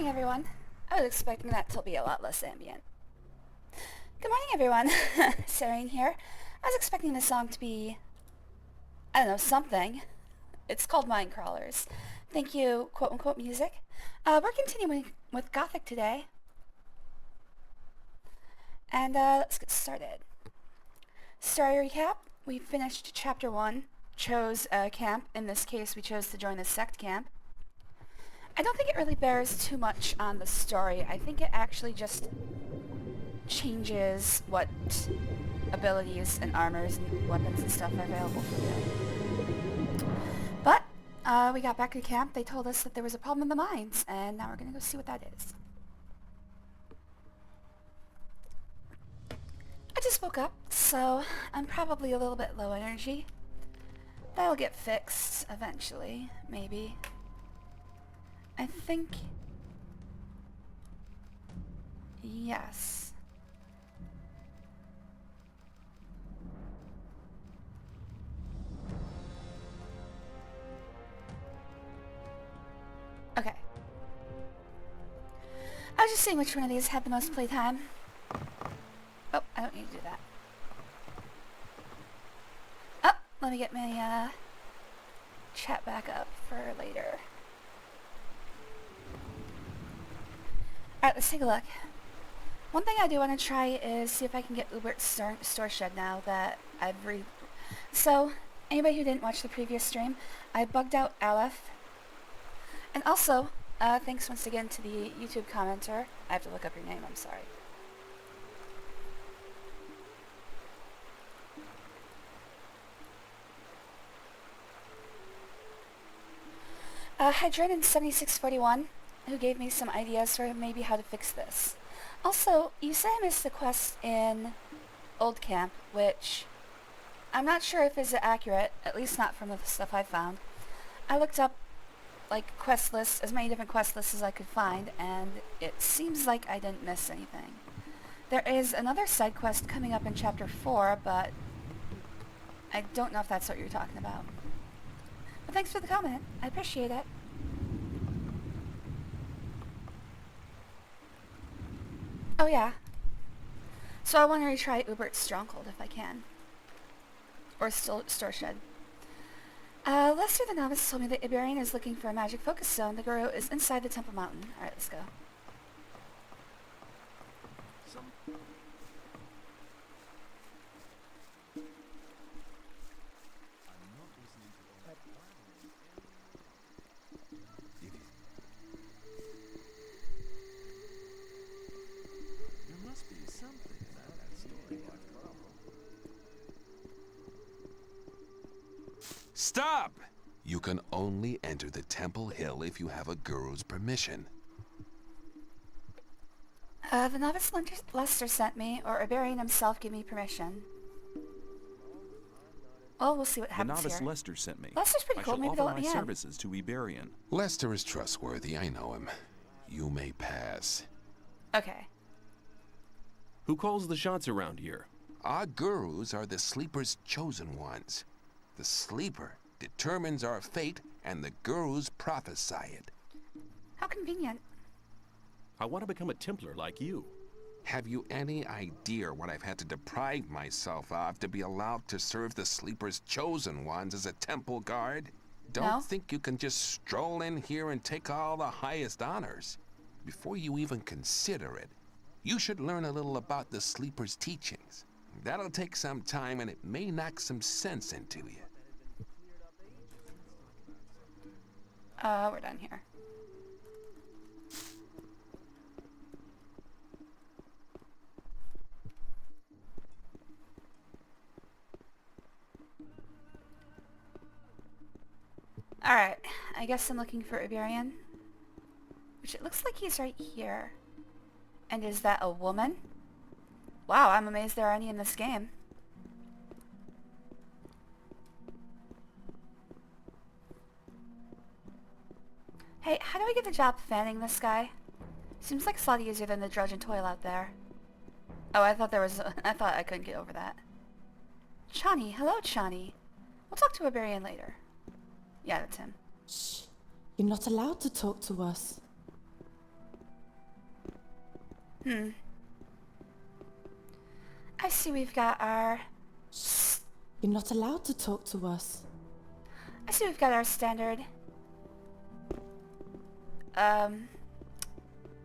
morning, everyone. I was expecting that to be a lot less ambient. Good morning, everyone. Serene here. I was expecting this song to be, I don't know, something. It's called Minecrawlers. Thank you, quote-unquote music. We're continuing with Gothic today. And let's get started. Story recap. We finished Chapter 1. Chose a camp. In this case, we chose to join a sect camp. I don't think it really bears too much on the story. I think it actually just changes what abilities and armors and weapons and stuff are available for you. But we got back to camp. They told us that there was a problem in the mines, and now we're going to go see what that is. I just woke up, so I'm probably a little bit low energy. That'll get fixed eventually, maybe. I think... yes. Okay. I was just seeing which one of these had the most playtime. Oh, I don't need to do that. Oh, let me get my chat back up for later. Alright, let's take a look. One thing I do want to try is see if I can get Ubert's store shed now that I've So, anybody who didn't watch the previous stream, I bugged out Aleph. And also, thanks once again to the YouTube commenter. I have to look up your name, I'm sorry. Hydronin7641, who gave me some ideas for maybe how to fix this. Also, you said I missed the quest in Old Camp, which I'm not sure if is accurate, at least not from the stuff I found. I looked up like quest lists, as many different quest lists as I could find, and it seems like I didn't miss anything. There is another side quest coming up in Chapter 4, but I don't know if that's what you're talking about. But thanks for the comment. I appreciate it. Oh yeah. So I want to retry Ubert's Stronghold if I can. Or Store Shed. Lester the Novice told me that Iberian is looking for a magic focus zone. The guru is inside the Temple Mountain. Alright, let's go. Stop! You can only enter the Temple Hill if you have a guru's permission. The Novice Lester sent me, or Iberian himself gave me permission. Well, we'll see what happens The Novice here. Lester sent me. Lester's pretty cool. I shall Maybe they'll offer let my me in. services to Iberian. Lester is trustworthy, I know him. You may pass. Okay. Who calls the shots around here? Our gurus are the Sleeper's chosen ones. The Sleeper determines our fate, and the gurus prophesy it. How convenient. I want to become a Templar like you. Have you any idea what I've had to deprive myself of to be allowed to serve the Sleeper's chosen ones as a temple guard? Don't No. think you can just stroll in here and take all the highest honors. Before you even consider it, you should learn a little about the Sleeper's teachings. That'll take some time, and it may knock some sense into you. We're done here. Alright, I guess I'm looking for Iberian. Which it looks like he's right here. And is that a woman? Wow, I'm amazed there are any in this game. Hey, how do I get the job fanning this guy? Seems like it's a lot easier than the drudge and toil out there. Oh, I thought I thought I couldn't get over that. Chani, hello Chani. We'll talk to Iberian later. Yeah, that's him. Shh. You're not allowed to talk to us. I see we've got our... You're not allowed to talk to us. I see we've got our standard...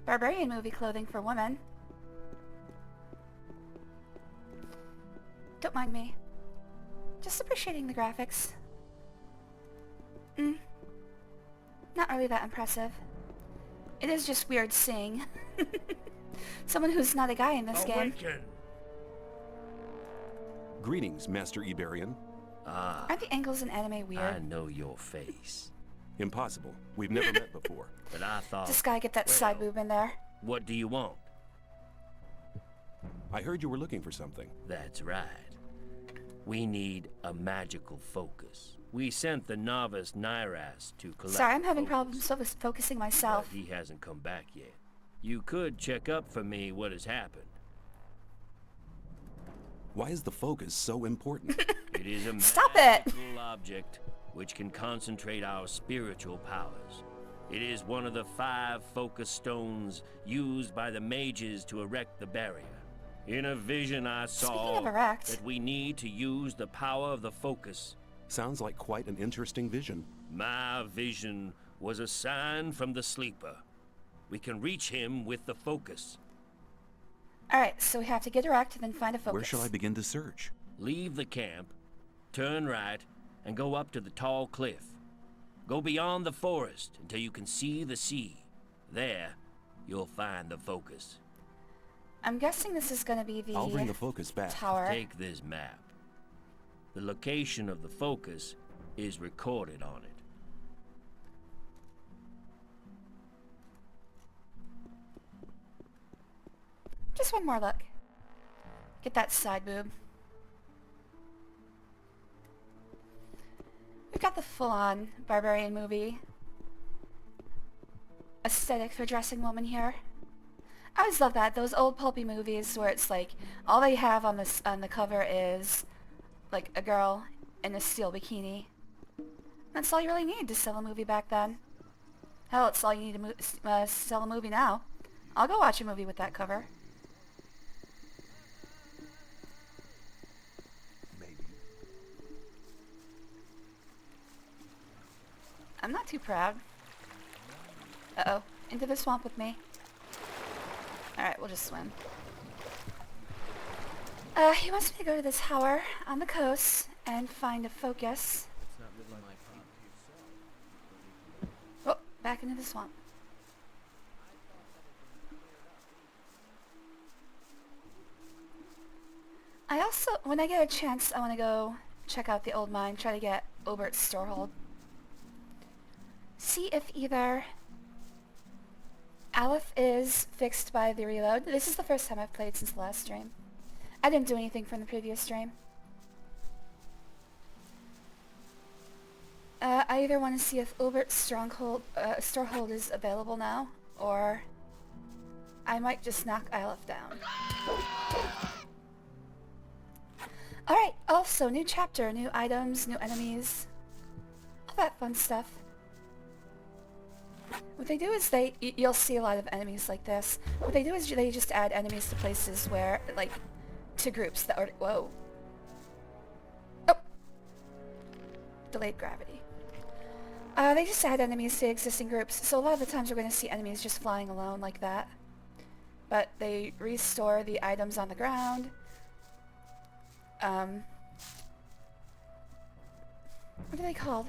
barbarian movie clothing for women. Don't mind me. Just appreciating the graphics. Not really that impressive. It is just weird seeing someone who's not a guy in this game. Greetings, Master Iberian. Aren't the angles in anime weird? I know your face. Impossible. We've never met before. But I thought... This guy get that side boob in there. What do you want? I heard you were looking for something. That's right. We need a magical focus. We sent the novice Nyras to collect... Sorry, I'm having focus, problems focusing myself. but he hasn't come back yet. You could check up for me what has happened. Why is the focus so important? It is a Stop it! magical object which can concentrate our spiritual powers. It is one of the 5 focus stones used by the mages to erect the barrier. In a vision I saw Speaking of erect. that we need to use the power of the focus. Sounds like quite an interesting vision. My vision was a sign from the sleeper. We can reach him with the focus. Alright, so we have to get erect and then find a focus. Where shall I begin to search? Leave the camp, turn right, and go up to the tall cliff. Go beyond the forest until you can see the sea. There, you'll find the focus. I'm guessing this is going to be the I'll bring the focus back. tower. Take this map. The location of the focus is recorded on it. Just one more look. Get that side boob. We've got the full-on barbarian movie aesthetic for dressing woman here. I always love that. Those old pulpy movies where it's like all they have on the cover is like a girl in a steel bikini. That's all you really needed to sell a movie back then. Hell, it's all you need to sell a movie now. I'll go watch a movie with that cover. I'm not too proud. Uh-oh. Into the swamp with me. Alright, we'll just swim. He wants me to go to this tower on the coast and find a focus. Oh, back into the swamp. I also, when I get a chance, I want to go check out the old mine, try to get Obert's storehold. See if either Aleph is fixed by the reload. This is the first time I've played since the last stream. I didn't do anything from the previous stream. I either want to see if Obert's storehold is available now, or I might just knock Aleph down. Alright, also, new chapter, new items, new enemies, all that fun stuff. What they do is you'll see a lot of enemies like this. What they do is they just add enemies to places where, like, to groups that are, whoa. Oh! Delayed gravity. They just add enemies to existing groups, so a lot of the times we're going to see enemies just flying alone like that. But they restore the items on the ground. What are they called?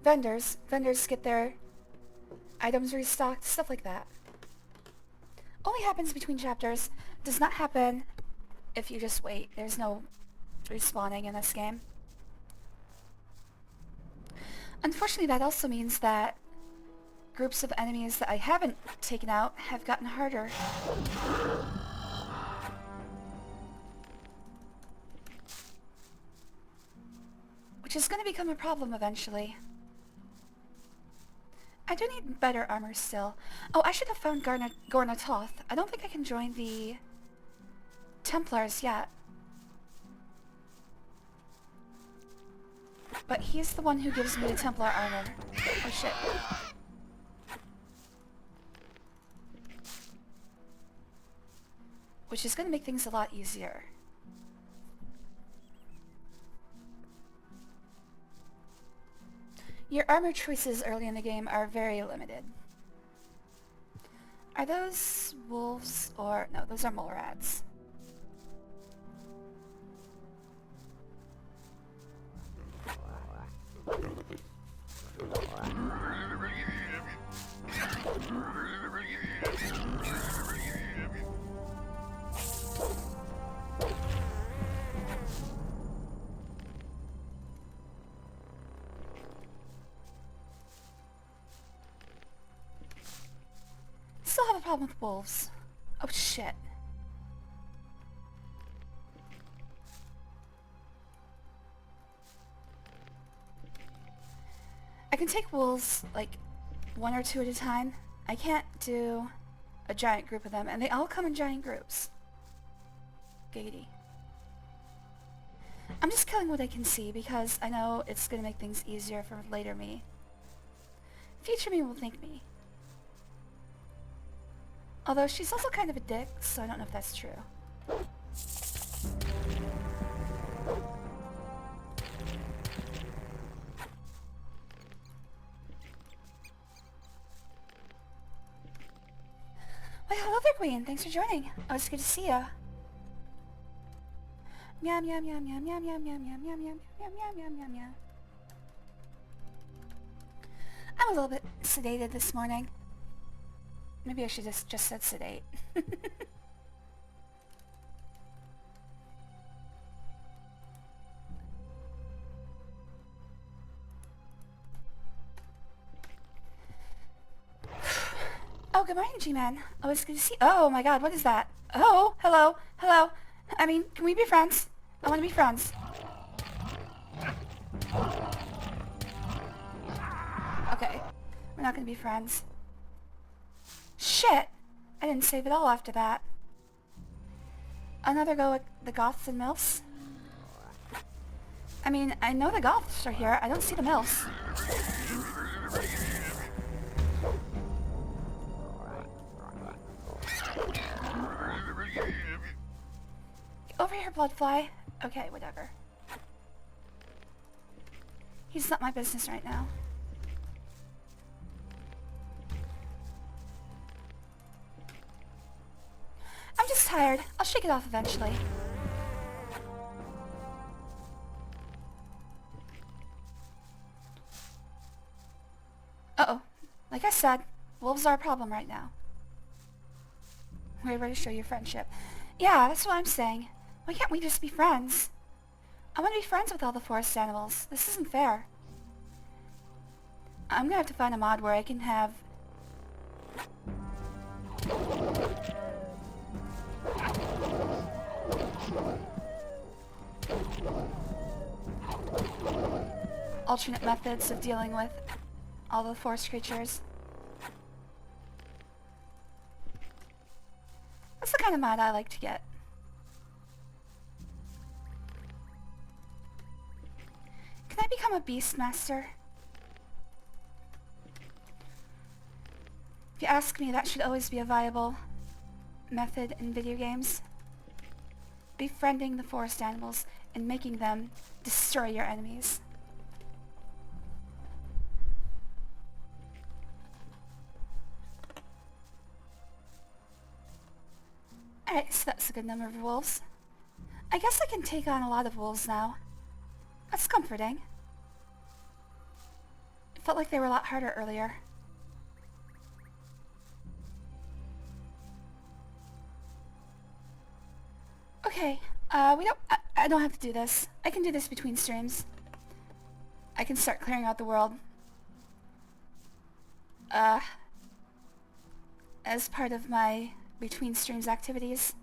Vendors. Vendors get their items restocked, stuff like that. Only happens between chapters. Does not happen if you just wait. There's no respawning in this game. Unfortunately, that also means that groups of enemies that I haven't taken out have gotten harder. Which is going to become a problem eventually. I do need better armor still. Oh, I should have found Gornatoth. I don't think I can join the Templars yet. But he's the one who gives me the Templar armor. Oh shit. which is going to make things a lot easier. Your armor choices early in the game are very limited. Are those wolves or... no, those are mole rats. Still have a problem with wolves. Oh shit. I can take wolves like 1 or 2 at a time. I can't do a giant group of them, and they all come in giant groups. Giggity. I'm just killing what I can see because I know it's gonna make things easier for later me. Future me will thank me. Although she's also kind of a dick, so I don't know if that's true. Why, hello there, Queen. Thanks for joining. Oh, it's good to see ya. Meow meow meow meow meow meow meow meow meow meow meow meow meow meow meow. I'm a little bit sedated this morning. Maybe I should just said sedate. Oh, good morning, G-Man. Oh, it's good to see... oh my god, what is that? Oh, hello, hello. I mean, can we be friends? I want to be friends. Okay, we're not going to be friends. Shit! I didn't save it all after that. Another go at the Goths and MILFs? I mean, I know the Goths are here. I don't see the MILFs. Get over here, Bloodfly. Okay, whatever. He's not my business right now. I'm just tired. I'll shake it off eventually. Uh-oh. Like I said, wolves are a problem right now. We're ready to show your friendship. Yeah, that's what I'm saying. Why can't we just be friends? I want to be friends with all the forest animals. This isn't fair. I'm gonna have to find a mod where I can have... alternate methods of dealing with all the forest creatures. That's the kind of mod I like to get. Can I become a Beastmaster? If you ask me, that should always be a viable method in video games. Befriending the forest animals and making them destroy your enemies. Alright, so that's a good number of wolves. I guess I can take on a lot of wolves now. That's comforting. It felt like they were a lot harder earlier. Okay, I don't have to do this. I can do this between streams. I can start clearing out the world. As part of my between streams activities.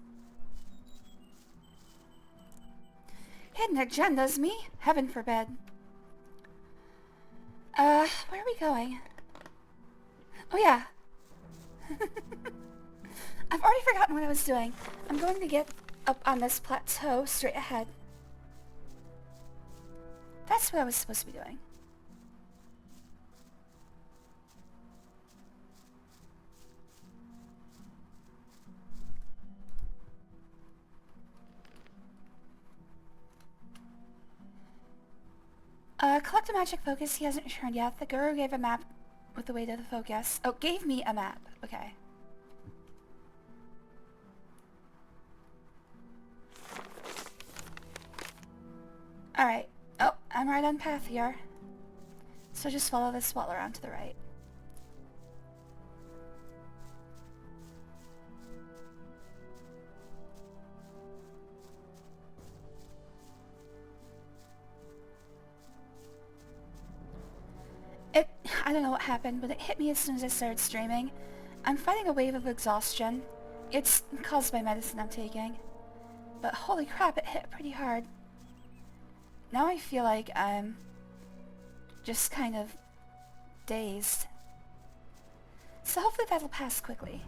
Hidden agendas, me? Heaven forbid. Where are we going? Oh yeah. I've already forgotten what I was doing. I'm going to get up on this plateau straight ahead. That's what I was supposed to be doing. Collect a magic focus. He hasn't returned yet. The guru gave a map with the way to the focus. Oh, gave me a map. Okay. Alright. Oh, I'm right on path here. So just follow this wall around to the right. I don't know what happened, but it hit me as soon as I started streaming. I'm fighting a wave of exhaustion. It's caused by medicine I'm taking. But holy crap, it hit pretty hard. Now I feel like I'm just kind of dazed. So hopefully that'll pass quickly.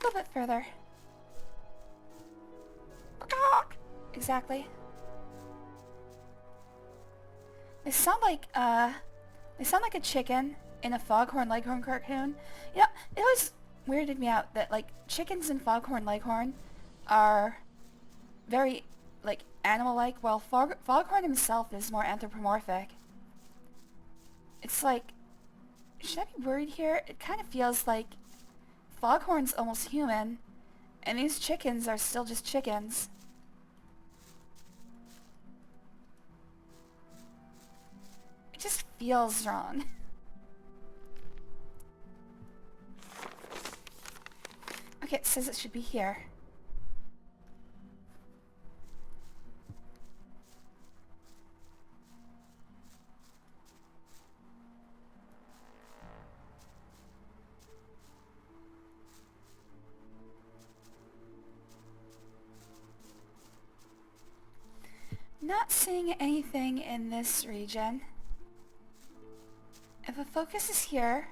A little bit further. Exactly. They sound like a chicken in a Foghorn Leghorn cartoon. You know, it always weirded me out that like chickens in Foghorn Leghorn are very like animal-like, while Foghorn himself is more anthropomorphic. It's like, should I be worried here? It kind of feels like Foghorn's almost human, and these chickens are still just chickens. It just feels wrong. Okay, it says it should be here. Not seeing anything in this region. If a focus is here,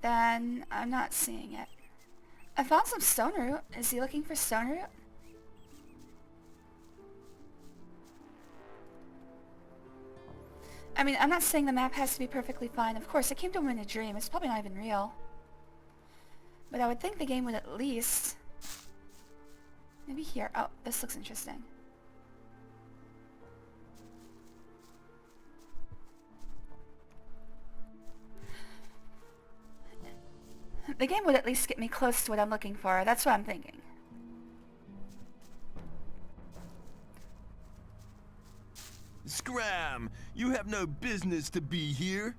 then I'm not seeing it. I found some stone root. Is he looking for stone root? I mean, I'm not saying the map has to be perfectly fine. Of course, it came to him in a dream. It's probably not even real. But I would think the game would at least... Maybe here. Oh, this looks interesting. The game would at least get me close to what I'm looking for. That's what I'm thinking. Scram! You have no business to be here.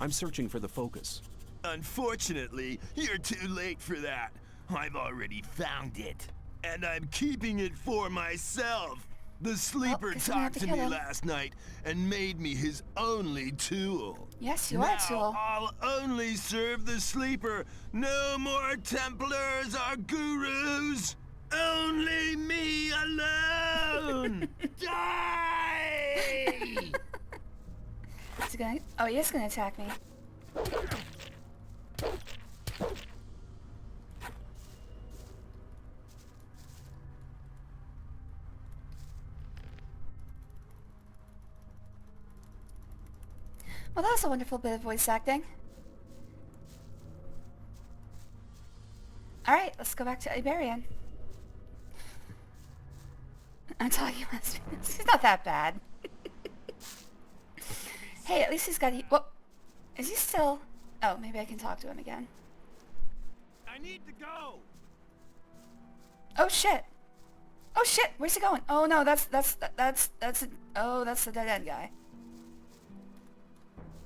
I'm searching for the focus. Unfortunately, you're too late for that. I've already found it. And I'm keeping it for myself. The sleeper guess I'm gonna have talked to to kill me him. last night and made me his only tool. Yes, you are a tool. Now I'll only serve the sleeper. No more Templars or gurus. Only me alone. Die! Is he gonna... Oh, he is gonna attack me. Well, that was a wonderful bit of voice acting. Alright, let's go back to Iberian. I'm talking lesbians. He's not that bad. Hey, at least he's got... Whoa! Is he still... Oh, maybe I can talk to him again. I need to go. Oh, shit! Oh, shit! Where's he going? Oh, no, that's the dead end guy.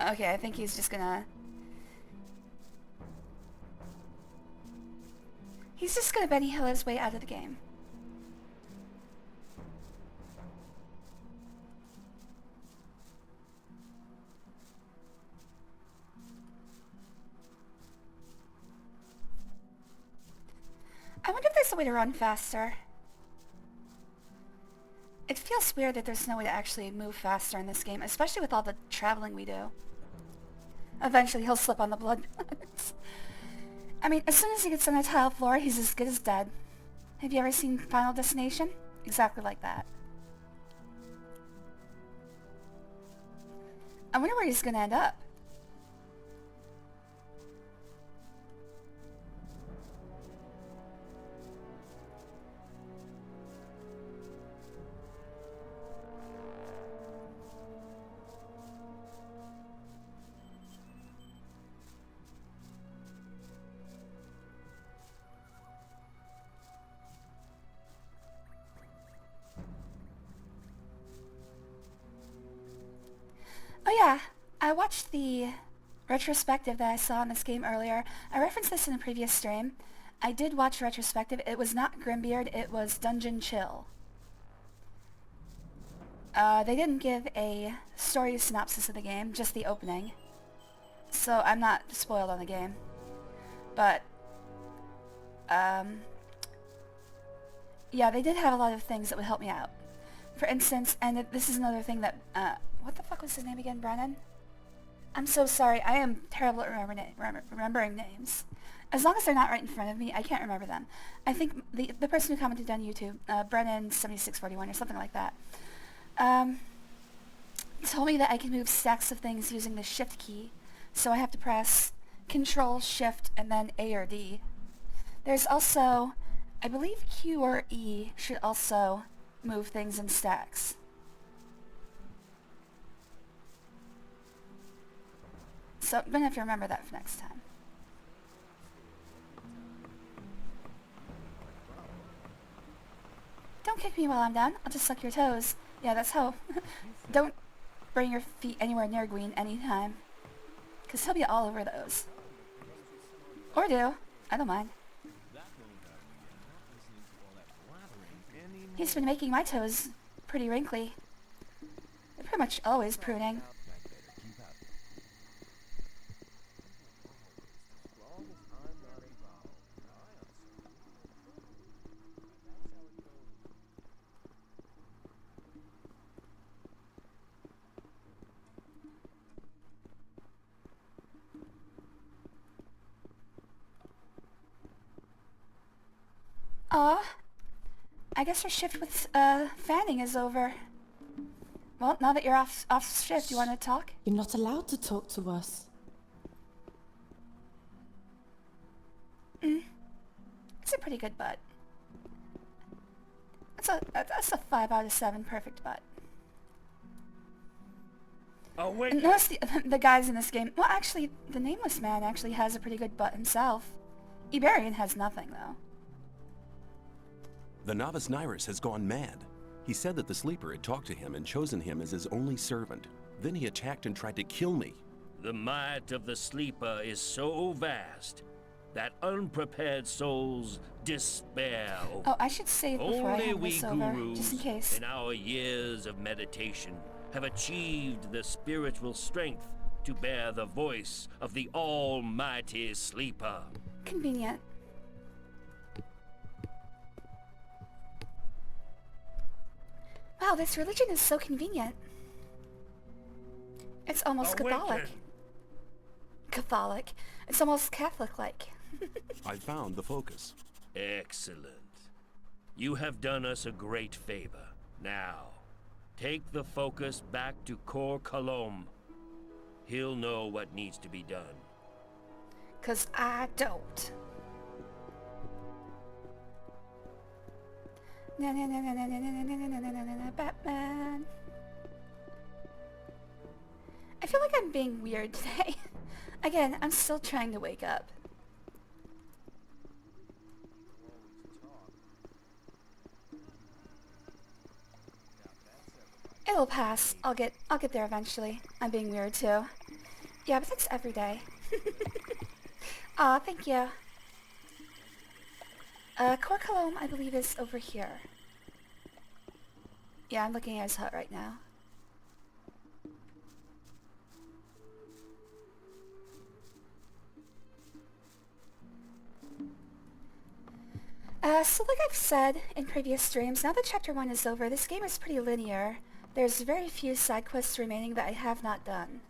Okay, I think he's just gonna... He's just gonna Benny Hill his way out of the game. I wonder if there's a way to run faster. It feels weird that there's no way to actually move faster in this game, especially with all the traveling we do. Eventually he'll slip on the blood. I mean, as soon as he gets on the tile floor, he's as good as dead. Have you ever seen Final Destination? Exactly like that. I wonder where he's gonna end up. Oh yeah, I watched the retrospective that I saw in this game earlier. I referenced this in a previous stream. I did watch retrospective. It was not Grimbeard, it was Dungeon Chill. They didn't give a story synopsis of the game, just the opening. So I'm not spoiled on the game. But, yeah, they did have a lot of things that would help me out. For instance, and this is another thing that, what the fuck was his name again, Brennan? I'm so sorry, I am terrible at remembering names. As long as they're not right in front of me, I can't remember them. I think the person who commented on YouTube, Brennan7641 or something like that, told me that I can move stacks of things using the shift key, so I have to press Control, Shift, and then A or D. There's also, I believe Q or E should also move things in stacks. So I'm gonna have to remember that for next time. Don't kick me while I'm down. I'll just suck your toes. Yeah, that's how. Don't bring your feet anywhere near Gween anytime. Because he'll be all over those. Or do. I don't mind. He's been making my toes pretty wrinkly. They're pretty much always pruning. Aw, I guess your shift with fanning is over. Well, now that you're off shift, you want to talk? You're not allowed to talk to us. It's a pretty good butt. That's a 5 out of 7 perfect butt. Oh, wait. And notice the guys in this game. Well, actually, the Nameless Man actually has a pretty good butt himself. Iberian has nothing though. The novice Nyrus has gone mad. He said that the sleeper had talked to him and chosen him as his only servant. Then he attacked and tried to kill me. The might of the sleeper is so vast that unprepared souls despair. Oh, I should save before I Only hand we this over, gurus, just in case. in our years of meditation, have achieved the spiritual strength to bear the voice of the almighty sleeper. Convenient. Wow, this religion is so convenient. It's almost Catholic. Catholic. It's almost Catholic-like. I found the focus. Excellent. You have done us a great favor. Now, take the focus back to Cor Kalom. He'll know what needs to be done. 'Cause I don't. Na na na na na na na na na na na na na Batman. I feel like I'm being weird today. Again, I'm still trying to wake up. It'll pass. I'll get there eventually. I'm being weird too. Yeah, but that's every day. Aw, thank you. Cor Kalom, I believe, is over here. Yeah, I'm looking at his hut right now. So like I've said in previous streams, now that Chapter 1 is over, this game is pretty linear. There's very few side quests remaining that I have not done.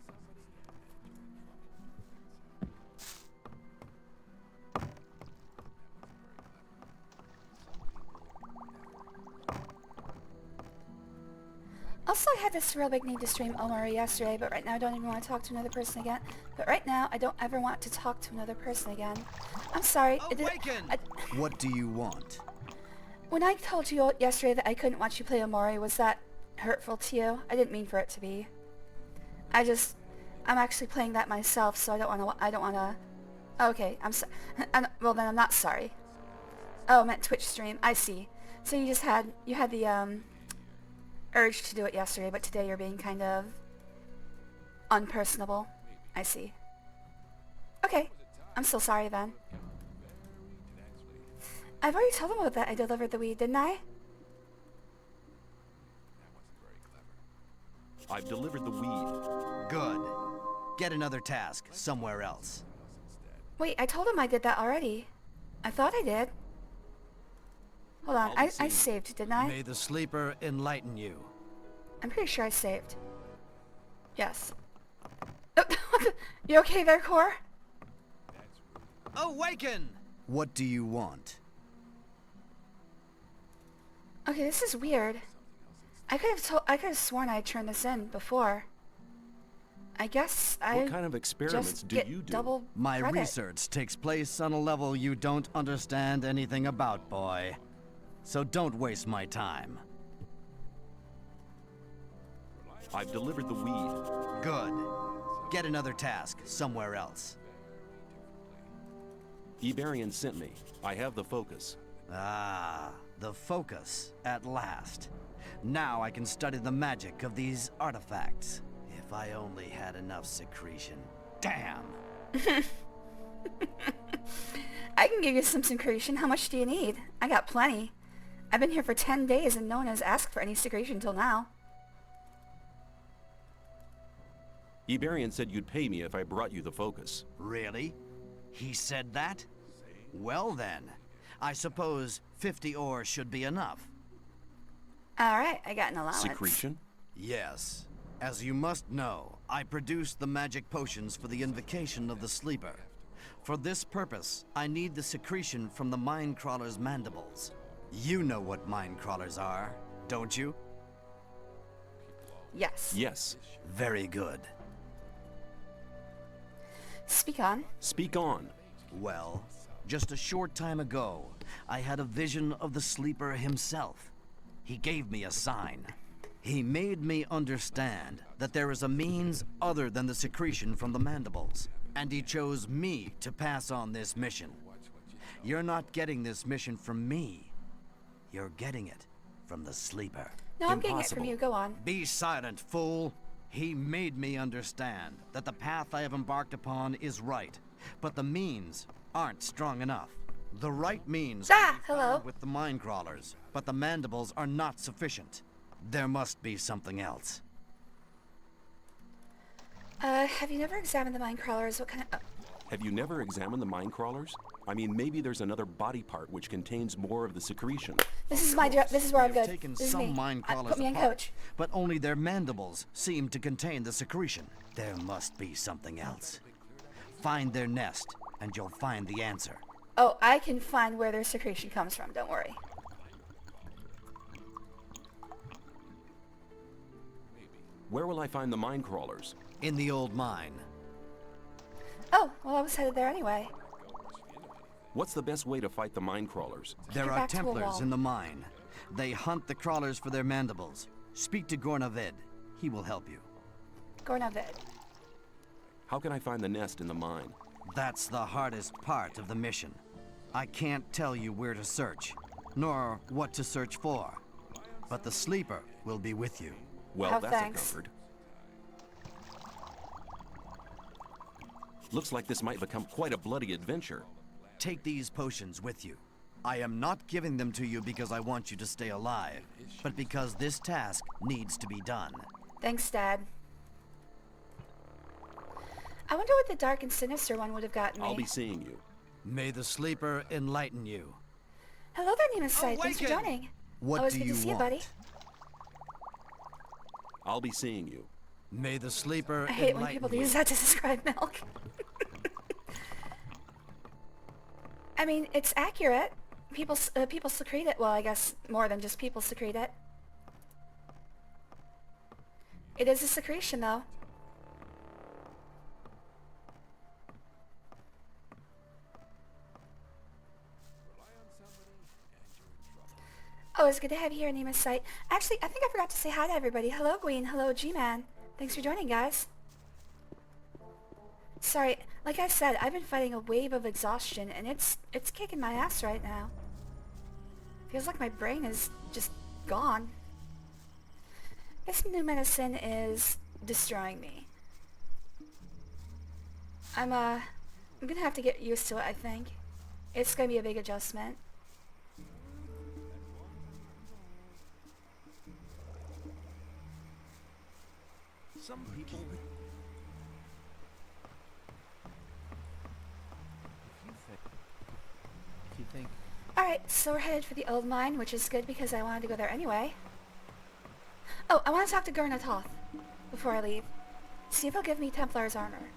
Also, I had this real big need to stream Omori yesterday, but right now I don't even want to talk to another person again. But right now, I don't ever want to talk to another person again. I'm sorry. What do you want? When I told you yesterday that I couldn't watch you play Omori, was that hurtful to you? I didn't mean for it to be. I'm actually playing that myself, so I don't want to... Okay, well then I'm not sorry. Oh, I meant Twitch stream. I see. So you had the, urge to do it yesterday, but today you're being kind of unpersonable. I see. Okay, I'm still sorry then. I've already told them about that I delivered the weed, didn't I? I've delivered the weed. Good. Get another task somewhere else. Wait, I told him I did that already. I thought I did. Hold on, I saved, didn't I? May the sleeper enlighten you. I'm pretty sure I saved. Yes. You okay there, Core? Awaken! What do you want? Okay, this is weird. I could have sworn I turned this in before. I guess What kind of experiments just do get you do? double My credit. research takes place on a level you don't understand anything about, boy. So don't waste my time. I've delivered the weed. Good. Get another task somewhere else. Iberian sent me. I have the focus. Ah, the focus, at last. Now I can study the magic of these artifacts. If I only had enough secretion. Damn! I can give you some secretion. How much do you need? I got plenty. I've been here for 10 days and no one has asked for any secretion till now. Iberian said you'd pay me if I brought you the focus. Really? He said that? Well then, I suppose 50 ore should be enough. Alright, I got an allowance. Secretion? Yes. As you must know, I produced the magic potions for the invocation of the sleeper. For this purpose, I need the secretion from the Minecrawlers' mandibles. You know what Minecrawlers are, don't you? Yes. Yes. Very good. Speak on. Speak on. Well, just a short time ago, I had a vision of the sleeper himself. He gave me a sign. He made me understand that there is a means other than the secretion from the mandibles, and he chose me to pass on this mission. You're not getting this mission from me. You're getting it from the sleeper. No, I'm getting it from Impossible. you. Go on. Be silent, fool. He made me understand that the path I have embarked upon is right, but the means aren't strong enough. The right means can be hello. found with the Minecrawlers, but the mandibles are not sufficient. There must be something else. Have you never examined the Minecrawlers? What kind of... Have you never examined the Minecrawlers? I mean, maybe there's another body part which contains more of the secretion. This is my job. This is where I'm You've good. taken This is some me. Minecrawlers Put me on apart, coach. but only their mandibles seem to contain the secretion. There must be something else. Find their nest, and you'll find the answer. Oh, I can find where their secretion comes from. Don't worry. Where will I find the Minecrawlers? In the old mine. Oh, well, I was headed there anyway. What's the best way to fight the Minecrawlers? There Get are back to a Templars wall. in the mine. They hunt the crawlers for their mandibles. Speak to Gornavid. He will help you. Gornavid. How can I find the nest in the mine? That's the hardest part of the mission. I can't tell you where to search, nor what to search for. But the sleeper will be with you. Well, Oh, that's thanks. a comfort. Looks like this might become quite a bloody adventure. Take these potions with you. I am not giving them to you because I want you to stay alive, but because this task needs to be done. Thanks, Dad. I wonder what the dark and sinister one would have gotten me. I'll be seeing you. May the sleeper enlighten you. Hello there, Nemesis. Thanks for Awaken! joining. What Always do good you to see want? you, buddy. I'll be seeing you. May the sleeper I hate when enlighten people you. use that to describe milk. I mean, it's accurate. People secrete it. Well, I guess more than just people secrete it. It is a secretion, though. Oh, it's good to have you here, Nemus Sight. Actually, I think I forgot to say hi to everybody. Hello, Gween. Hello, G-Man. Thanks for joining, guys. Sorry, like I said, I've been fighting a wave of exhaustion, and it's kicking my ass right now. Feels like my brain is just gone. This new medicine is destroying me. I'm gonna have to get used to it, I think. It's gonna be a big adjustment. Some people... If you think... Alright, so we're headed for the old mine, which is good because I wanted to go there anyway. Oh, I want to talk to Gurnatoth before I leave. See if he'll give me Templar's armor.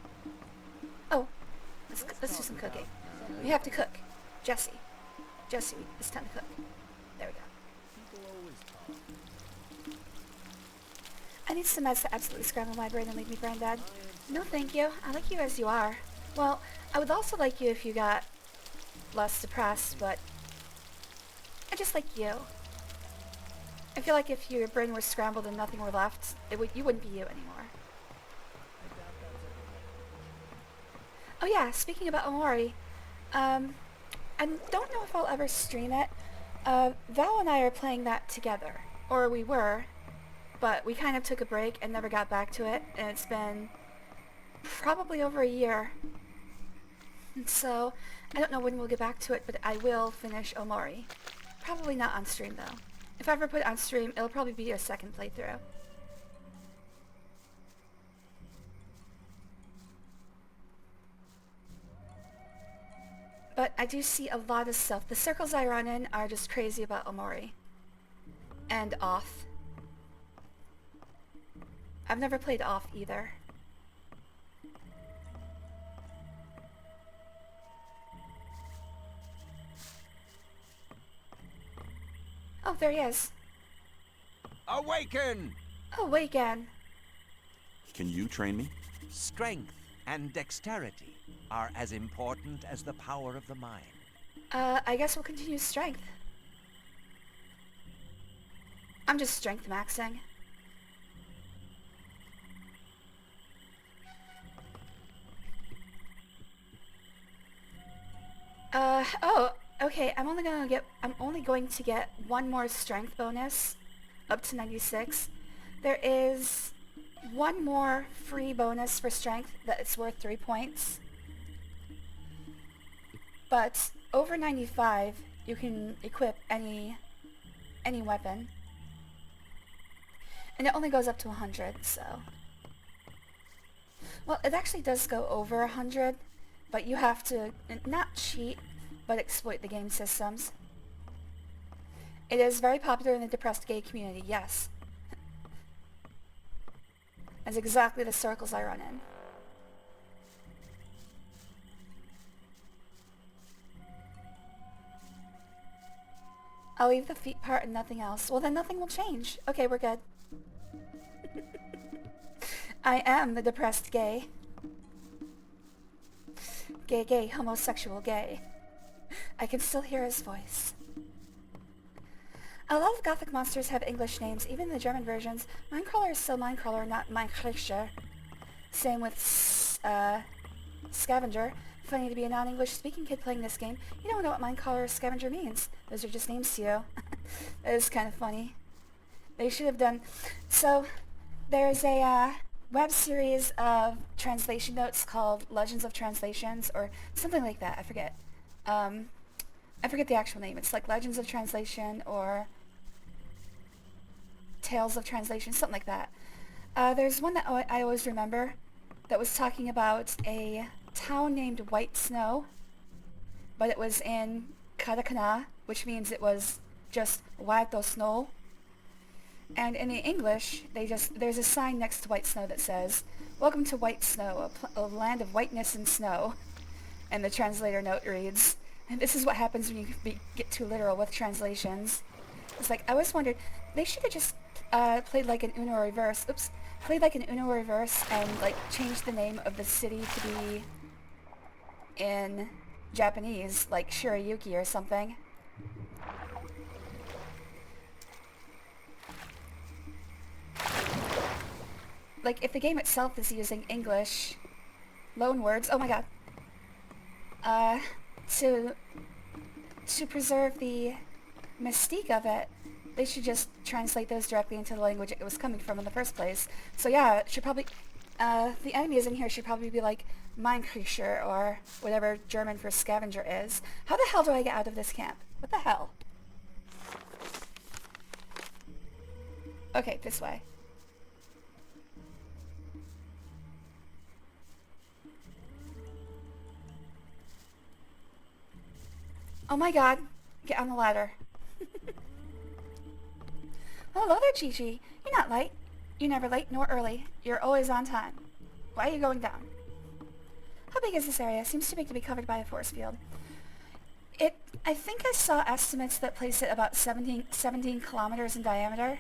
Oh, let's do some cooking. We have to cook. Jesse, it's time to cook. There we go. I need some meds to absolutely scramble my brain and leave me brain dead. No thank you. I like you as you are. Well, I would also like you if you got less depressed, but I just like you. I feel like if your brain were scrambled and nothing were left, you wouldn't be you anymore. Oh yeah, speaking about Omori, I don't know if I'll ever stream it. Val and I are playing that together, or we were, but we kind of took a break and never got back to it, and it's been probably over a year. And so, I don't know when we'll get back to it, but I will finish Omori. Probably not on stream though. If I ever put it on stream, it'll probably be a second playthrough. But I do see a lot of stuff. The circles I run in are just crazy about Omori. And Off. I've never played Off either. Oh, there he is. Awaken! Oh, wait again. Can you train me? Strength and dexterity are as important as the power of the mind. I guess we'll continue strength. I'm just strength maxing. Oh, okay, I'm only going to get one more strength bonus, up to 96. There is one more free bonus for strength that it's worth 3 points. But over 95, you can equip any weapon. And it only goes up to 100, so... Well, it actually does go over 100, but you have to not cheat, but exploit the game systems. It is very popular in the depressed gay community, yes. That's exactly the circles I run in. I'll leave the feet part and nothing else. Well, then nothing will change. Okay, we're good. I am the depressed gay. Gay, homosexual gay. I can still hear his voice. A lot of Gothic monsters have English names, even the German versions. Minecrawler is still Minecrawler, not Minecrawler. Same with Scavenger. Funny to be a non-English speaking kid playing this game. You don't know what Minecrawler or Scavenger means. Those are just names to you. That is kind of funny. They should have done... So, there's a web series of translation notes called Legends of Translations, or something like that, I forget. I forget the actual name. It's like Legends of Translation or Tales of Translation, something like that. There's one that I always remember that was talking about a town named White Snow, but it was in katakana, which means it was just White Snow. And in the English, there's a sign next to White Snow that says, "Welcome to White Snow, a land of whiteness and snow." And the translator note reads, and this is what happens when you get too literal with translations. It's like, I always wondered, They should have just played like an Uno reverse. Oops. Played like an Uno reverse and like changed the name of the city to be in Japanese, like Shirayuki or something. Like if the game itself is using English loan words, oh my god, to preserve the mystique of it, they should just translate those directly into the language it was coming from in the first place. So yeah, it should probably, the enemies in here should probably be like Minecrawlers or whatever German for scavenger is. How the hell do I get out of this camp? What the hell? Okay, this way. Oh my god, get on the ladder. Hello there, Gigi. You're not late. You're never late nor early. You're always on time. Why are you going down? How big is this area? Seems too big to be covered by a force field. I think I saw estimates that place it about 17 kilometers in diameter.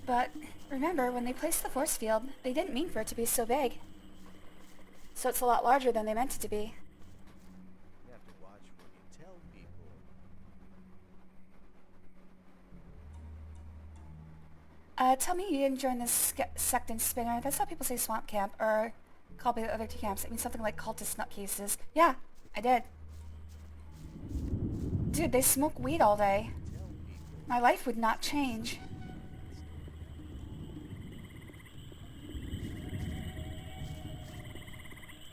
But remember, when they placed the force field, they didn't mean for it to be so big. So it's a lot larger than they meant it to be. You have to watch what you tell people. Tell me you didn't join this sect in Spinner. That's how people say swamp camp, or call by the other two camps. It means something like cultist nutcases. Yeah, I did. Dude, they smoke weed all day. My life would not change.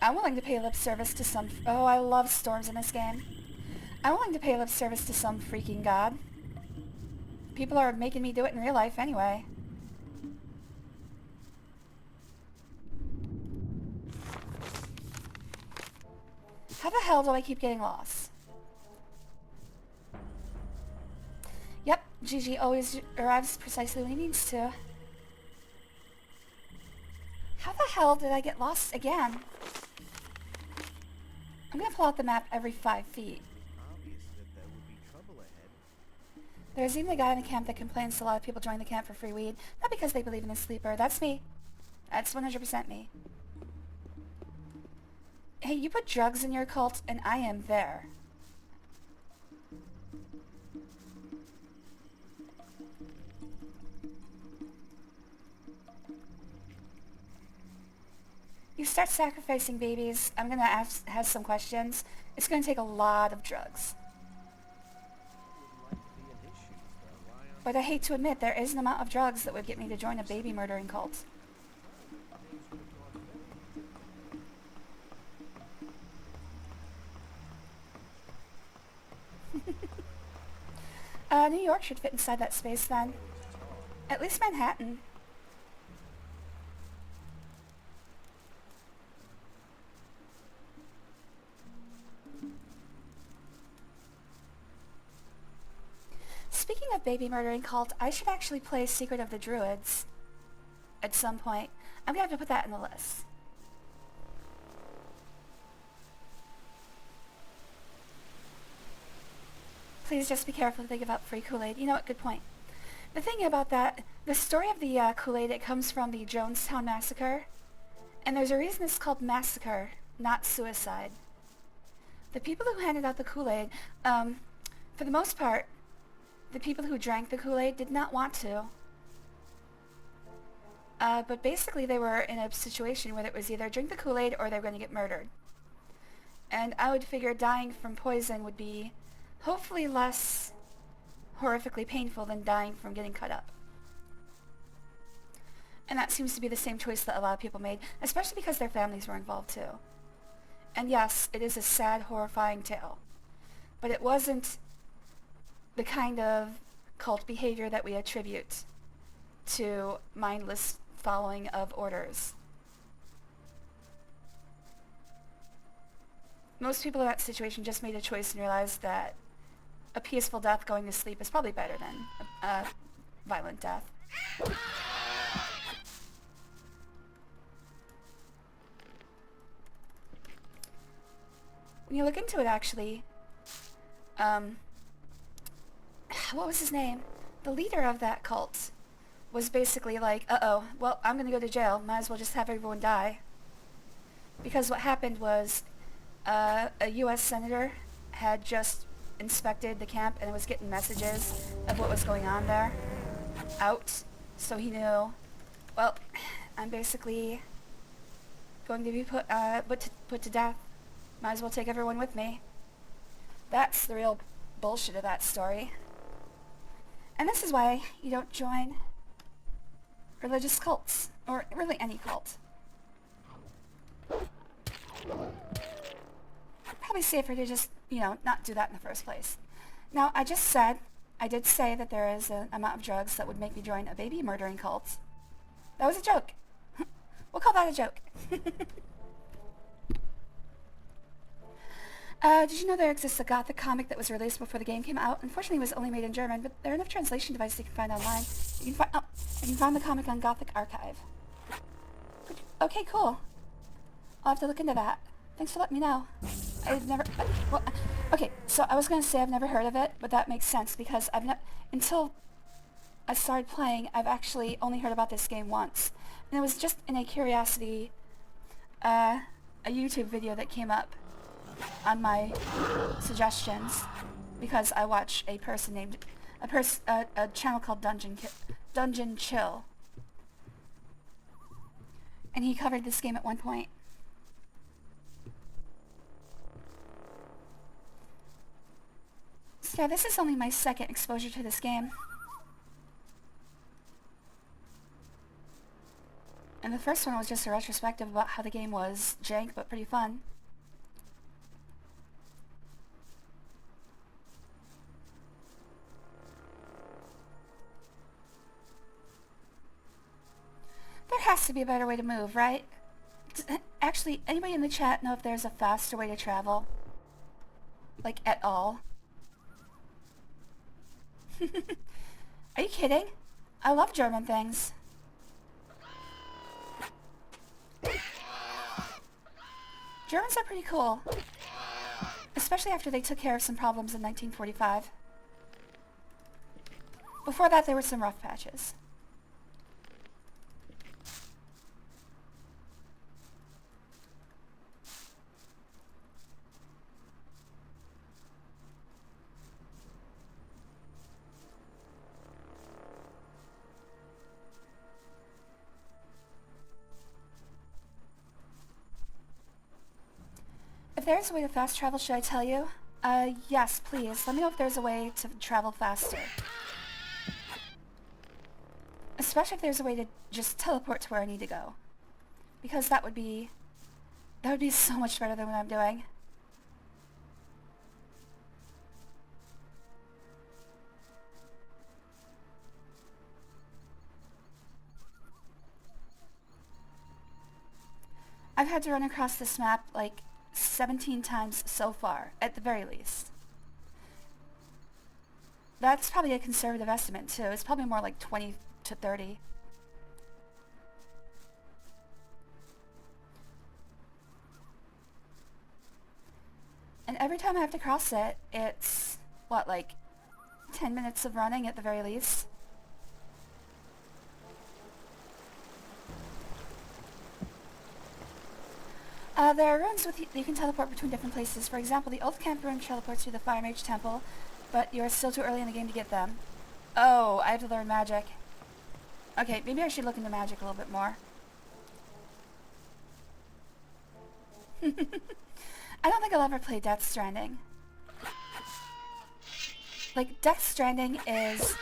I'm willing to pay lip service to some... Oh, I love storms in this game. I'm willing to pay lip service to some freaking god. People are making me do it in real life anyway. How the hell do I keep getting lost? Yep, Gigi always arrives precisely when he needs to. How the hell did I get lost again? I'm gonna pull out the map every 5 feet. Obvious that there would be trouble ahead. There's even a guy in the camp that complains a lot of people join the camp for free weed. Not because they believe in a sleeper. That's me. That's 100% me. Hey, you put drugs in your cult, and I am there. You start sacrificing babies, I'm gonna have some questions. It's gonna take a lot of drugs. But I hate to admit, there is an amount of drugs that would get me to join a baby murdering cult. New York should fit inside that space then. At least Manhattan. Speaking of baby murdering cult, I should actually play Secret of the Druids at some point. I'm gonna have to put that in the list. Please just be careful if they give out free Kool-Aid. You know what? Good point. The thing about that, the story of the Kool-Aid, it comes from the Jonestown Massacre. And there's a reason it's called massacre, not suicide. The people who handed out the Kool-Aid, for the most part, the people who drank the Kool-Aid did not want to. But basically they were in a situation where it was either drink the Kool-Aid or they were going to get murdered. And I would figure dying from poison would be hopefully less horrifically painful than dying from getting cut up. And that seems to be the same choice that a lot of people made, especially because their families were involved too. And yes, it is a sad, horrifying tale. But it wasn't the kind of cult behavior that we attribute to mindless following of orders. Most people in that situation just made a choice and realized that a peaceful death going to sleep is probably better than a violent death. when you look into it, actually, what was his name? The leader of that cult was basically like, uh-oh, well, I'm gonna go to jail. Might as well just have everyone die. Because what happened was, a U.S. senator had just inspected the camp and was getting messages of what was going on there out. So he knew, well, I'm basically going to be put to death. Might as well take everyone with me. That's the real bullshit of that story. And this is why you don't join religious cults, or really any cult. Probably safer to just, not do that in the first place. Now, I did say that there is an amount of drugs that would make me join a baby murdering cult. That was a joke. We'll call that a joke. Did you know there exists a Gothic comic that was released before the game came out? Unfortunately, it was only made in German, but there are enough translation devices you can find online. You can find the comic on Gothic Archive. Okay, cool. I'll have to look into that. Thanks for letting me know. I've never... okay, so I was going to say I've never heard of it, but that makes sense because until I started playing, I've actually only heard about this game once. And it was just in a curiosity, a YouTube video that came up on my suggestions because I watch a channel called Dungeon Chill. And he covered this game at one point. So yeah, this is only my second exposure to this game. And the first one was just a retrospective about how the game was jank but pretty fun. There has to be a better way to move, right? Actually, anybody in the chat know if there's a faster way to travel? Like, at all? Are you kidding? I love German things. Germans are pretty cool. Especially after they took care of some problems in 1945. Before that, there were some rough patches. If there's a way to fast travel, should I tell you? Yes, please. Let me know if there's a way to travel faster. Especially if there's a way to just teleport to where I need to go. Because that would be so much better than what I'm doing. I've had to run across this map, like, 17 times so far, at the very least. That's probably a conservative estimate, too. It's probably more like 20 to 30. And every time I have to cross it, it's, what, like 10 minutes of running at the very least? There are ruins you can teleport between different places. For example, the old camp ruin teleports to the Fire Mage Temple, but you're still too early in the game to get them. Oh, I have to learn magic. Okay, maybe I should look into magic a little bit more. I don't think I'll ever play Death Stranding. Like, Death Stranding is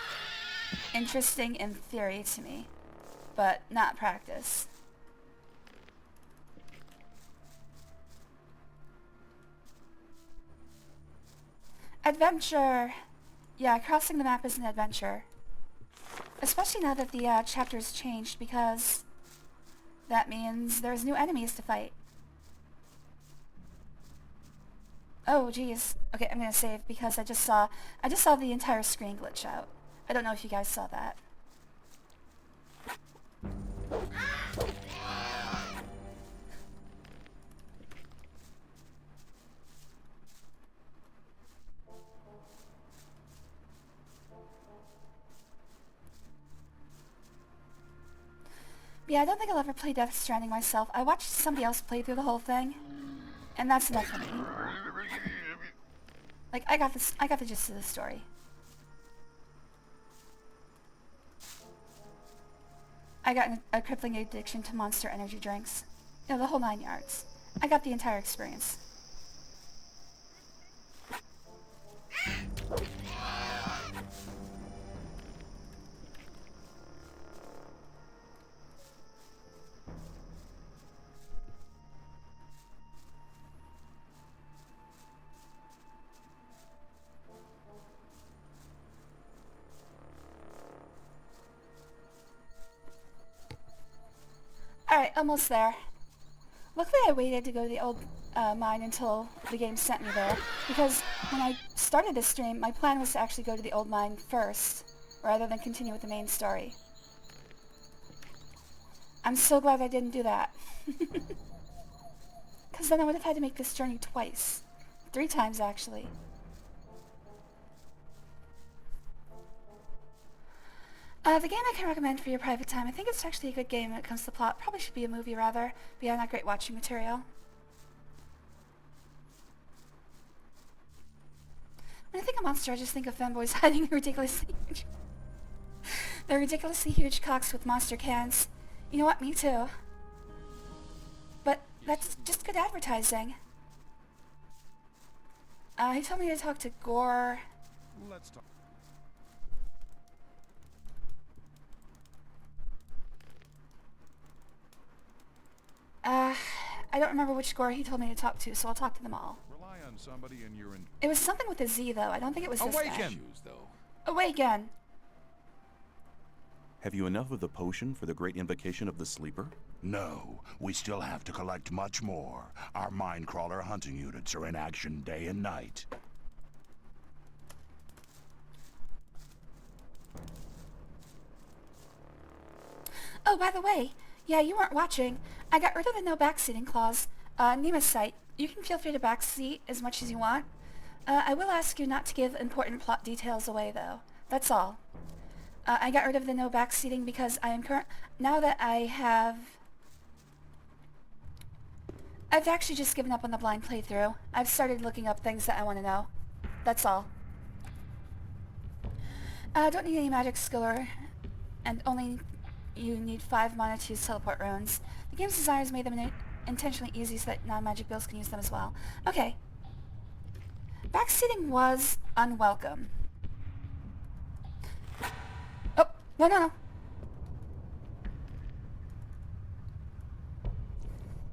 interesting in theory to me, but not practice. Adventure! Yeah, crossing the map is an adventure. Especially now that the chapter's changed, because that means there's new enemies to fight. Oh, geez. Okay, I'm gonna save because I just saw the entire screen glitch out. I don't know if you guys saw that. Yeah, I don't think I'll ever play Death Stranding myself. I watched somebody else play through the whole thing, and that's enough for me. Like, I got the gist of the story. I got a crippling addiction to Monster energy drinks. You know, the whole 9 yards. I got the entire experience. Alright, almost there. Luckily I waited to go to the old mine until the game sent me there, because when I started this stream, my plan was to actually go to the old mine first, rather than continue with the main story. I'm so glad I didn't do that. Because then I would have had to make this journey twice. 3 times, actually. The game I can recommend for your private time. I think it's actually a good game when it comes to the plot. Probably should be a movie, rather. But yeah, not great watching material. When I think of Monster, I just think of femboys hiding ridiculously huge... They're ridiculously huge cocks with monster cans. You know what? Me too. But that's just good advertising. He told me to talk to Gore. Let's talk. I don't remember which Gore he told me to talk to, so I'll talk to them all. Rely on somebody in your... It was something with a Z, though. I don't think it was this guy. Awaken! Awaken! Have you enough of the potion for the great invocation of the sleeper? No, we still have to collect much more. Our Minecrawler hunting units are in action day and night. Oh, by the way, yeah, you weren't watching. I got rid of the no backseating clause. Nema's site. You can feel free to backseat as much as you want. I will ask you not to give important plot details away, though. That's all. I got rid of the no backseating because I am now that I've actually just given up on the blind playthrough. I've started looking up things that I want to know. That's all. Don't need any magic skill and only you need 5 mana to use teleport runes. The game's designers made them intentionally easy so that non-magic builds can use them as well. Okay. Backseating was unwelcome. Oh, no.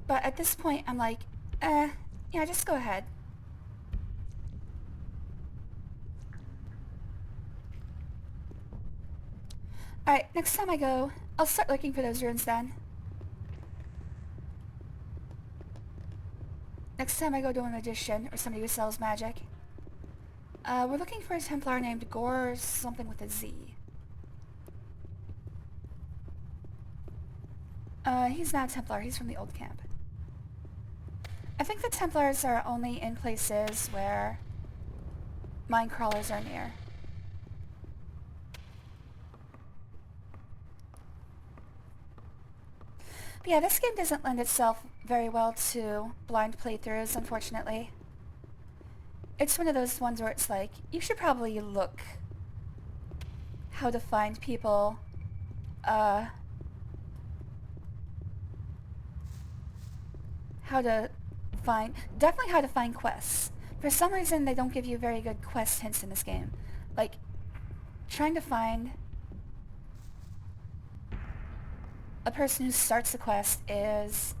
But at this point, I'm like, yeah, just go ahead. Alright, next time I go, I'll start looking for those runes then. Next time I go to a magician, or somebody who sells magic. We're looking for a Templar named Gore or something with a Z. He's not a Templar, he's from the old camp. I think the Templars are only in places where Minecrawlers are near. But yeah, this game doesn't lend itself very well to blind playthroughs, unfortunately. It's one of those ones where it's like, you should probably look how to find people, definitely how to find quests. For some reason, they don't give you very good quest hints in this game. Like, trying to find a person who starts the quest is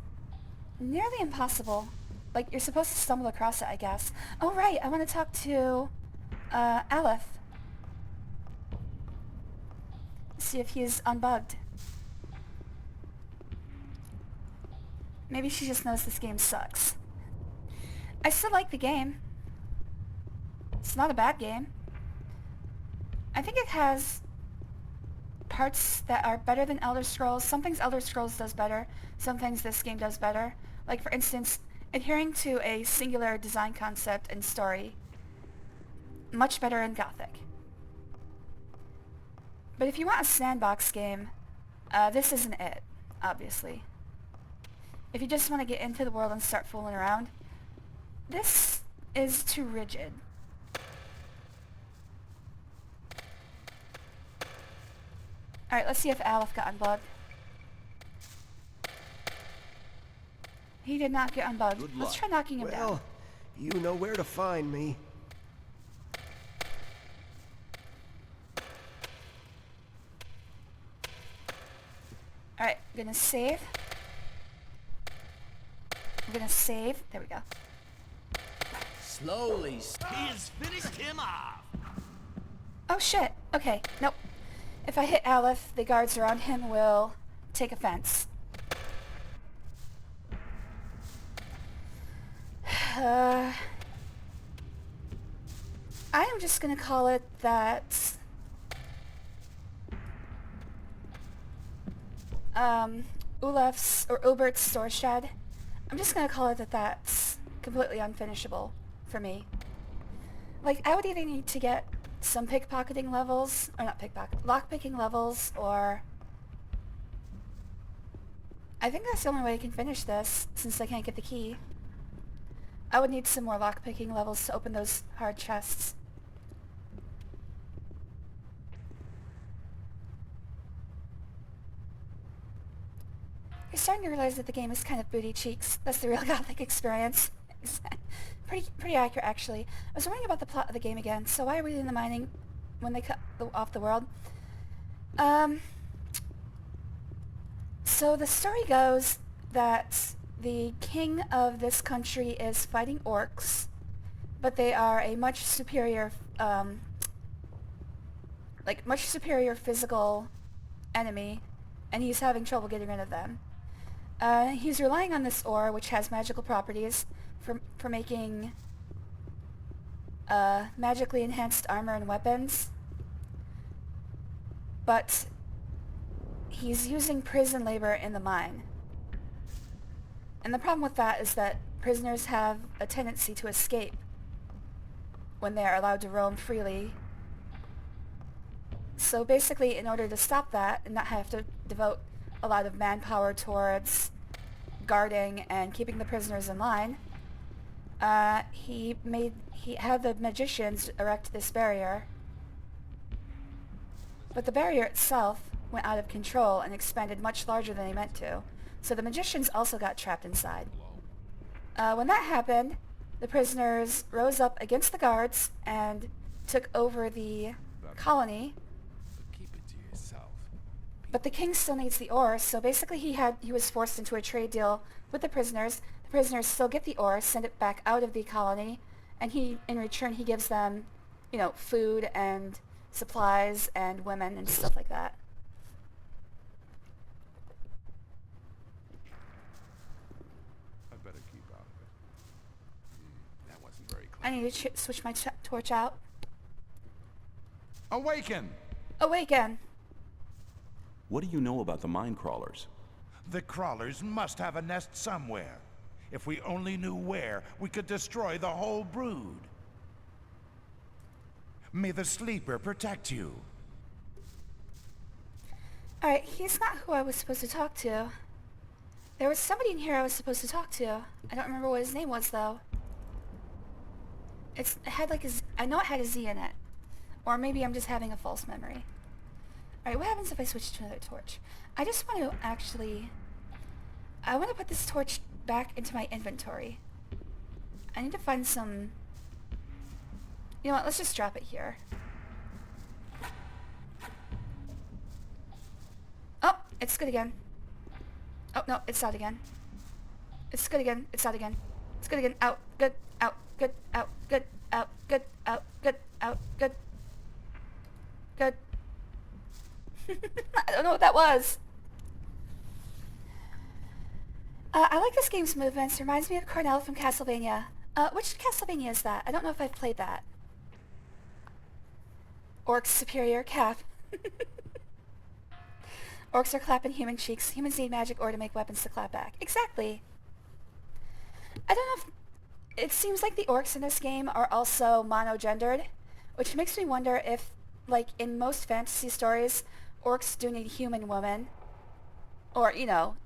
nearly impossible. Like, you're supposed to stumble across it, I guess. Oh, right, I want to talk to, Aleph. See if he's unbugged. Maybe she just knows this game sucks. I still like the game. It's not a bad game. I think it has parts that are better than Elder Scrolls. Some things Elder Scrolls does better. Some things this game does better. Like, for instance, adhering to a singular design concept and story. Much better in Gothic. But if you want a sandbox game, this isn't it. obviously. If you just want to get into the world and start fooling around, this is too rigid. Alright, let's see if Aleph got unbugged. He did not get unbugged. Let's try knocking him down. Well, you know where to find me. Alright, I'm gonna save. I'm gonna save. There we go. Slowly. He has finished him off. Oh shit. Okay, nope. If I hit Aleph, the guards around him will take offense. I am just gonna call it that Ulef's or Ubert's storage shed. I'm just gonna call it that that's completely unfinishable for me. Like, I would either need to get some pickpocketing levels, or not pickpocket, lockpicking levels, or I think that's the only way I can finish this, since I can't get the key. I would need some more lockpicking levels to open those hard chests. You're starting to realize that the game is kind of booty cheeks. That's the real Gothic experience. Pretty accurate, actually. I was wondering about the plot of the game again. So why are we in the mining when they cut off the world? So the story goes that the king of this country is fighting orcs, but they are a much superior, much superior physical enemy, and he's having trouble getting rid of them. He's relying on this ore, which has magical properties, for making magically enhanced armor and weapons. But he's using prison labor in the mine. And the problem with that is that prisoners have a tendency to escape when they are allowed to roam freely. So basically, in order to stop that and not have to devote a lot of manpower towards guarding and keeping the prisoners in line, he had the magicians erect this barrier. But the barrier itself went out of control and expanded much larger than they meant to. So the magicians also got trapped inside. When that happened, the prisoners rose up against the guards and took over the colony. Keep it to yourself. But the king still needs the ore, so basically he was forced into a trade deal with the prisoners. The prisoners still get the ore, send it back out of the colony, and in return he gives them, food and supplies and women and stuff like that. I better keep out of it. That wasn't very clear. I need to switch my torch out. Awaken! Awaken! What do you know about the Minecrawlers? The crawlers must have a nest somewhere. If we only knew where, we could destroy the whole brood. May the sleeper protect you. Alright, he's not who I was supposed to talk to. There was somebody in here I was supposed to talk to. I don't remember what his name was, though. It had I know it had a Z in it. Or maybe I'm just having a false memory. Alright, what happens if I switch to another torch? I just want to I want to put this torch back into my inventory. I need to find some... You know what, let's just drop it here. Oh, it's good again. Oh, no, it's out again. It's good again, it's out again. It's good again, out, good, out, good, out, good, out, good, out, good, out, good. Good. I don't know what that was. I like this game's movements. Reminds me of Cornell from Castlevania. Which Castlevania is that? I don't know if I've played that. Orcs superior cap. Orcs are clapping human cheeks. Humans need magic ore to make weapons to clap back. Exactly. I don't know if... It seems like the orcs in this game are also monogendered, which makes me wonder if, like in most fantasy stories, orcs do need human women. or, you know,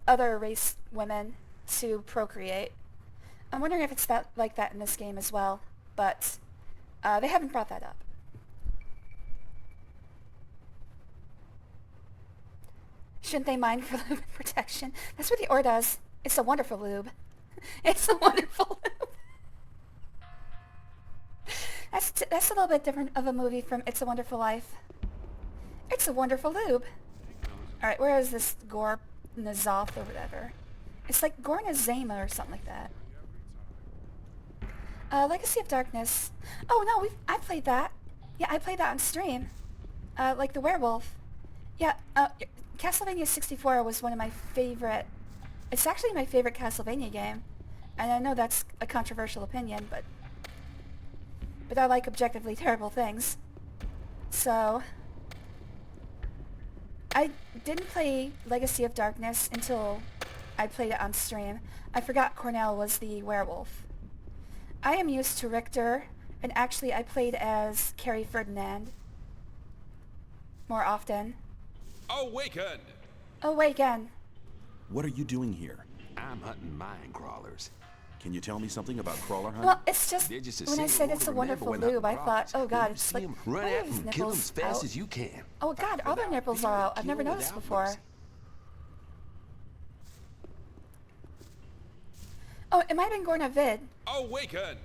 other race women to procreate. I'm wondering if it's that like that in this game as well, but they haven't brought that up. Shouldn't they mind for lube protection? That's what the ore does. It's a wonderful lube. It's a wonderful lube. That's a little bit different of a movie from It's a Wonderful Life. It's a wonderful lube. Alright, where is this Gore Nazoth or whatever? It's like Gore Nazema or something like that. Legacy of Darkness. Oh no, I played that. Yeah, I played that on stream. Like the werewolf. Yeah, Castlevania 64 was one of my favorite... It's actually my favorite Castlevania game. And I know that's a controversial opinion, but I like objectively terrible things. So... I didn't play Legacy of Darkness until I played it on stream. I forgot Cornell was the werewolf. I am used to Richter, and actually I played as Carrie Ferdinand more often. Awaken! Awaken! What are you doing here? I'm hunting Minecrawlers. Can you tell me something about crawler hunting? Well, it's just, They're just a when I single said it's a roller wonderful nipple lube, I without thought, oh god, You it's see like, 'em, run why at are these 'em and kill 'em nipples as fast out? as you can. Oh god, all their Without nipples fear, are out. I've never kill noticed without before. mercy. Oh, it might have been Gorna Vid. Awaken!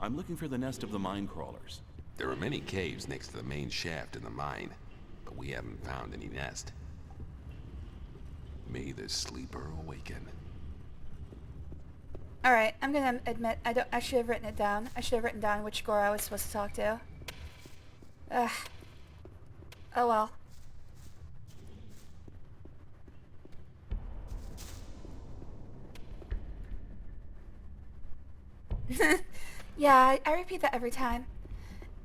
I'm looking for the nest of the mine crawlers. There are many caves next to the main shaft in the mine, but we haven't found any nest. May the sleeper awaken. Alright, I'm gonna admit, I should have written it down. I should have written down which Gore I was supposed to talk to. Ugh. Oh well. Yeah, I repeat that every time.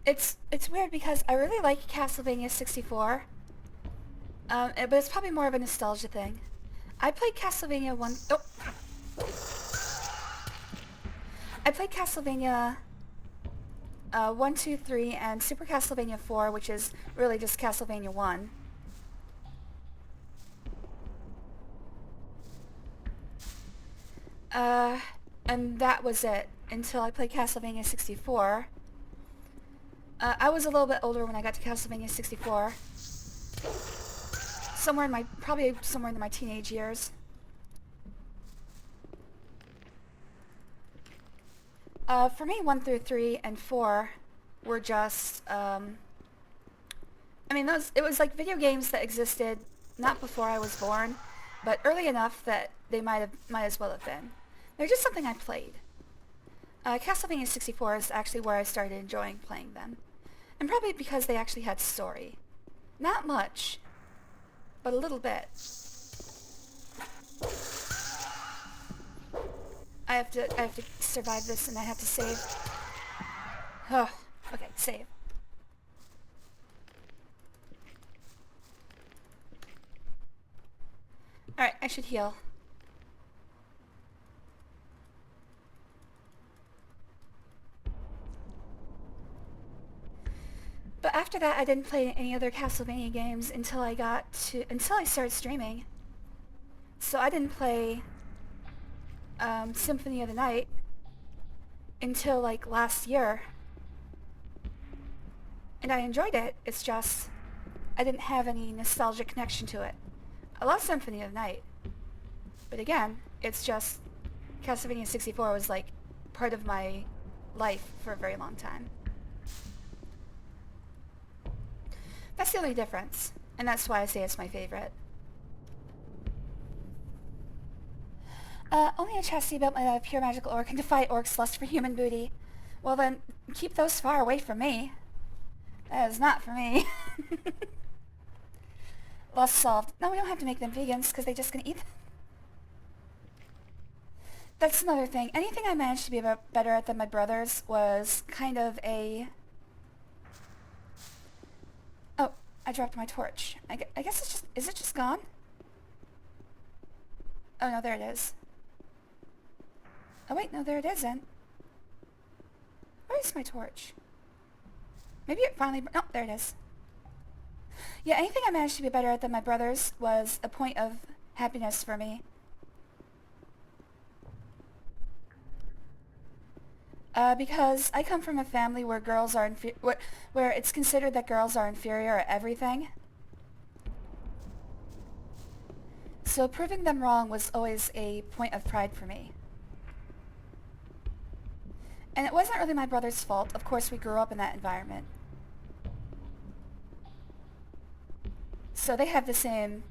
It's weird because I really like Castlevania 64. But it's probably more of a nostalgia thing. I played Castlevania 1... Oh! I played Castlevania 1, 2, 3, and Super Castlevania 4, which is really just Castlevania 1. And that was it until I played Castlevania 64. I was a little bit older when I got to Castlevania 64. Probably somewhere in my teenage years. For me, 1 through 3 and 4 were just, I mean, it was like video games that existed not before I was born, but early enough that they might as well have been. They're just something I played. Castlevania 64 is actually where I started enjoying playing them. And probably because they actually had story. Not much, but a little bit. I have to survive this and I have to save. Oh, okay, save. Alright, I should heal. But after that, I didn't play any other Castlevania games until I started streaming. So I didn't play Symphony of the Night until like last year. And I enjoyed it, it's just I didn't have any nostalgic connection to it. I love Symphony of the Night. But again, it's just Castlevania 64 was like part of my life for a very long time. That's the only difference, and that's why I say it's my favorite. Only a chastity built made out of pure magical ore can defy orcs' lust for human booty. Well then, keep those far away from me. That is not for me. Lust solved. No, we don't have to make them vegans, because they're just gonna eat them. That's another thing. Anything I managed to be better at than my brothers was kind of a... Oh, I dropped my torch. I guess it's just... Is it just gone? Oh no, there it is. Oh wait, no, there it isn't. Where is my torch? Maybe it finally... No, there it is. Yeah, anything I managed to be better at than my brothers was a point of happiness for me. Because I come from a family where girls are where it's considered that girls are inferior at everything. So proving them wrong was always a point of pride for me. And it wasn't really my brother's fault. Of course, we grew up in that environment. So they have the same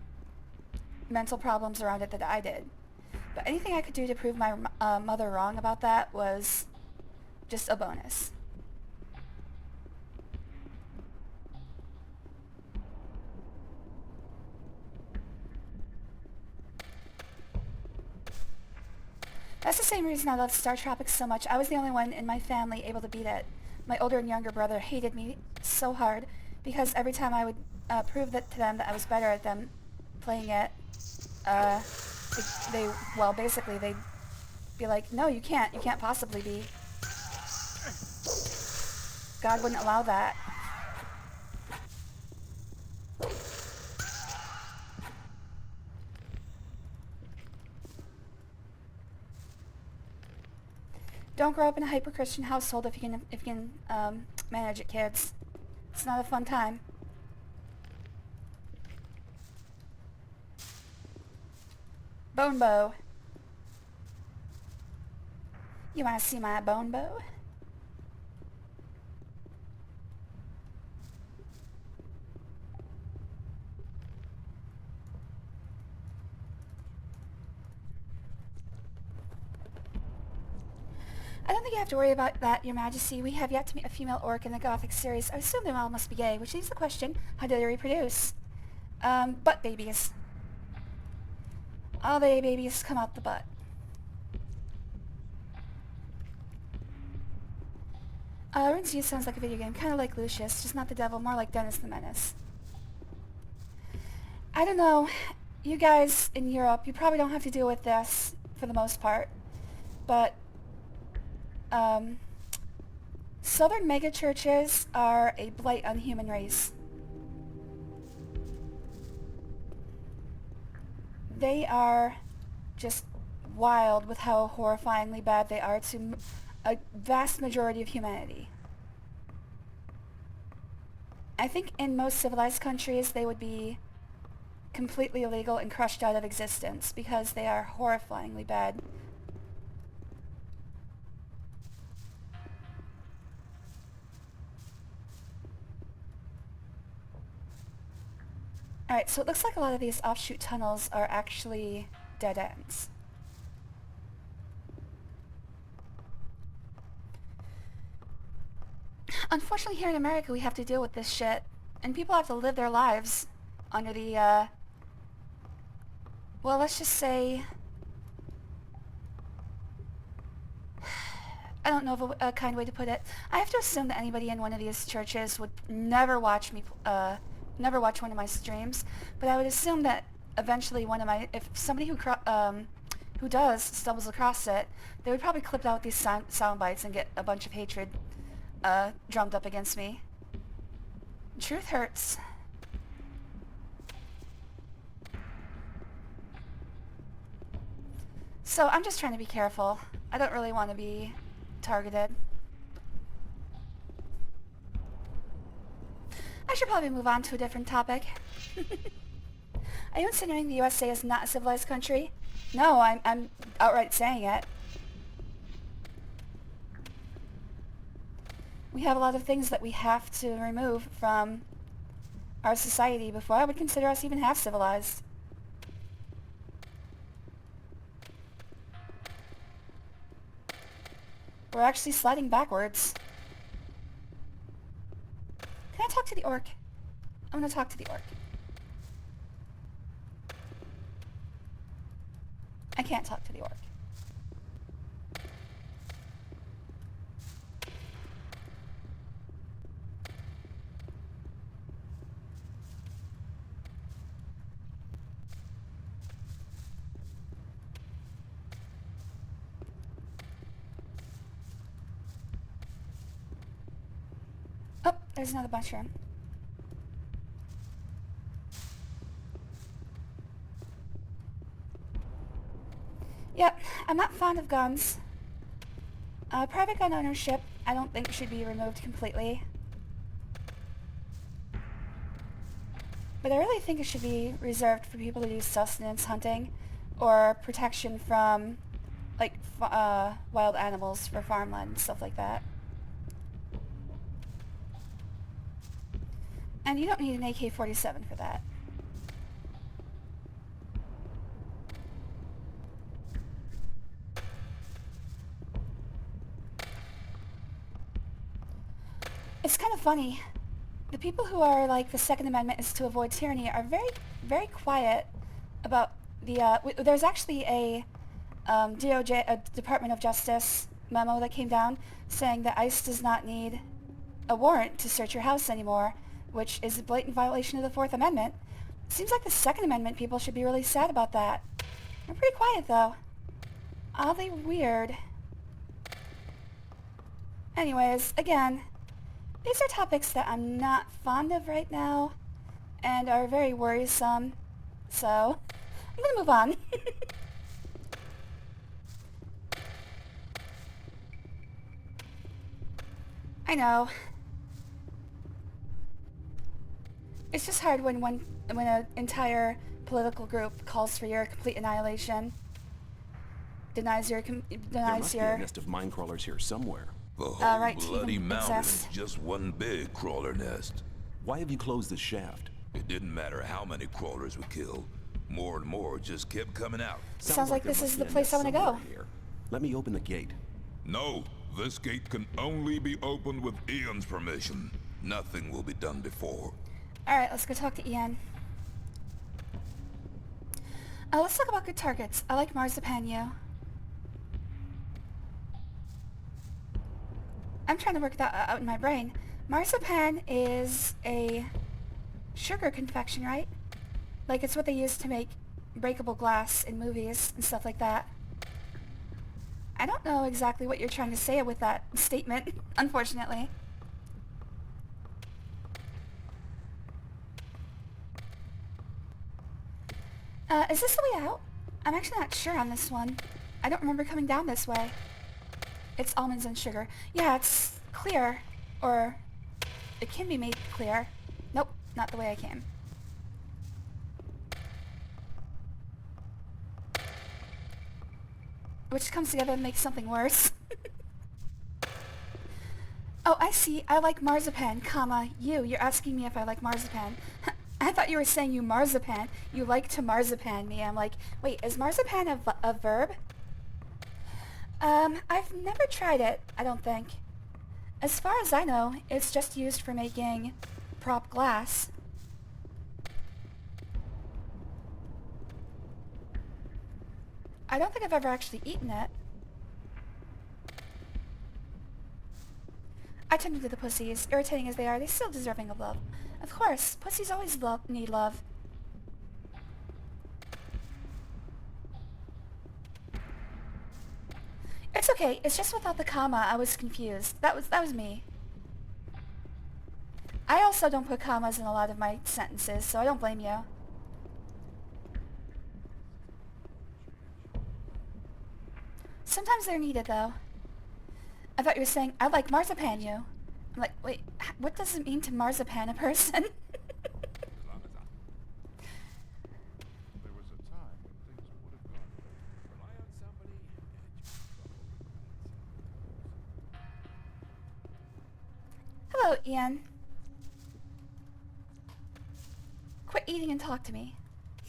mental problems around it that I did. But anything I could do to prove my mother wrong about that was just a bonus. That's the same reason I loved Star Tropics so much. I was the only one in my family able to beat it. My older and younger brother hated me so hard because every time I would prove that to them that I was better at them playing it, basically they'd be like, no, you can't possibly be. God wouldn't allow that. Don't grow up in a hyper-Christian household if you can manage it, kids. It's not a fun time. Bone bow. You wanna see my bone bow? I don't think you have to worry about that, Your Majesty. We have yet to meet a female orc in the Gothic series. I assume they all must be gay, which leaves the question, how do they reproduce? Butt babies. All the babies come out the butt. Rune's Youth sounds like a video game, kind of like Lucius, just not the devil, more like Dennis the Menace. I don't know. You guys in Europe, you probably don't have to deal with this for the most part, but Southern megachurches are a blight on the human race. They are just wild with how horrifyingly bad they are to a vast majority of humanity. I think in most civilized countries they would be completely illegal and crushed out of existence because they are horrifyingly bad. Alright, so it looks like a lot of these offshoot tunnels are actually dead ends. Unfortunately, here in America, we have to deal with this shit, and people have to live their lives under the, well, let's just say, I don't know of a kind way to put it. I have to assume that anybody in one of these churches would never watch me, never watch one of my streams, but I would assume that eventually if somebody who does stumbles across it, they would probably clip out these sound bites and get a bunch of hatred drummed up against me. Truth hurts. So I'm just trying to be careful. I don't really want to be targeted. I should probably move on to a different topic. Are you insinuating the USA is not a civilized country? No, I'm outright saying it. We have a lot of things that we have to remove from our society before I would consider us even half civilized. We're actually sliding backwards. Can I talk to the orc? I'm gonna talk to the orc. I can't talk to the orc. Oh, there's another mushroom. I'm not fond of guns. Private gun ownership, I don't think should be removed completely. But I really think it should be reserved for people to do sustenance hunting or protection from, like, wild animals for farmland and stuff like that. And you don't need an AK-47 for that. It's kind of funny. The people who are like the Second Amendment is to avoid tyranny are very, very quiet about the, there's actually a DOJ, a Department of Justice memo that came down saying that ICE does not need a warrant to search your house anymore, which is a blatant violation of the Fourth Amendment. Seems like the Second Amendment people should be really sad about that. They're pretty quiet though. Oddly weird. Anyways, again, these are topics that I'm not fond of right now and are very worrisome, so I'm gonna move on. I know. It's just hard when an entire political group calls for your complete annihilation, denies your There must be a nest of Minecrawlers here somewhere. The whole right, bloody even mountain exist. is just one big crawler nest. Why have you closed this shaft? It didn't matter how many crawlers we killed. More and more just kept coming out. Sounds like there this must is be the a place I nest want to go. somewhere here. Let me open the gate. No, this gate can only be opened with Ian's permission. Nothing will be done before. Alright, let's go talk to Ian. Let's talk about good targets. I like marzipan you. I'm trying to work that out in my brain. Marzipan is a sugar confection, right? Like it's what they use to make breakable glass in movies and stuff like that. I don't know exactly what you're trying to say with that statement, unfortunately. Is this the way out? I'm actually not sure on this one. I don't remember coming down this way. It's almonds and sugar. Yeah, it's clear. Or it can be made clear. Nope, not the way I came. Which comes together and makes something worse. Oh, I see. I like marzipan, comma, you. You're asking me if I like marzipan. I thought you were saying you marzipan. You like to marzipan me. I'm like, wait, is marzipan a verb? I've never tried it, I don't think. As far as I know, it's just used for making prop glass. I don't think I've ever actually eaten it. I turned into the pussies. Irritating as they are, they're still deserving of love. Of course, pussies always need love. It's okay, it's just without the comma, I was confused. That was me. I also don't put commas in a lot of my sentences, so I don't blame you. Sometimes they're needed, though. I thought you were saying, I like marzipan you. I'm like, wait, what does it mean to marzipan a person? There was a time when things would have gone better. Rely on somebody and Hello, Ian. Quit eating and talk to me.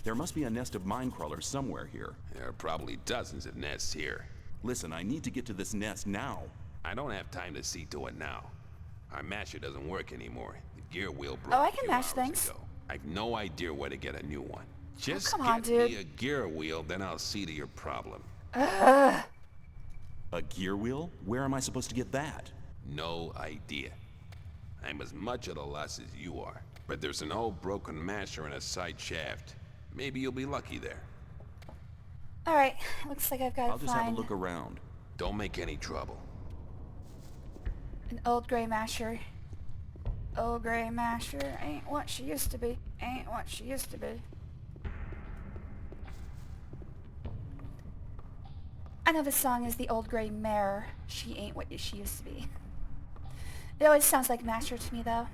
There must be a nest of Minecrawlers somewhere here. There are probably dozens of nests here. Listen, I need to get to this nest now. I don't have time to see to it now. Our masher doesn't work anymore. The gear wheel broke Oh, I a can few mash hours things. ago. I've no idea where to get a new one. Just come on, get me dude. a gear wheel, then I'll see to your problem. A gear wheel? Where am I supposed to get that? No idea. I'm as much at a loss as you are. But there's an old broken masher in a side shaft. Maybe you'll be lucky there. Alright, looks like I've got I'll to just have a find look around. Don't make any trouble. an old gray masher. Old gray masher ain't what she used to be. Ain't what she used to be. I know this song is the old gray mare. She ain't what she used to be. It always sounds like Master to me, though.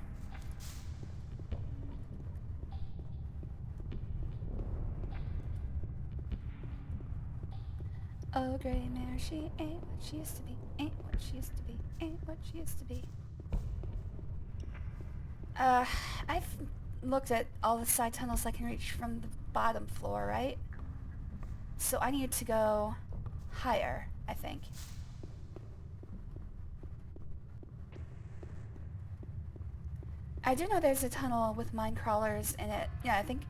Oh, gray mare, she ain't what she used to be. Ain't what she used to be. Ain't what she used to be. I've looked at all the side tunnels I can reach from the bottom floor, right? So I need to go higher, I think. I do know there's a tunnel with Minecrawlers in it. Yeah, I think...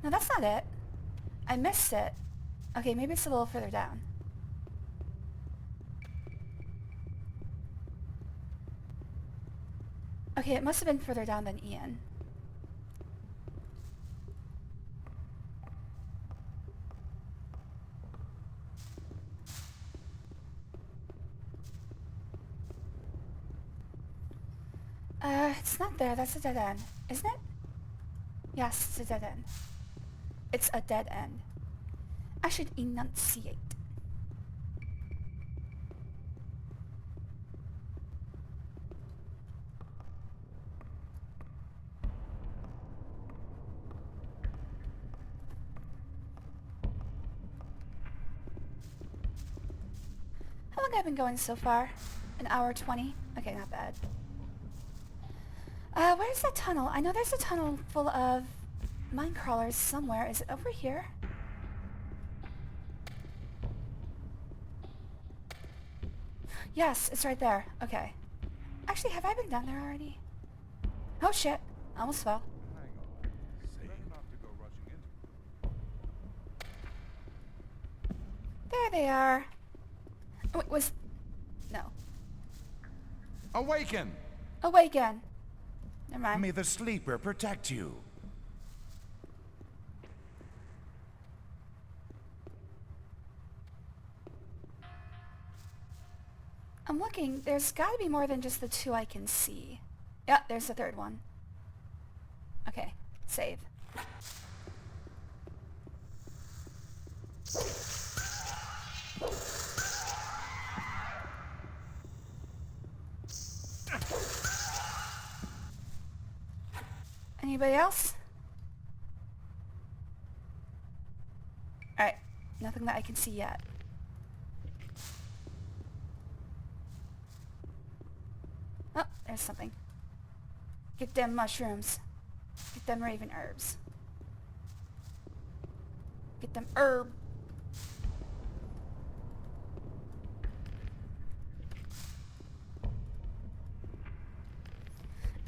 No, that's not it. I missed it. Okay, maybe it's a little further down. Okay, it must have been further down than Ian. It's not there. That's a dead end. Isn't it? Yes, it's a dead end. It's a dead end. I should enunciate. How long have I been going so far? An hour 20? Okay, not bad. Where's that tunnel? I know there's a tunnel full of Minecrawlers somewhere. Is it over here? Yes, it's right there. Okay. Actually, have I been down there already? Oh shit. I almost fell. Hang on. Better not to go rushing into it. There they are. Oh, wait, was... No. Awaken! Awaken. Never mind. May the sleeper protect you. I'm looking. There's got to be more than just the two I can see. Yeah, there's the third one. Okay, save. Anybody else? Alright, nothing that I can see yet. Oh, there's something. Get them mushrooms. Get them raven herbs. Get them herb.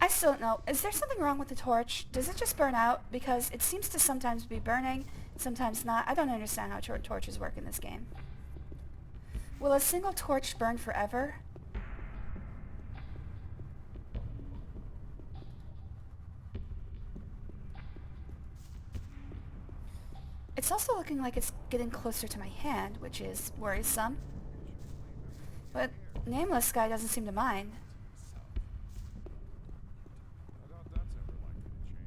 I still don't know. Is there something wrong with the torch? Does it just burn out? Because it seems to sometimes be burning, sometimes not. I don't understand how torches work in this game. Will a single torch burn forever? It's also looking like it's getting closer to my hand, which is worrisome. But Nameless Guy doesn't seem to mind. I doubt that's ever likely to change.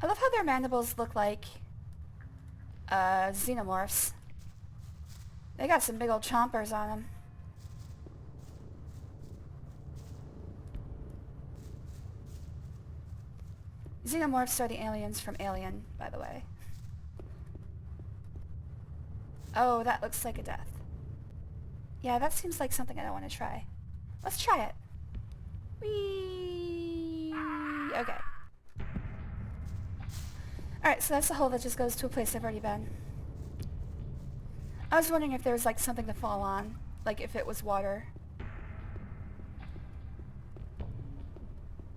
I love how their mandibles look like xenomorphs. They got some big old chompers on them. Xenomorphs are the aliens from Alien, by the way. Oh, that looks like a death. Yeah, that seems like something I don't want to try. Let's try it. Whee! Okay. Alright, so that's the hole that just goes to a place I've already been. I was wondering if there was like something to fall on. Like if it was water.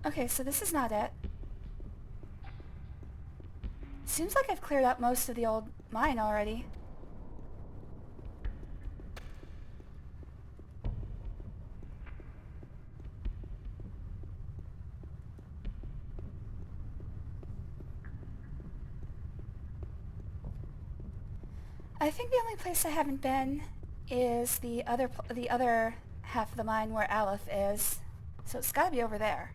Okay, so this is not it. Seems like I've cleared out most of the old mine already. I think the only place I haven't been is the other half of the mine where Aleph is. So it's gotta be over there.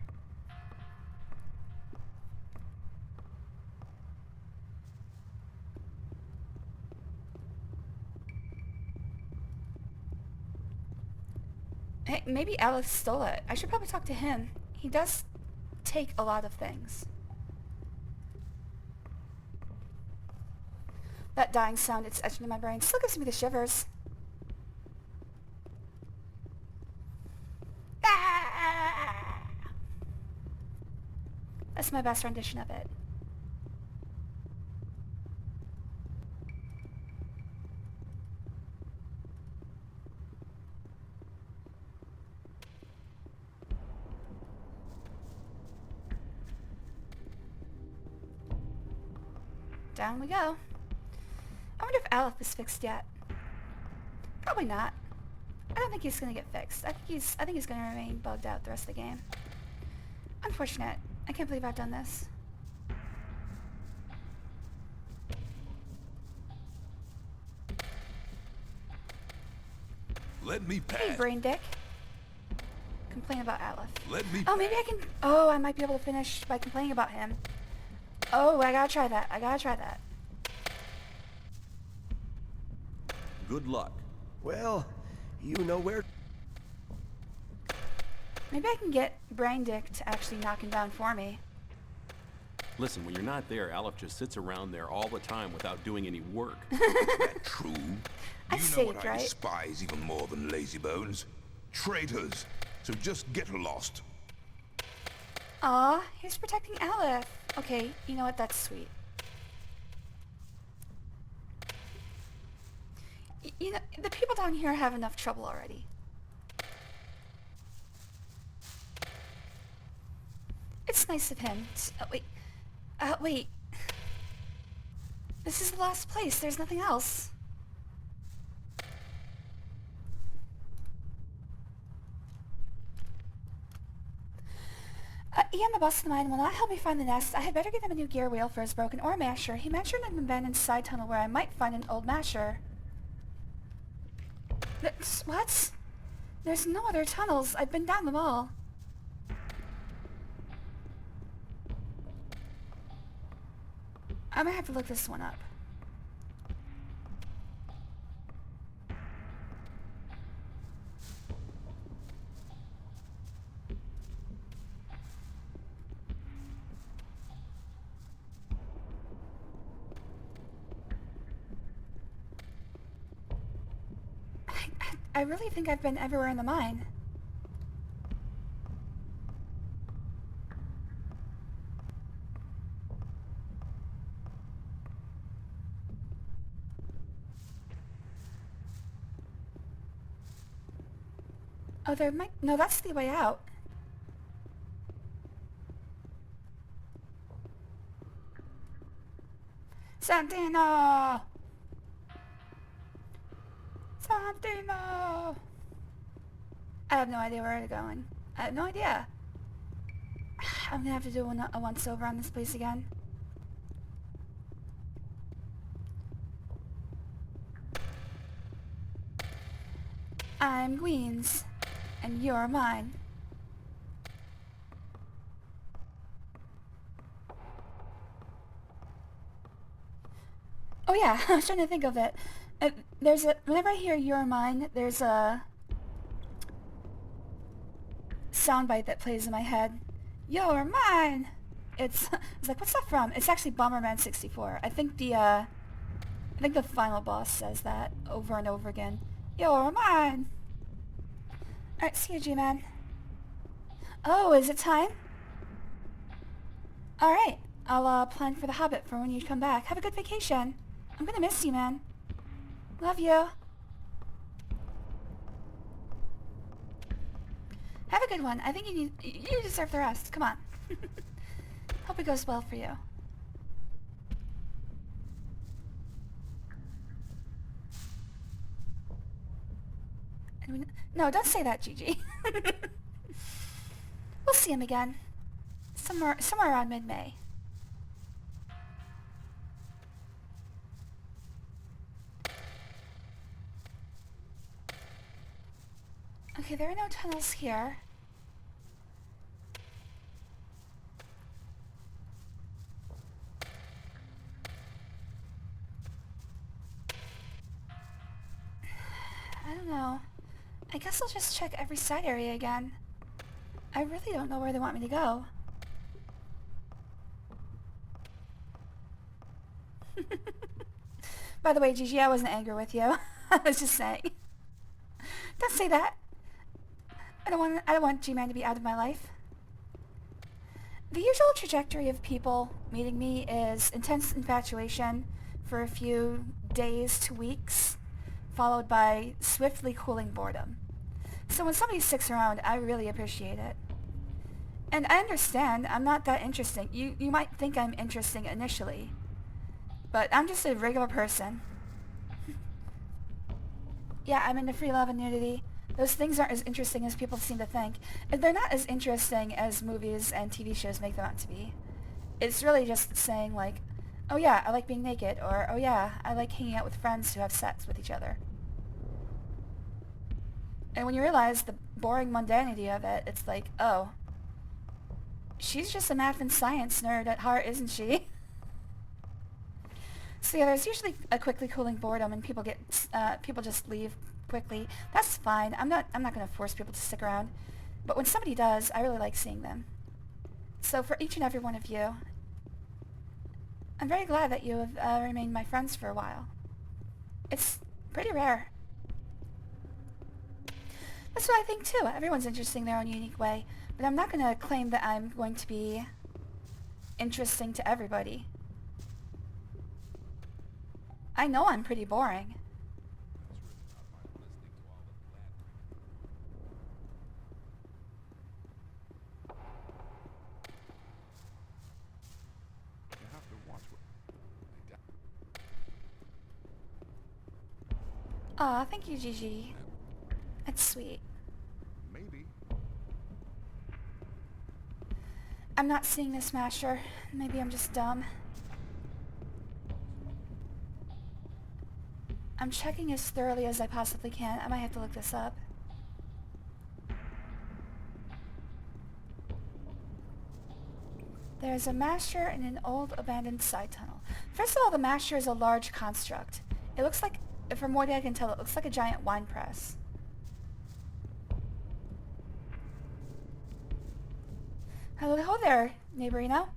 Hey, maybe Aleph stole it. I should probably talk to him. He does take a lot of things. That dying sound, it's etched into my brain. Still gives me the shivers. Ah! That's my best rendition of it. Down we go. I wonder if Aleph is fixed yet. Probably not. I don't think he's gonna get fixed. I think he's gonna remain bugged out the rest of the game. Unfortunate. I can't believe I've done this. Let me pass. Hey, brain dick. Complain about Aleph. Let me Oh, maybe I can... Oh, I might be able to finish by complaining about him. Oh, I gotta try that. I gotta try that. Good luck. Well, you know where... Maybe I can get Brain Dick to actually knock him down for me. Listen, when you're not there, Aleph just sits around there all the time without doing any work. That true? I You know saved, what I right? despise even more than lazy bones? Traitors. So just get lost. Aw, he's protecting Aleph. Okay, you know what? That's sweet. You know, the people down here have enough trouble already. It's nice of him. Wait. This is the last place. There's nothing else. Ian, the boss of the mine, will not help me find the nest. I had better get him a new gear wheel for his broken ore masher. He mentioned an abandoned side tunnel where I might find an old masher. What? There's no other tunnels. I've been down them all. I'm gonna have to look this one up. I really think I've been everywhere in the mine. Oh, there might... No, that's the way out. Santino! Santino! I have no idea where I'm going. I have no idea. I'm gonna have to do a once over on this place again. I'm Queen's, and you're mine. Oh yeah, I was trying to think of it. Whenever I hear "You're Mine," there's a soundbite that plays in my head. You're mine! It's like, what's that from? It's actually Bomberman 64. I think the final boss says that over and over again. You're mine! Alright, see you, G-Man. Oh, is it time? Alright, I'll plan for the Hobbit for when you come back. Have a good vacation. I'm gonna miss you, man. Love you. Have a good one. I think you deserve the rest. Come on. Hope it goes well for you. No, don't say that, Gigi. We'll see him again. Somewhere around mid-May. Okay, there are no tunnels here. I don't know. I guess I'll just check every side area again. I really don't know where they want me to go. By the way, Gigi, I wasn't angry with you. I was just saying. Don't say that. I don't want G-Man to be out of my life. The usual trajectory of people meeting me is intense infatuation for a few days to weeks, followed by swiftly cooling boredom. So when somebody sticks around, I really appreciate it. And I understand I'm not that interesting. You might think I'm interesting initially, but I'm just a regular person. Yeah, I'm into free love and nudity. Those things aren't as interesting as people seem to think. They're not as interesting as movies and TV shows make them out to be. It's really just saying like, oh yeah, I like being naked, or oh yeah, I like hanging out with friends who have sex with each other. And when you realize the boring mundanity of it, it's like, oh, she's just a math and science nerd at heart, isn't she? So yeah, there's usually a quickly cooling boredom, and people just leave quickly. That's fine. I'm not going to force people to stick around. But when somebody does, I really like seeing them. So for each and every one of you, I'm very glad that you have remained my friends for a while. It's pretty rare. That's what I think too. Everyone's interesting in their own unique way. But I'm not going to claim that I'm going to be interesting to everybody. I know I'm pretty boring. You have to watch what... Aw, thank you, Gigi. That's sweet. Maybe. I'm not seeing the Smasher. Maybe I'm just dumb. I'm checking as thoroughly as I possibly can. I might have to look this up. There's a masher in an old abandoned side tunnel. First of all, the masher is a large construct. It looks like, from what I can tell, it looks like a giant wine press. Hello there, neighborino.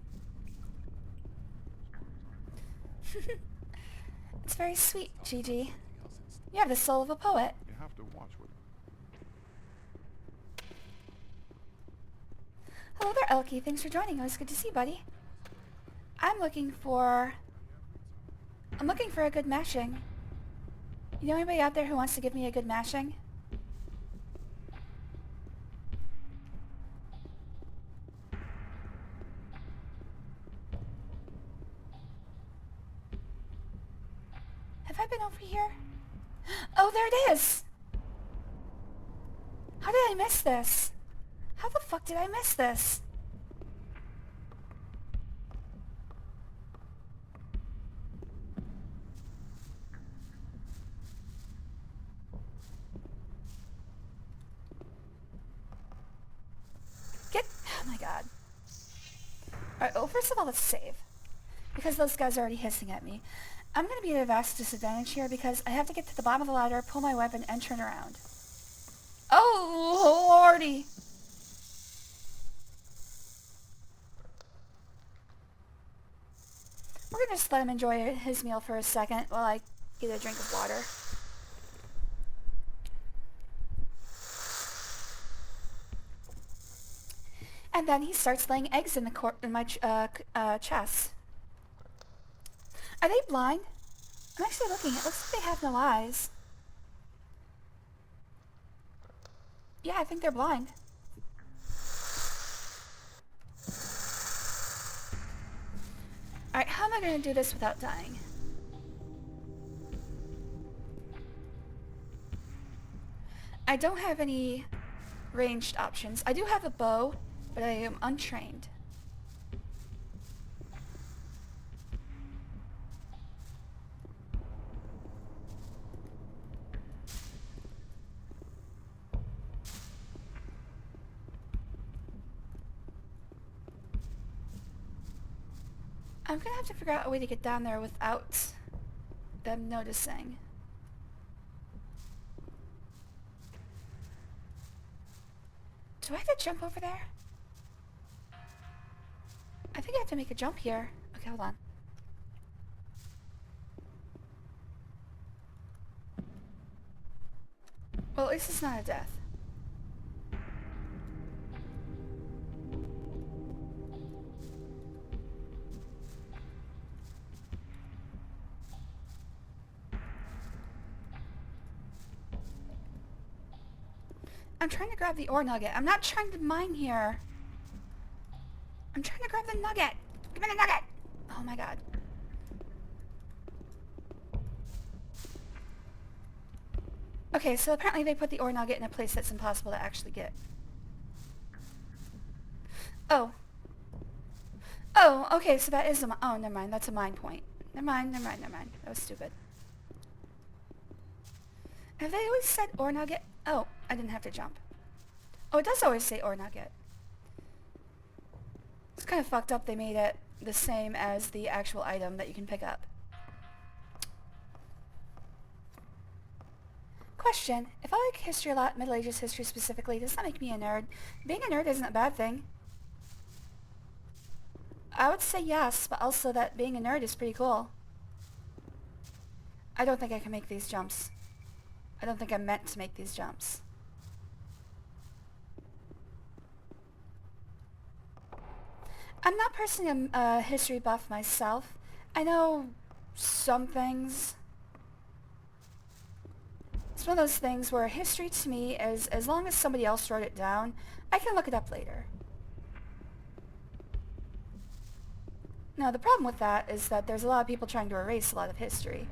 It's very sweet, Gigi. You have the soul of a poet. You have to watch what... Hello there, Elkie. Thanks for joining. It was good to see you, buddy. I'm looking for a good mashing. You know anybody out there who wants to give me a good mashing? Have I been over here? Oh, there it is! How did I miss this? How the fuck did I miss this? Oh my god. Alright, well, first of all, let's save. Because those guys are already hissing at me. I'm going to be at a vast disadvantage here because I have to get to the bottom of the ladder, pull my weapon, and turn around. Oh, lordy! We're going to just let him enjoy his meal for a second while I get a drink of water. And then he starts laying eggs in my chest. Are they blind? I'm actually looking. It looks like they have no eyes. Yeah, I think they're blind. Alright, how am I going to do this without dying? I don't have any ranged options. I do have a bow, but I am untrained. I'm gonna have to figure out a way to get down there without them noticing. Do I have to jump over there? I think I have to make a jump here. Okay, hold on. Well, at least it's not a death. I'm trying to grab the ore nugget. I'm not trying to mine here. I'm trying to grab the nugget. Give me the nugget! Oh my god. Okay, so apparently they put the ore nugget in a place that's impossible to actually get. Oh. Oh, okay, so that is a oh, never mind. That's a mine point. Never mind. That was stupid. Have they always said ore nugget? Oh, I didn't have to jump. Oh, it does always say ore nugget. It's kind of fucked up they made it the same as the actual item that you can pick up. Question. If I like history a lot, Middle Ages history specifically, does that make me a nerd? Being a nerd isn't a bad thing. I would say yes, but also that being a nerd is pretty cool. I don't think I can make these jumps. I don't think I'm meant to make these jumps. I'm not personally a history buff myself. I know some things. It's one of those things where history to me is, as long as somebody else wrote it down, I can look it up later. Now the problem with that is that there's a lot of people trying to erase a lot of history.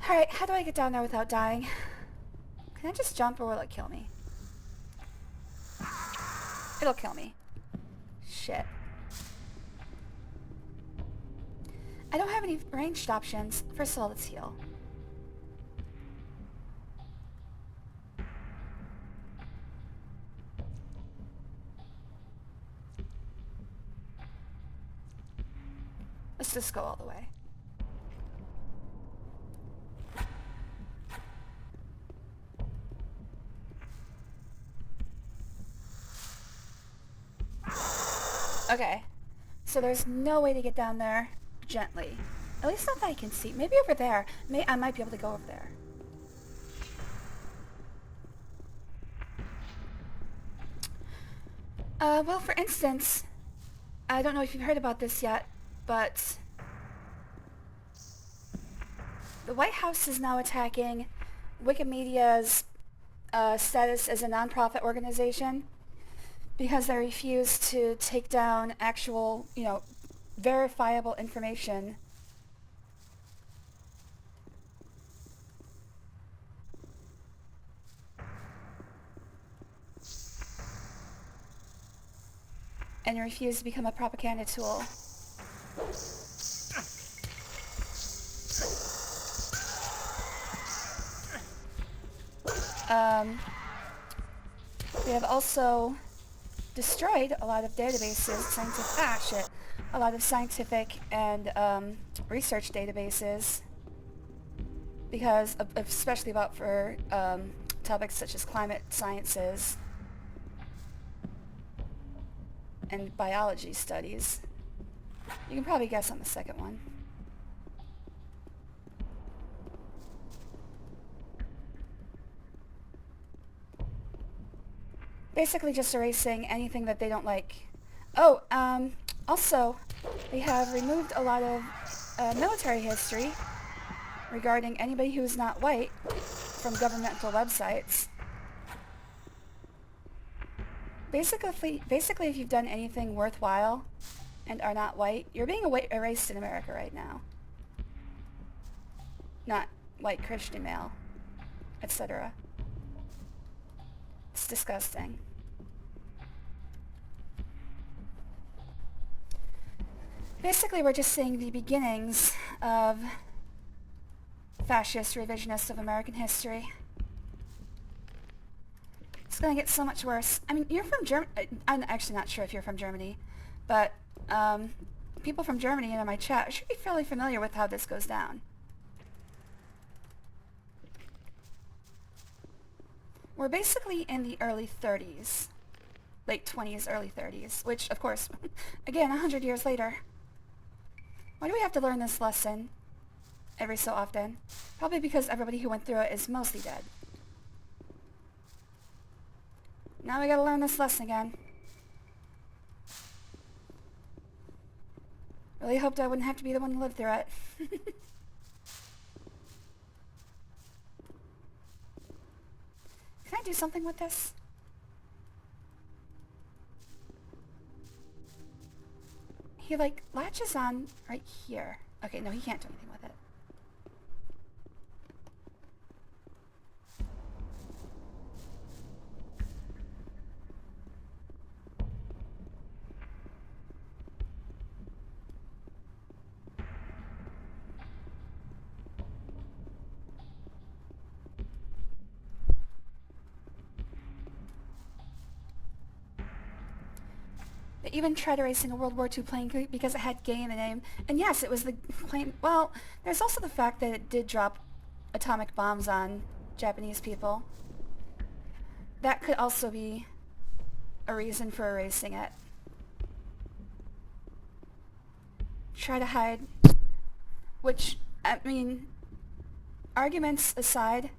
Alright, how do I get down there without dying? Can I just jump or will it kill me? It'll kill me. Shit. I don't have any ranged options. First of all, let's heal. Let's just go all the way. Okay, so there's no way to get down there gently. At least not that I can see. Maybe over there. I might be able to go over there. Well, for instance, I don't know if you've heard about this yet, but the White House is now attacking Wikimedia's status as a non-profit organization because they refuse to take down actual, verifiable information. And refuse to become a propaganda tool. They have also destroyed a lot of databases, a lot of scientific and research databases, because especially for topics such as climate sciences and biology studies. You can probably guess on the second one. Basically just erasing anything that they don't like. Oh, also, they have removed a lot of military history regarding anybody who is not white from governmental websites. Basically, if you've done anything worthwhile and are not white, you're being erased in America right now. Not white Christian male, etc. It's disgusting. Basically, we're just seeing the beginnings of fascist revisionists of American history. It's gonna get so much worse. I mean, you're from Germany. I'm actually not sure if you're from Germany, but people from Germany in my chat should be fairly familiar with how this goes down. We're basically in the early 30s. Late 20s, early 30s, which, of course, again, 100 years later. Why do we have to learn this lesson every so often? Probably because everybody who went through it is mostly dead. Now we gotta learn this lesson again. Really hoped I wouldn't have to be the one to live through it. Can I do something with this? He, like, latches on right here. Okay, no, he can't do anything with it. They even tried erasing a World War II plane because it had gay in the name. And yes, it was the plane. Well, there's also the fact that it did drop atomic bombs on Japanese people. That could also be a reason for erasing it. Try to hide. Which, I mean, arguments aside,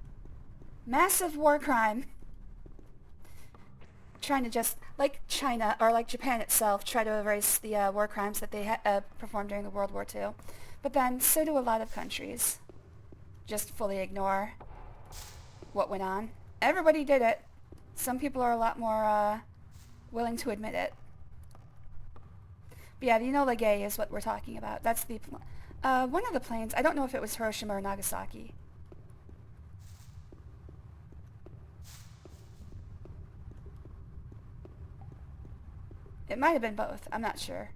massive war crime. Trying to just, like China, or like Japan itself, try to erase the war crimes that they performed during the World War II. But then, so do a lot of countries. Just fully ignore what went on. Everybody did it. Some people are a lot more willing to admit it. But yeah, the Enola Gay is what we're talking about. That's the one of the planes. I don't know if it was Hiroshima or Nagasaki. It might have been both. I'm not sure.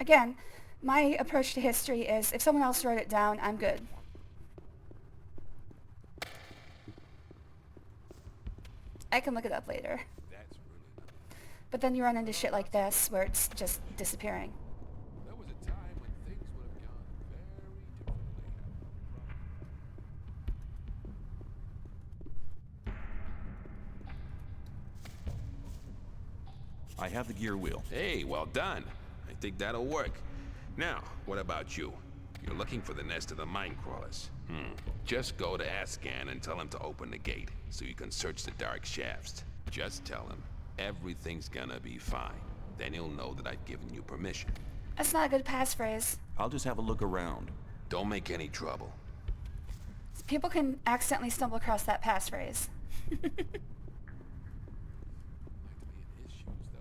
Again, my approach to history is if someone else wrote it down, I'm good. I can look it up later. But then you run into shit like this where it's just disappearing. There was a time when things would have gone very differently. I have the gear wheel. Hey, well done. I think that'll work. Now, what about you? You're looking for the nest of the Minecrawlers. Just go to Ascan and tell him to open the gate, so you can search the dark shafts. Just tell him everything's gonna be fine. Then he'll know that I've given you permission. That's not a good passphrase. I'll just have a look around. Don't make any trouble. People can accidentally stumble across that passphrase. Like to be in his shoes, though.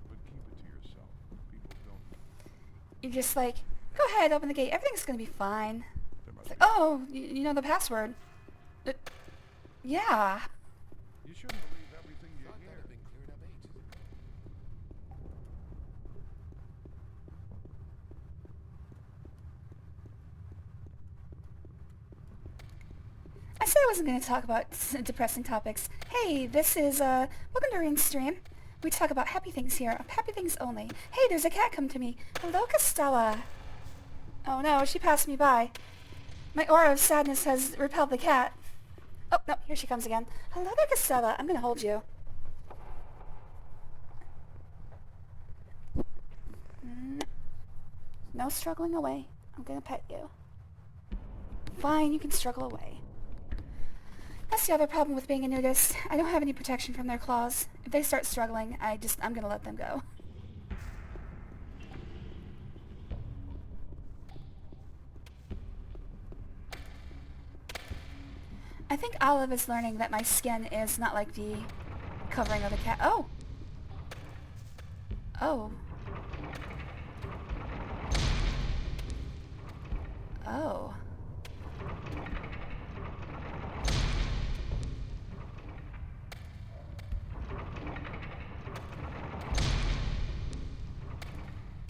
But keep it to yourself. People don't. You're just like, go ahead, open the gate. Everything's gonna be fine. It's like, oh, you know the password. Yeah. You shouldn't believe everything you hear. That had been cleared up ages ago. I said I wasn't going to talk about depressing topics. Hey, this is, welcome to Reen's stream. We talk about happy things here, happy things only. Hey, there's a cat come to me. Hello, Costella. Oh no, she passed me by. My aura of sadness has repelled the cat. Oh, no, here she comes again. Hello there, Costella. I'm going to hold you. No struggling away. I'm going to pet you. Fine, you can struggle away. That's the other problem with being a nudist. I don't have any protection from their claws. If they start struggling, I'm going to let them go. I think Olive is learning that my skin is not like the covering of the cat. Oh! Oh. Oh.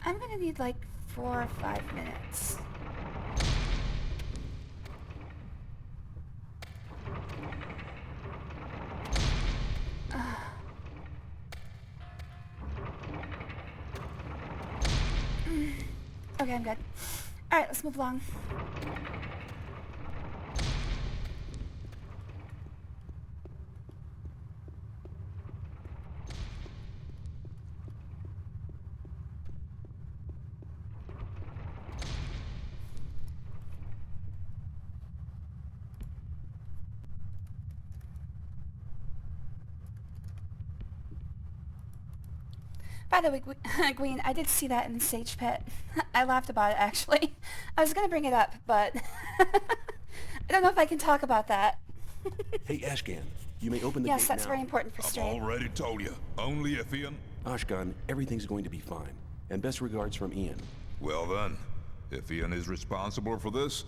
I'm gonna need like 4 or 5 minutes. Okay, I'm good. Alright, let's move along. By the way, Gwen, I did see that in the Sage Pit. I laughed about it, actually. I was going to bring it up, but I don't know if I can talk about that. Hey, Ashgan, you may open the Yes, gate that's now. very important for I've stream. already told you. Only if Ian... Ashgan, everything's going to be fine. And best regards from Ian. Well then, if Ian is responsible for this,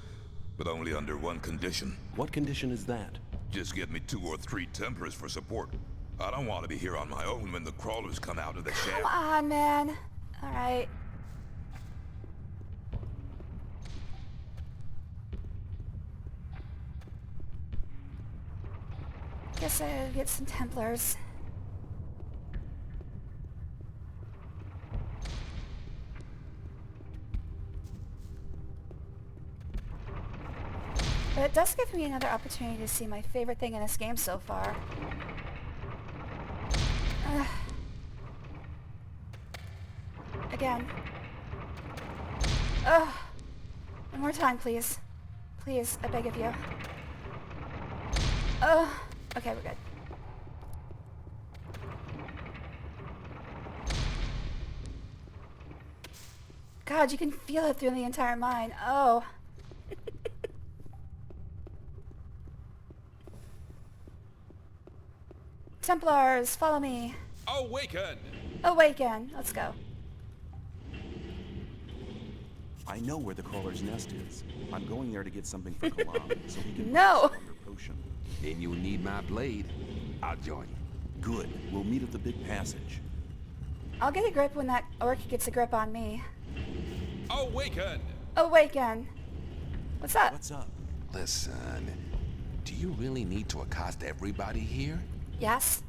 but only under one condition. What condition is that? Just get me 2 or 3 Templars for support. I don't want to be here on my own when the crawlers come out of the shaft. Come on, man. Alright. Guess I'll get some Templars. But it does give me another opportunity to see my favorite thing in this game so far. Again. Ugh. One more time, please. Please, I beg of you. Ugh. Okay, we're good. God, you can feel it through the entire mine. Oh. Templars, follow me. Awaken! Awaken. Let's go. I know where the crawler's nest is. I'm going there to get something for Kalam, so he can No. make a stronger potion. And you'll need my blade. I'll join you. Good. We'll meet at the big passage. I'll get a grip when that orc gets a grip on me. Awaken! Awaken. What's up? What's up? Listen, do you really need to accost everybody here? Yes?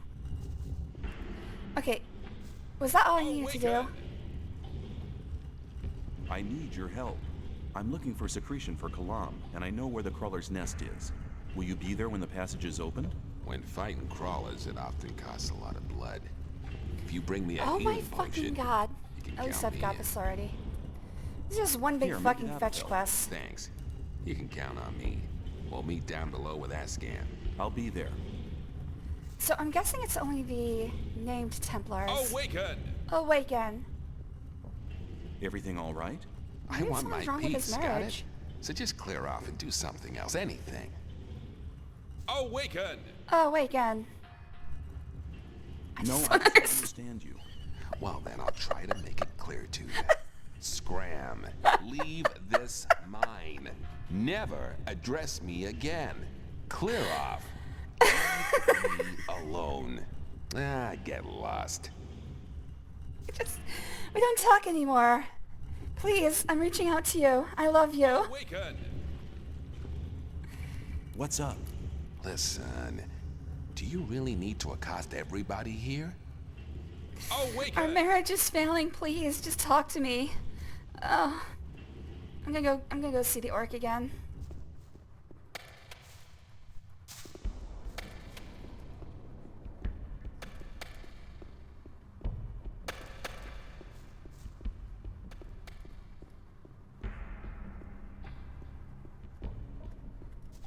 Okay. Was that all I needed to do? I need your help. I'm looking for secretion for Kalam, and I know where the crawler's nest is. Will you be there when the passage is opened? When fighting crawlers, it often costs a lot of blood. If you bring me a Oh my healing fucking potion, god. you can At least count I've me got in. this already. This is just one big Here, make fucking it up, fetch Bill. quest. Thanks. You can count on me. We'll meet down below with Ascan. I'll be there. So I'm guessing it's only the named Templars. Awaken! Awaken. Everything all right? I Maybe want my something's wrong with peace, his got it? marriage. So just clear off and do something else, anything. Awaken! Awaken. I No, just I don't don't understand. understand you. Well, then I'll try to make it clear to you. Scram. Leave this mine. Never address me again. Clear off. Leave me alone. Ah, get lost. We don't talk anymore. Please, I'm reaching out to you. I love you. Awaken! What's up? Listen, do you really need to accost everybody here? Awaken! Our marriage is failing. Please, just talk to me. Oh, I'm gonna go see the orc again.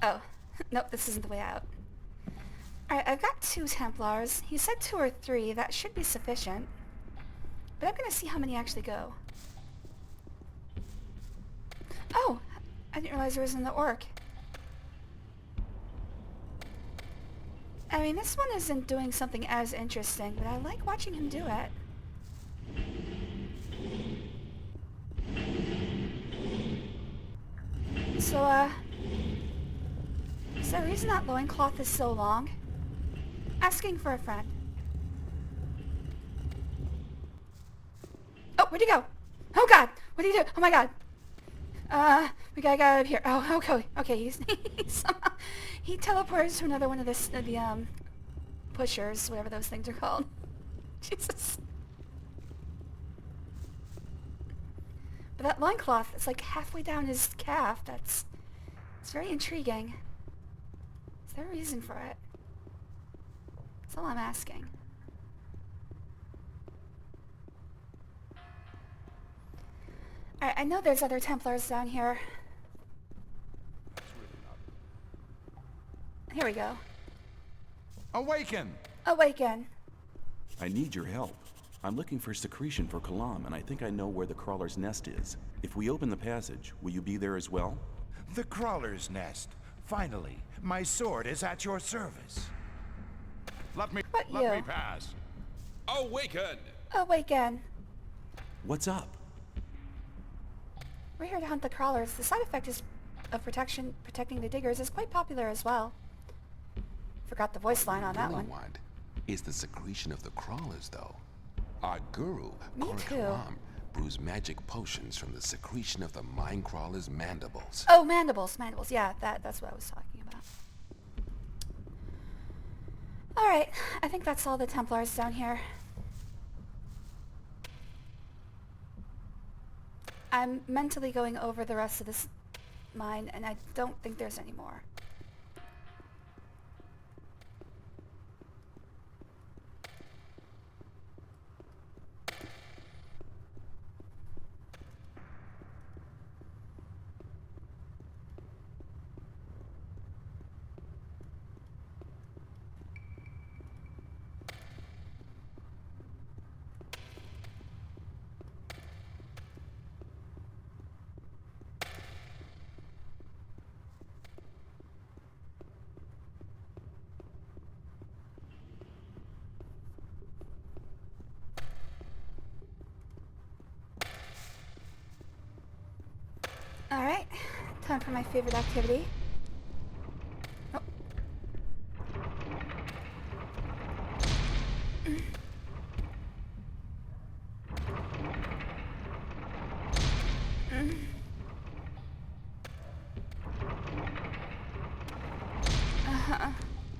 Oh, nope, this isn't the way out. Alright, I've got 2 Templars. He said 2 or 3. That should be sufficient. But I'm gonna see how many actually go. Oh! I didn't realize there was another orc. I mean, this one isn't doing something as interesting, but I like watching him do it. So, is there a reason that loincloth is so long? Asking for a friend. Oh, where'd he go? Oh god! What did he do? Oh my god! We gotta get out of here. Oh, okay, okay, he's somehow, he teleported to another one of the pushers, whatever those things are called. Jesus. But that loincloth is like halfway down his calf. It's very intriguing. Is there a reason for it? That's all I'm asking. Alright, I know there's other Templars down here. Here we go. Awaken! Awaken. I need your help. I'm looking for secretion for Kalam, and I think I know where the crawler's nest is. If we open the passage, will you be there as well? The crawler's nest. Finally, my sword is at your service. Let me pass. Awaken! Awaken. What's up? We're here to hunt the crawlers. The side effect is of protecting the diggers is quite popular as well. Forgot the voice line on that one. What I want is the secretion of the crawlers, though. Our guru, Me too. Kalam, brews magic potions from the secretion of the Minecrawlers' mandibles. Oh, mandibles. Yeah, that's what I was talking about. Alright, I think that's all the Templars down here. I'm mentally going over the rest of this mine, and I don't think there's any more. Alright, time for my favorite activity. Oh.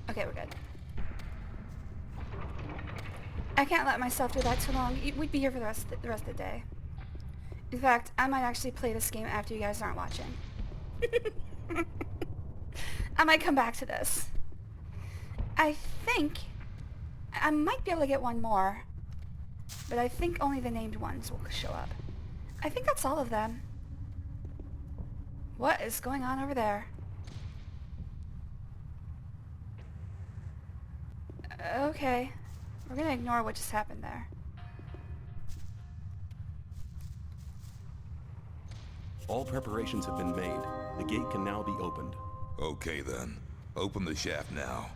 Okay, we're good. I can't let myself do that too long. We'd be here for the rest of the day. In fact, I might actually play this game after you guys aren't watching. I might come back to this. I think I might be able to get one more, but I think only the named ones will show up. I think that's all of them. What is going on over there? Okay, we're gonna ignore what just happened there. All preparations have been made. The gate can now be opened. Okay then. Open the shaft now.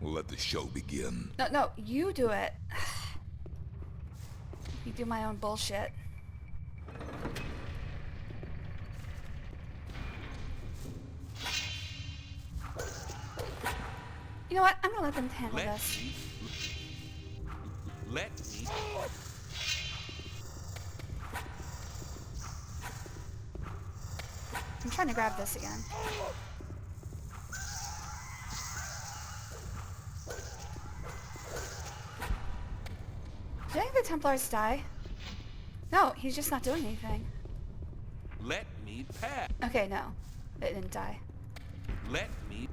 We'll let the show begin. No, you do it. You do my own bullshit. You know what? I'm gonna let them handle this. Let me. I'm trying to grab this again. Did any of the Templars die? No, he's just not doing anything. Let me pass. Okay, no. It didn't die. Let me.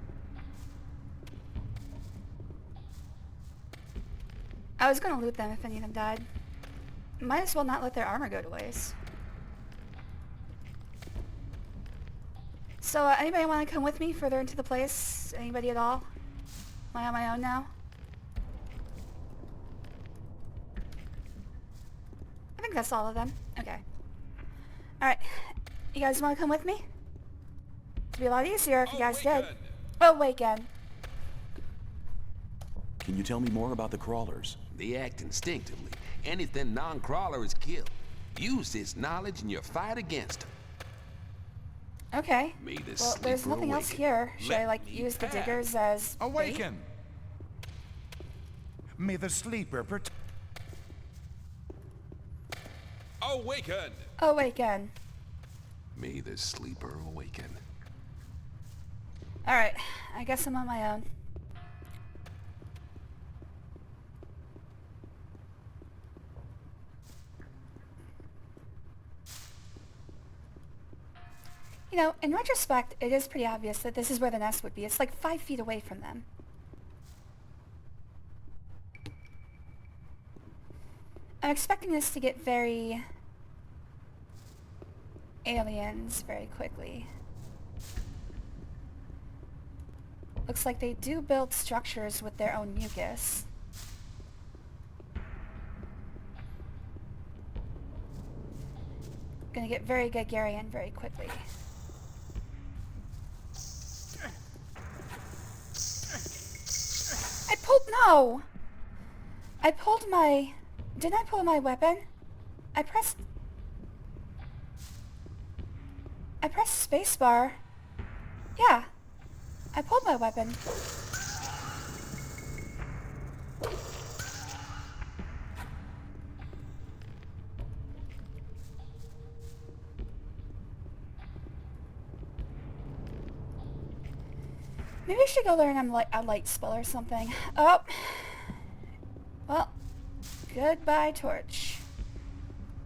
I was gonna loot them if any of them died. Might as well not let their armor go to waste. So, anybody want to come with me further into the place? Anybody at all? Am I on my own now? I think that's all of them. Okay. Alright. You guys want to come with me? It'd be a lot easier if you guys did. Awaken. Can you tell me more about the crawlers? They act instinctively. Anything non-crawler is killed. Use this knowledge in your fight against them. Okay. May the Well, there's sleeper nothing else awaken. here. Should I, Let like, me use the pass. diggers as bait? Awaken! May the sleeper protect. Awaken! Awaken. May the sleeper awaken. Alright. I guess I'm on my own. You know, in retrospect, it is pretty obvious that this is where the nest would be. It's like 5 feet away from them. I'm expecting this to get very aliens very quickly. Looks like they do build structures with their own mucus. Gonna get very Gagarian very quickly. No! I pulled my... Didn't I pull my weapon? I pressed spacebar. Yeah. I pulled my weapon. Maybe I should go learn a light spell or something. Oh. Well, goodbye, torch.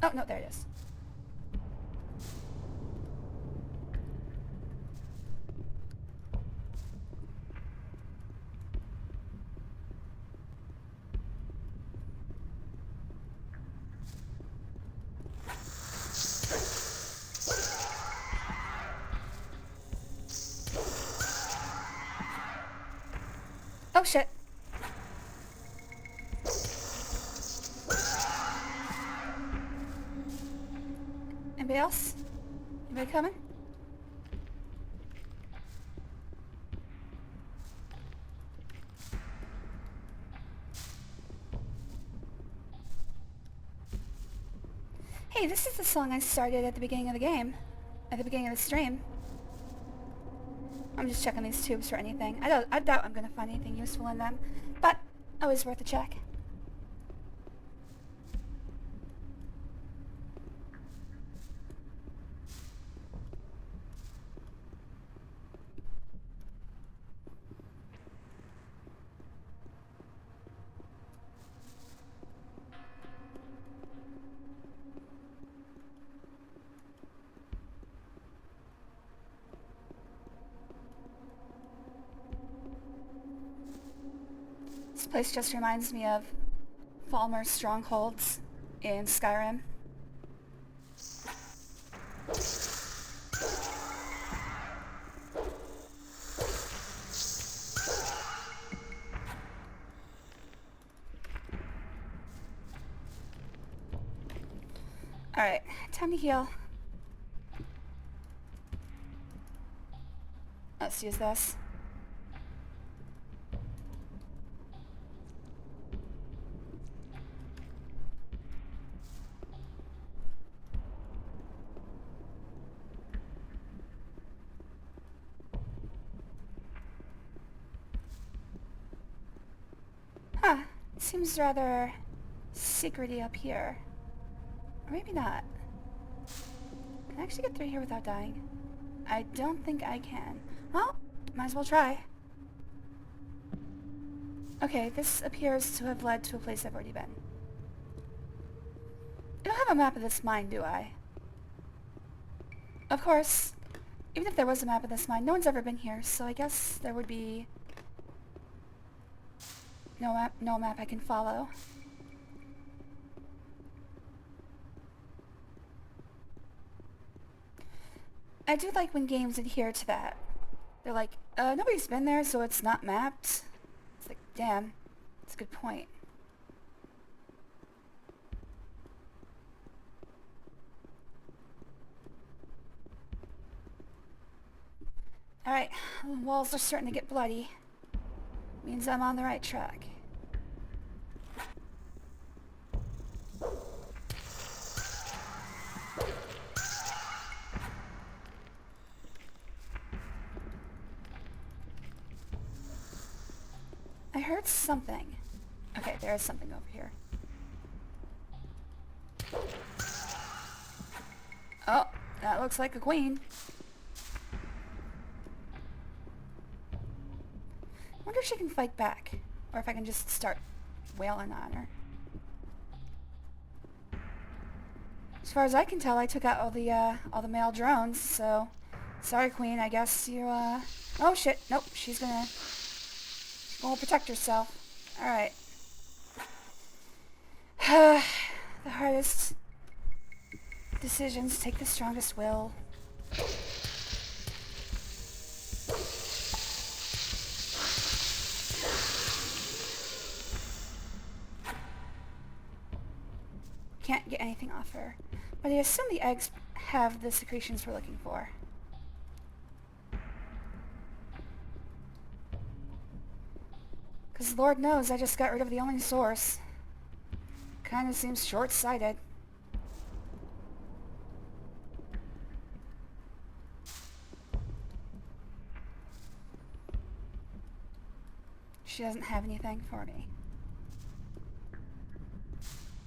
Oh, no, there it is. Oh, shit. Anybody else? Anybody coming? Hey, this is the song I started at the beginning of the game. At the beginning of the stream. I'm just checking these tubes for anything. I doubt I'm gonna find anything useful in them, but always worth a check. This place just reminds me of Falmer's strongholds in Skyrim. Alright, time to heal. Let's use this. Huh, it seems rather secrety up here. Or maybe not. Can I actually get through here without dying? I don't think I can. Well, might as well try. Okay, this appears to have led to a place I've already been. I don't have a map of this mine, do I? Of course, even if there was a map of this mine, no one's ever been here, so I guess there would be no map I can follow. I do like when games adhere to that. They're like, nobody's been there, so it's not mapped. It's like, damn, that's a good point. Alright, the walls are starting to get bloody. Means I'm on the right track. I heard something. Okay, there is something over here. Oh, that looks like a queen. I wonder if she can fight back, or if I can just start wailing on her. As far as I can tell, I took out all the male drones, so Sorry, Queen, I guess you, Oh, shit. Nope, she's gonna protect herself. Alright. The hardest decisions take the strongest will. Can't get anything off her. But I assume the eggs have the secretions we're looking for. Because Lord knows I just got rid of the only source. Kinda seems short-sighted. She doesn't have anything for me.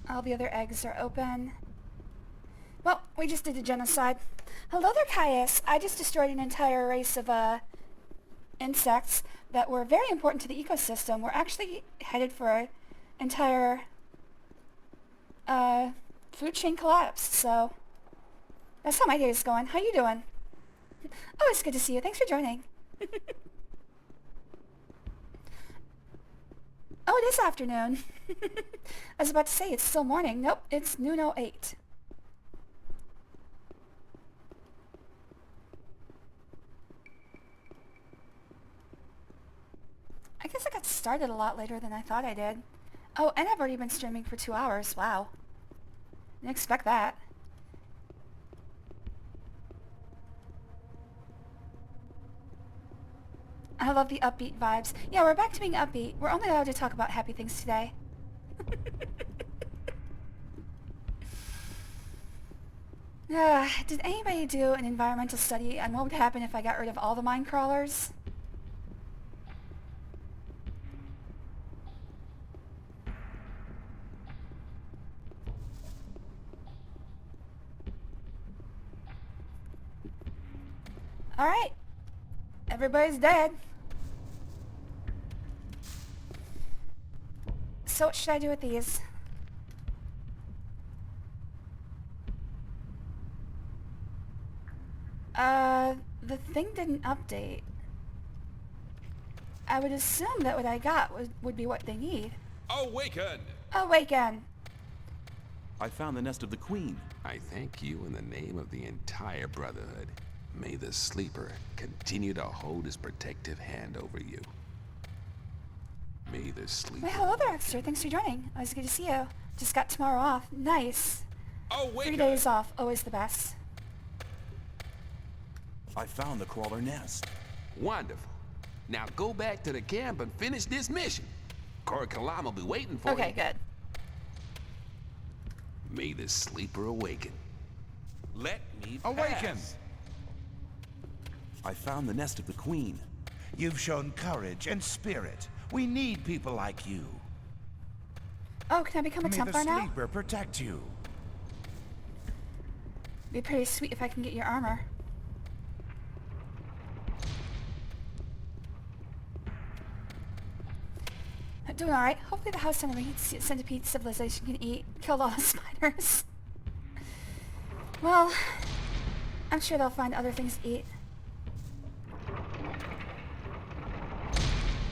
All the other eggs are open. Well, we just did a genocide. Hello there, Caius. I just destroyed an entire race of, insects that were very important to the ecosystem. We're actually headed for an entire, food chain collapse, so that's how my day is going. How you doing? Oh, it's good to see you. Thanks for joining. Oh, it is afternoon. I was about to say, it's still morning. Nope, it's noon 08. I guess I got started a lot later than I thought I did. Oh, and I've already been streaming for 2 hours. Wow. Didn't expect that. I love the upbeat vibes. Yeah, we're back to being upbeat. We're only allowed to talk about happy things today. Did anybody do an environmental study on what would happen if I got rid of all the Minecrawlers? Alright. Everybody's dead. So what should I do with these? The thing didn't update. I would assume that what I got would be what they need. Awaken! Awaken! I found the nest of the queen. I thank you in the name of the entire Brotherhood. May the Sleeper continue to hold his protective hand over you. May the Sleeper... Well, hello there, Extra. Thanks for joining. Always good to see you. Just got tomorrow off. Nice. Awaken! 3 days off. Always the best. I found the crawler nest. Wonderful. Now go back to the camp and finish this mission. Cor Kalam will be waiting for you. Okay, good. May the Sleeper awaken. Let me Awaken! pass. I found the nest of the queen. You've shown courage and spirit. We need people like you. Oh, can I become a May Templar the now? Sleeper protect you. Be pretty sweet if I can get your armor. Doing alright. Hopefully the house centipede civilization can eat. Killed all the spiders. Well, I'm sure they'll find other things to eat.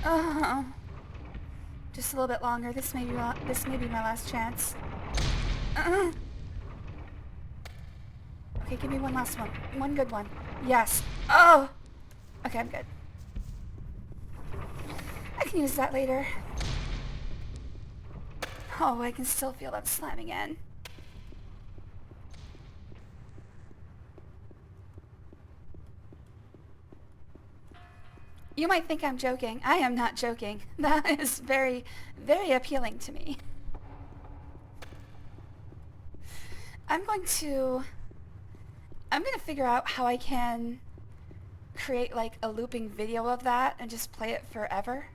Oh, just a little bit longer. This may be my last chance. Okay, give me one last one. One good one. Yes. Oh! Okay, I'm good. I can use that later. Oh, I can still feel that slamming in. You might think I'm joking. I am not joking. That is very, very appealing to me. I'm going to figure out how I can create like a looping video of that and just play it forever.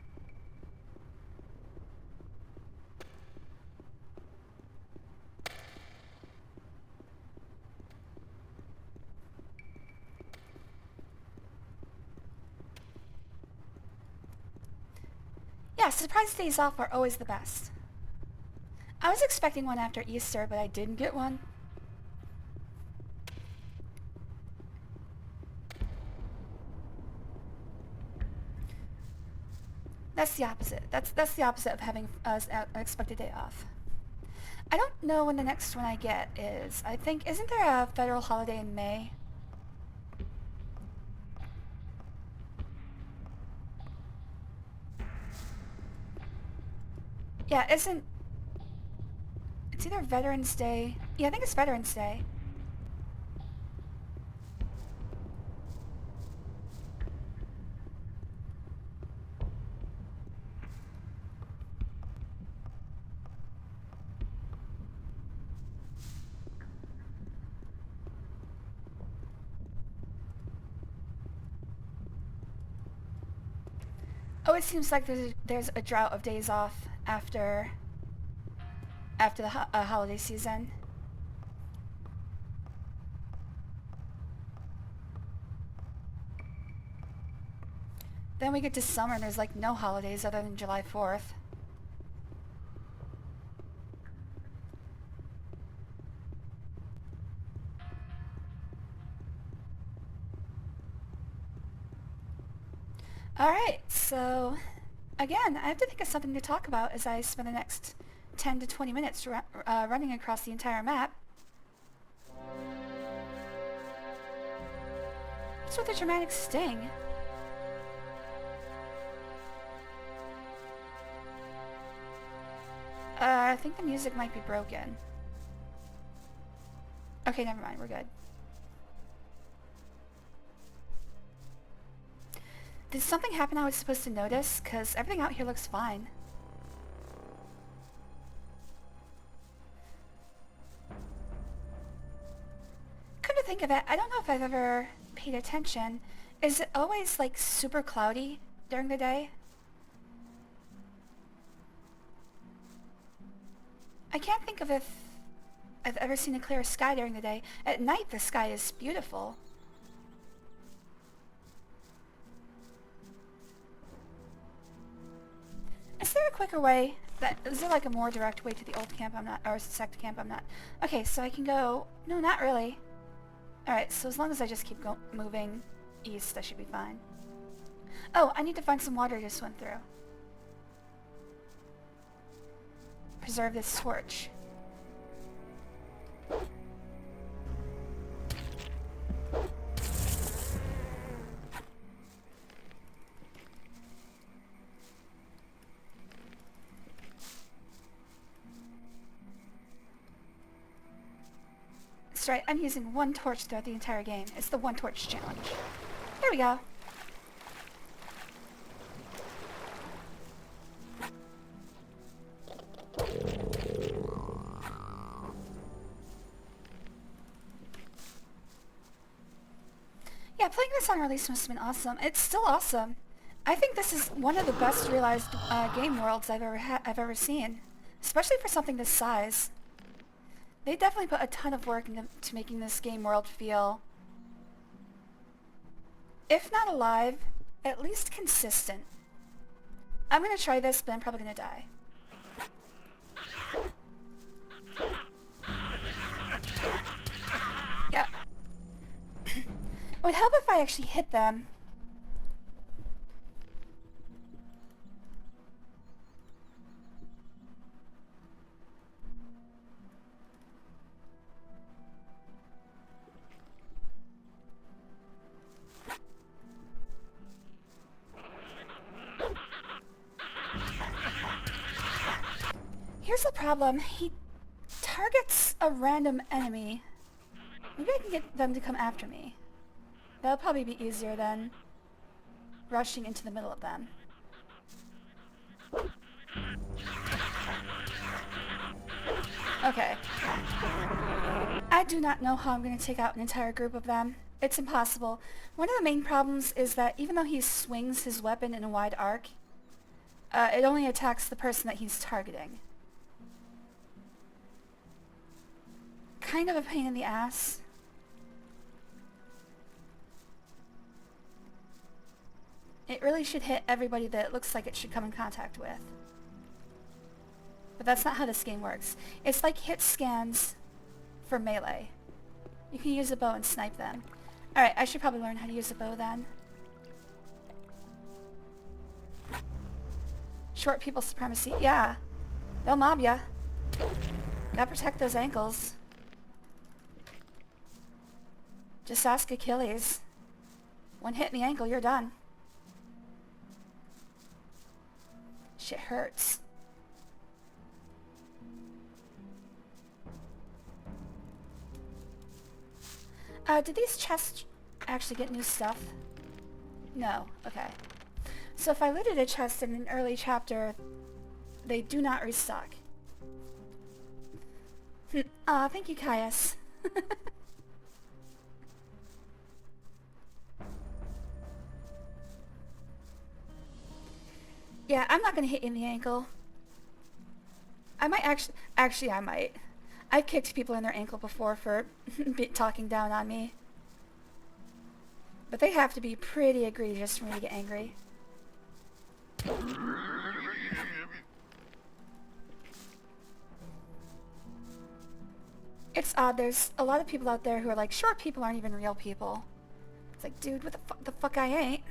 Yeah, surprise days off are always the best. I was expecting one after Easter, but I didn't get one. That's the opposite. That's the opposite of having an unexpected day off. I don't know when the next one I get is. I think, isn't there a federal holiday in May? Yeah, it's either Veterans Day. Yeah, I think it's Veterans Day. Oh, it seems like there's a drought of days off after the holiday season. Then we get to summer and there's like no holidays other than July 4th. Alright, so again, I have to think of something to talk about as I spend the next 10 to 20 minutes running across the entire map. What's with the dramatic sting? I think the music might be broken. Okay, never mind, we're good. Did something happen I was supposed to notice? Because everything out here looks fine. Come to think of it, I don't know if I've ever paid attention. Is it always like super cloudy during the day? I can't think of if I've ever seen a clear sky during the day. At night the sky is beautiful. Is there a quicker way? Is there like a more direct way to the old camp? I'm not, or sect camp? I'm not. Okay, so I can go. No, not really. All right, so as long as I just keep moving east, I should be fine. Oh, I need to find some water to swim through. Preserve this torch. That's right, I'm using one torch throughout the entire game. It's the one torch challenge. There we go. Yeah, playing this on release must have been awesome. It's still awesome. I think this is one of the best realized game worlds I've ever seen, especially for something this size. They definitely put a ton of work into making this game world feel, if not alive, at least consistent. I'm gonna try this, but I'm probably gonna die. Yeah. It would help if I actually hit them. Here's the problem. He targets a random enemy. Maybe I can get them to come after me. That'll probably be easier than rushing into the middle of them. Okay. I do not know how I'm going to take out an entire group of them. It's impossible. One of the main problems is that even though he swings his weapon in a wide arc, it only attacks the person that he's targeting. Kind of a pain in the ass. It really should hit everybody that it looks like it should come in contact with. But that's not how this game works. It's like hit scans for melee. You can use a bow and snipe them. Alright, I should probably learn how to use a bow then. Short people supremacy. Yeah. They'll mob ya. Gotta protect those ankles. Just ask Achilles. One hit in the ankle, you're done. Shit hurts. Did these chests actually get new stuff? No. Okay. So if I looted a chest in an early chapter, they do not restock. Aw, thank you, Caius. Yeah, I'm not gonna hit you in the ankle. I might actually I might. I've kicked people in their ankle before for talking down on me. But they have to be pretty egregious for me to get angry. It's odd, there's a lot of people out there who are like, short people aren't even real people. It's like, dude, what the fuck I ain't.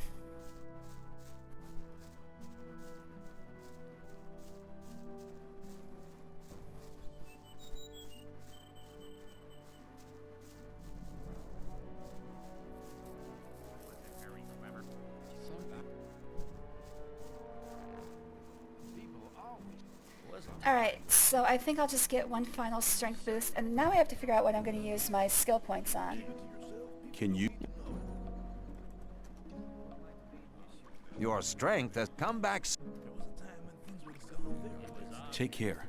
Alright, so I think I'll just get one final strength boost, and now I have to figure out what I'm going to use my skill points on. Can you... Your strength has come back. Take care.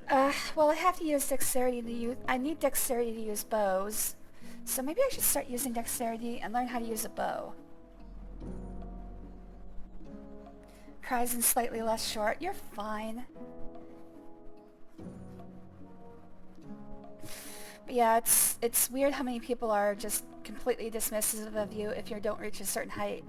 Well, I have to use dexterity to use... I need dexterity to use bows. So maybe I should start using dexterity and learn how to use a bow. Cries and slightly less short. You're fine. But yeah, it's weird how many people are just completely dismissive of you if you don't reach a certain height.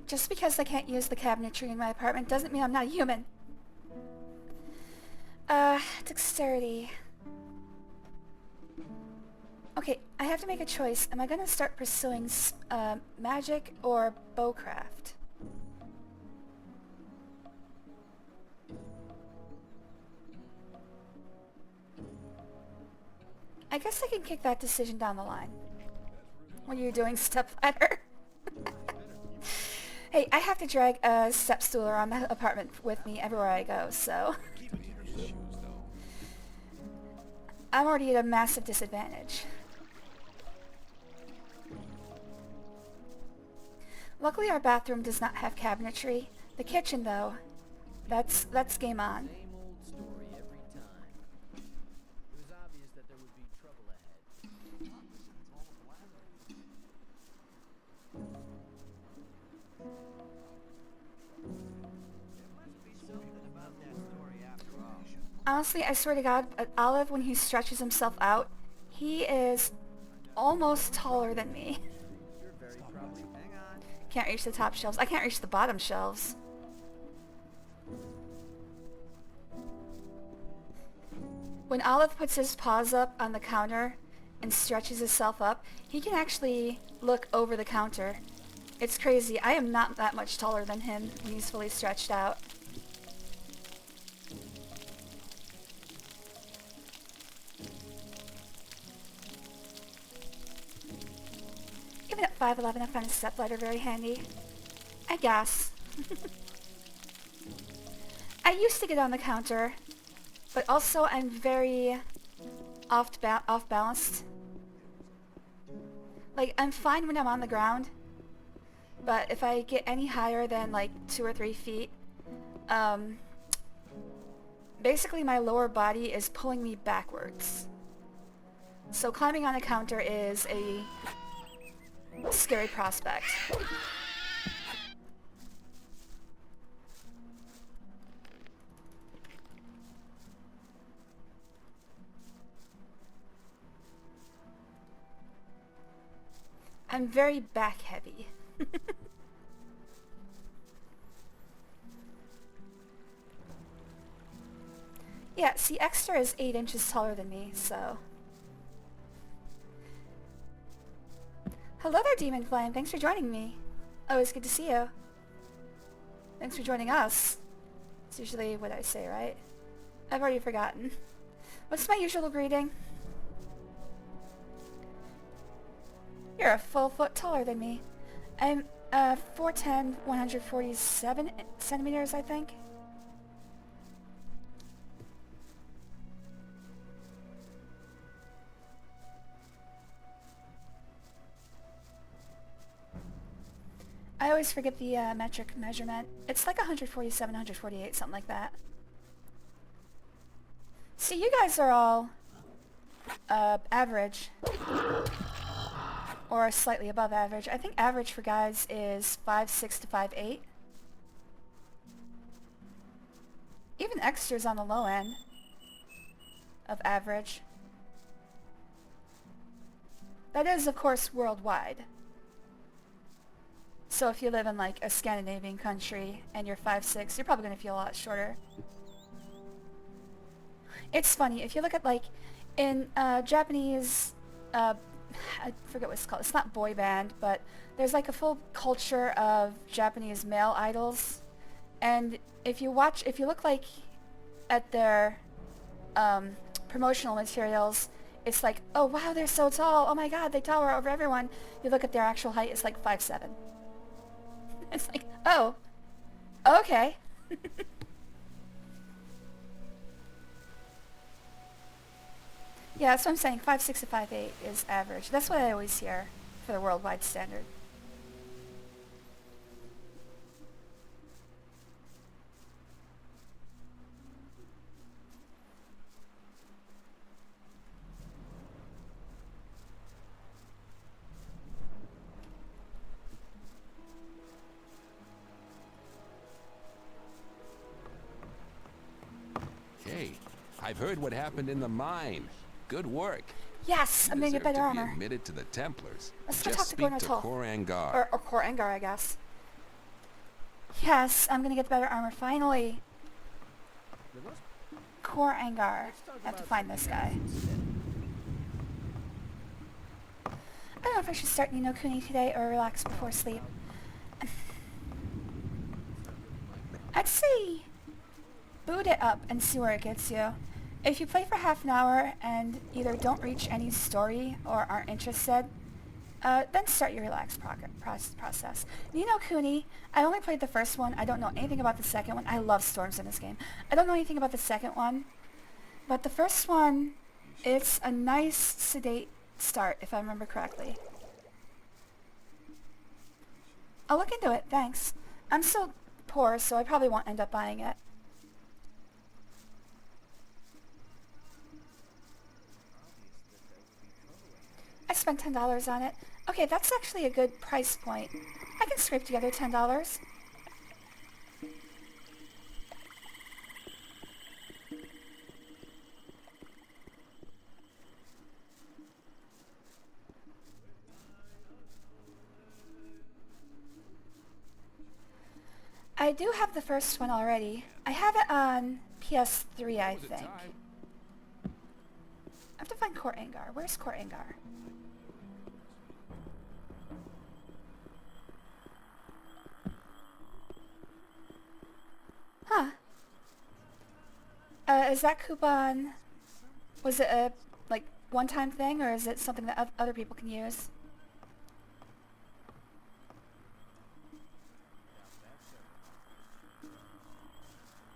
Just because I can't use the cabinetry in my apartment doesn't mean I'm not a human. Dexterity. Okay, I have to make a choice. Am I gonna start pursuing magic or bowcraft? I guess I can kick that decision down the line. What are you doing, stepladder? Hey, I have to drag a step stool around my apartment with me everywhere I go, so... I'm already at a massive disadvantage. Luckily our bathroom does not have cabinetry. The kitchen, though, that's game on. Honestly, I swear to God, Olive, when he stretches himself out, he is almost taller than me. Can't reach the top shelves. I can't reach the bottom shelves. When Olive puts his paws up on the counter and stretches himself up, he can actually look over the counter. It's crazy. I am not that much taller than him when he's fully stretched out. Even at 5'11", I find a stepladder very handy. I guess. I used to get on the counter, but also I'm very off-balanced. Like, I'm fine when I'm on the ground, but if I get any higher than like 2 or 3 feet, basically my lower body is pulling me backwards. So climbing on a counter is a scary prospect. I'm very back heavy. Yeah, see, Extra is 8 inches taller than me, so... Hello there, Demon Flame. Thanks for joining me. Always good to see you. Thanks for joining us. It's usually what I say, right? I've already forgotten. What's my usual greeting? You're a full foot taller than me. I'm 4'10", 147 centimeters, I think. I always forget the metric measurement. It's like 147, 148, something like that. See, you guys are all average. Or slightly above average. I think average for guys is 5'6" to 5'8". Even extra's on the low end of average. That is, of course, worldwide. So if you live in like a Scandinavian country and you're 5'6", you're probably going to feel a lot shorter. It's funny, if you look at like in Japanese, I forget what it's called, it's not boy band, but there's like a full culture of Japanese male idols. And if you look like at their promotional materials, it's like, oh wow, they're so tall, oh my god, they tower over everyone. You look at their actual height, it's like 5'7". It's like, oh, okay. Yeah, that's what I'm saying. 5'6" to 5'8" is average. That's what I always hear for the worldwide standard. Hey, I've heard what happened in the mine. Good work. Yes, I'm gonna get better armor. Admitted to the Templars. Let's go Just talk to speak to Gornatul. Korangar. Or Korangar, I guess. Yes, I'm gonna get better armor, finally. Korangar. I have to find this guy. I don't know if I should start Ni no Kuni today or relax before sleep. I'd say boot it up and see where it gets you. If you play for half an hour and either don't reach any story or aren't interested, then start your relaxed process. Ni no Kuni, I only played the first one. I don't know anything about the second one. I love storms in this game. I don't know anything about the second one, but the first one, it's a nice, sedate start, if I remember correctly. I'll look into it, thanks. I'm still poor, so I probably won't end up buying it. I spent $10 on it. Okay, that's actually a good price point. I can scrape together $10. I do have the first one already. I have it on PS3, I think. I have to find Korangar. Where's Korangar? Huh. Is that coupon, was it a, like, one-time thing, or is it something that other people can use?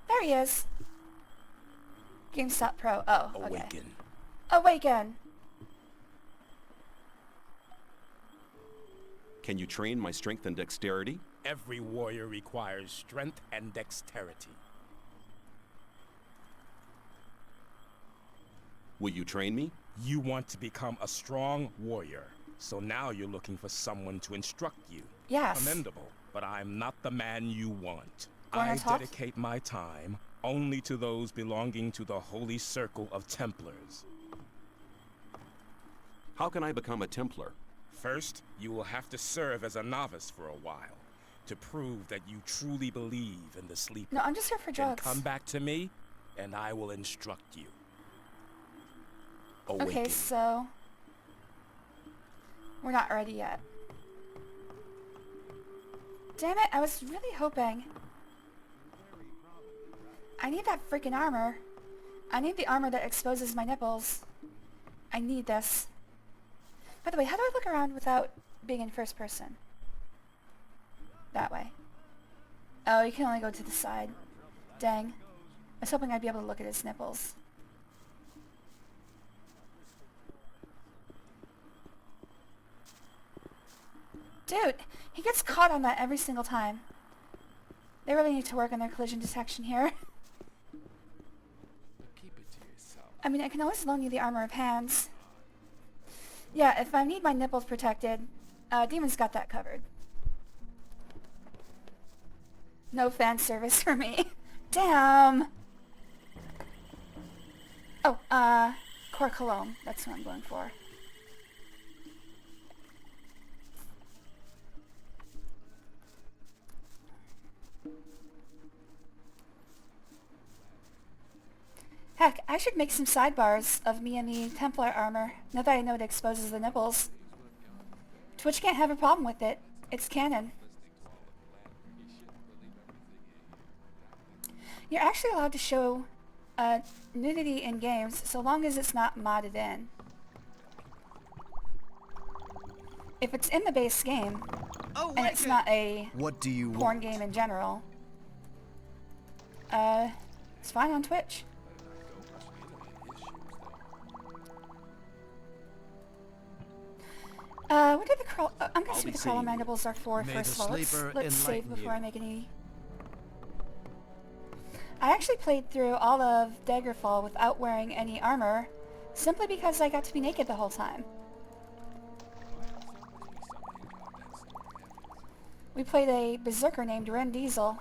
There he is. GameStop Pro. Oh, okay. Awaken. Awaken! Can you train my strength and dexterity? Every warrior requires strength and dexterity. Will you train me? You want to become a strong warrior, so now you're looking for someone to instruct you. Yes. Commendable, but I'm not the man you want. Wanna I talk? dedicate my time only to those belonging to the Holy Circle of Templars. How can I become a Templar? First, you will have to serve as a novice for a while, to prove that you truly believe in the Sleeper. No, I'm just here for Then drugs. come back to me, and I will instruct you. Awaken. Okay, so we're not ready yet. Damn it, I was really hoping. I need that freaking armor. I need the armor that exposes my nipples. I need this. By the way, how do I look around without being in first person? That way. Oh, you can only go to the side. Dang. I was hoping I'd be able to look at his nipples. Dude, he gets caught on that every single time. They really need to work on their collision detection here. Keep it to yourself. I mean, I can always loan you the armor of hands. Yeah, if I need my nipples protected, Demon's got that covered. No fan service for me. Damn! Oh, Cor Cologne. That's what I'm going for. Heck, I should make some sidebars of me in the Templar armor, now that I know it exposes the nipples. Twitch can't have a problem with it. It's canon. You're actually allowed to show nudity in games so long as it's not modded in. If it's in the base game, and it's not a What do you porn want? game in general, it's fine on Twitch. What did the crawl? I'm gonna see what the crawler mandibles are for May first the of all. sleeper Let's save enlighten before you. I make any. I actually played through all of Daggerfall without wearing any armor, simply because I got to be naked the whole time. We played a berserker named Ren Diesel.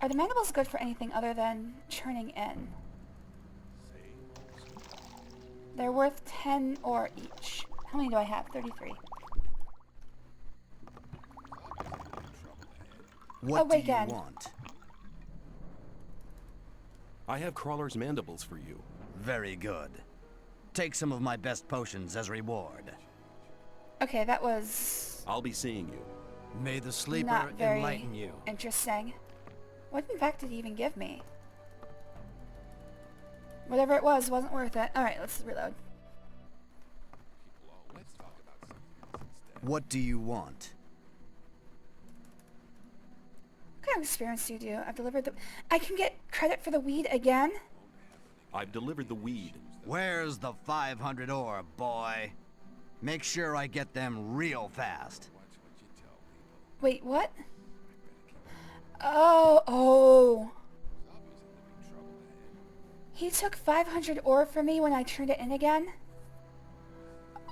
Are the mandibles good for anything other than churning in? They're worth 10 ore each. How many do I have? 33. What wait, do you again. want? I have Crawler's mandibles for you. Very good. Take some of my best potions as reward. Okay, that was I'll be seeing you. May the sleeper not very enlighten you. interesting. What in fact did he even give me? Whatever it was wasn't worth it. Alright, let's reload. What do you want? What kind of experience do you do? I've delivered the... I can get credit for the weed again? I've delivered the weed. Where's the 500 ore, boy? Make sure I get them real fast. Wait, what? Oh. He took 500 ore from me when I turned it in again?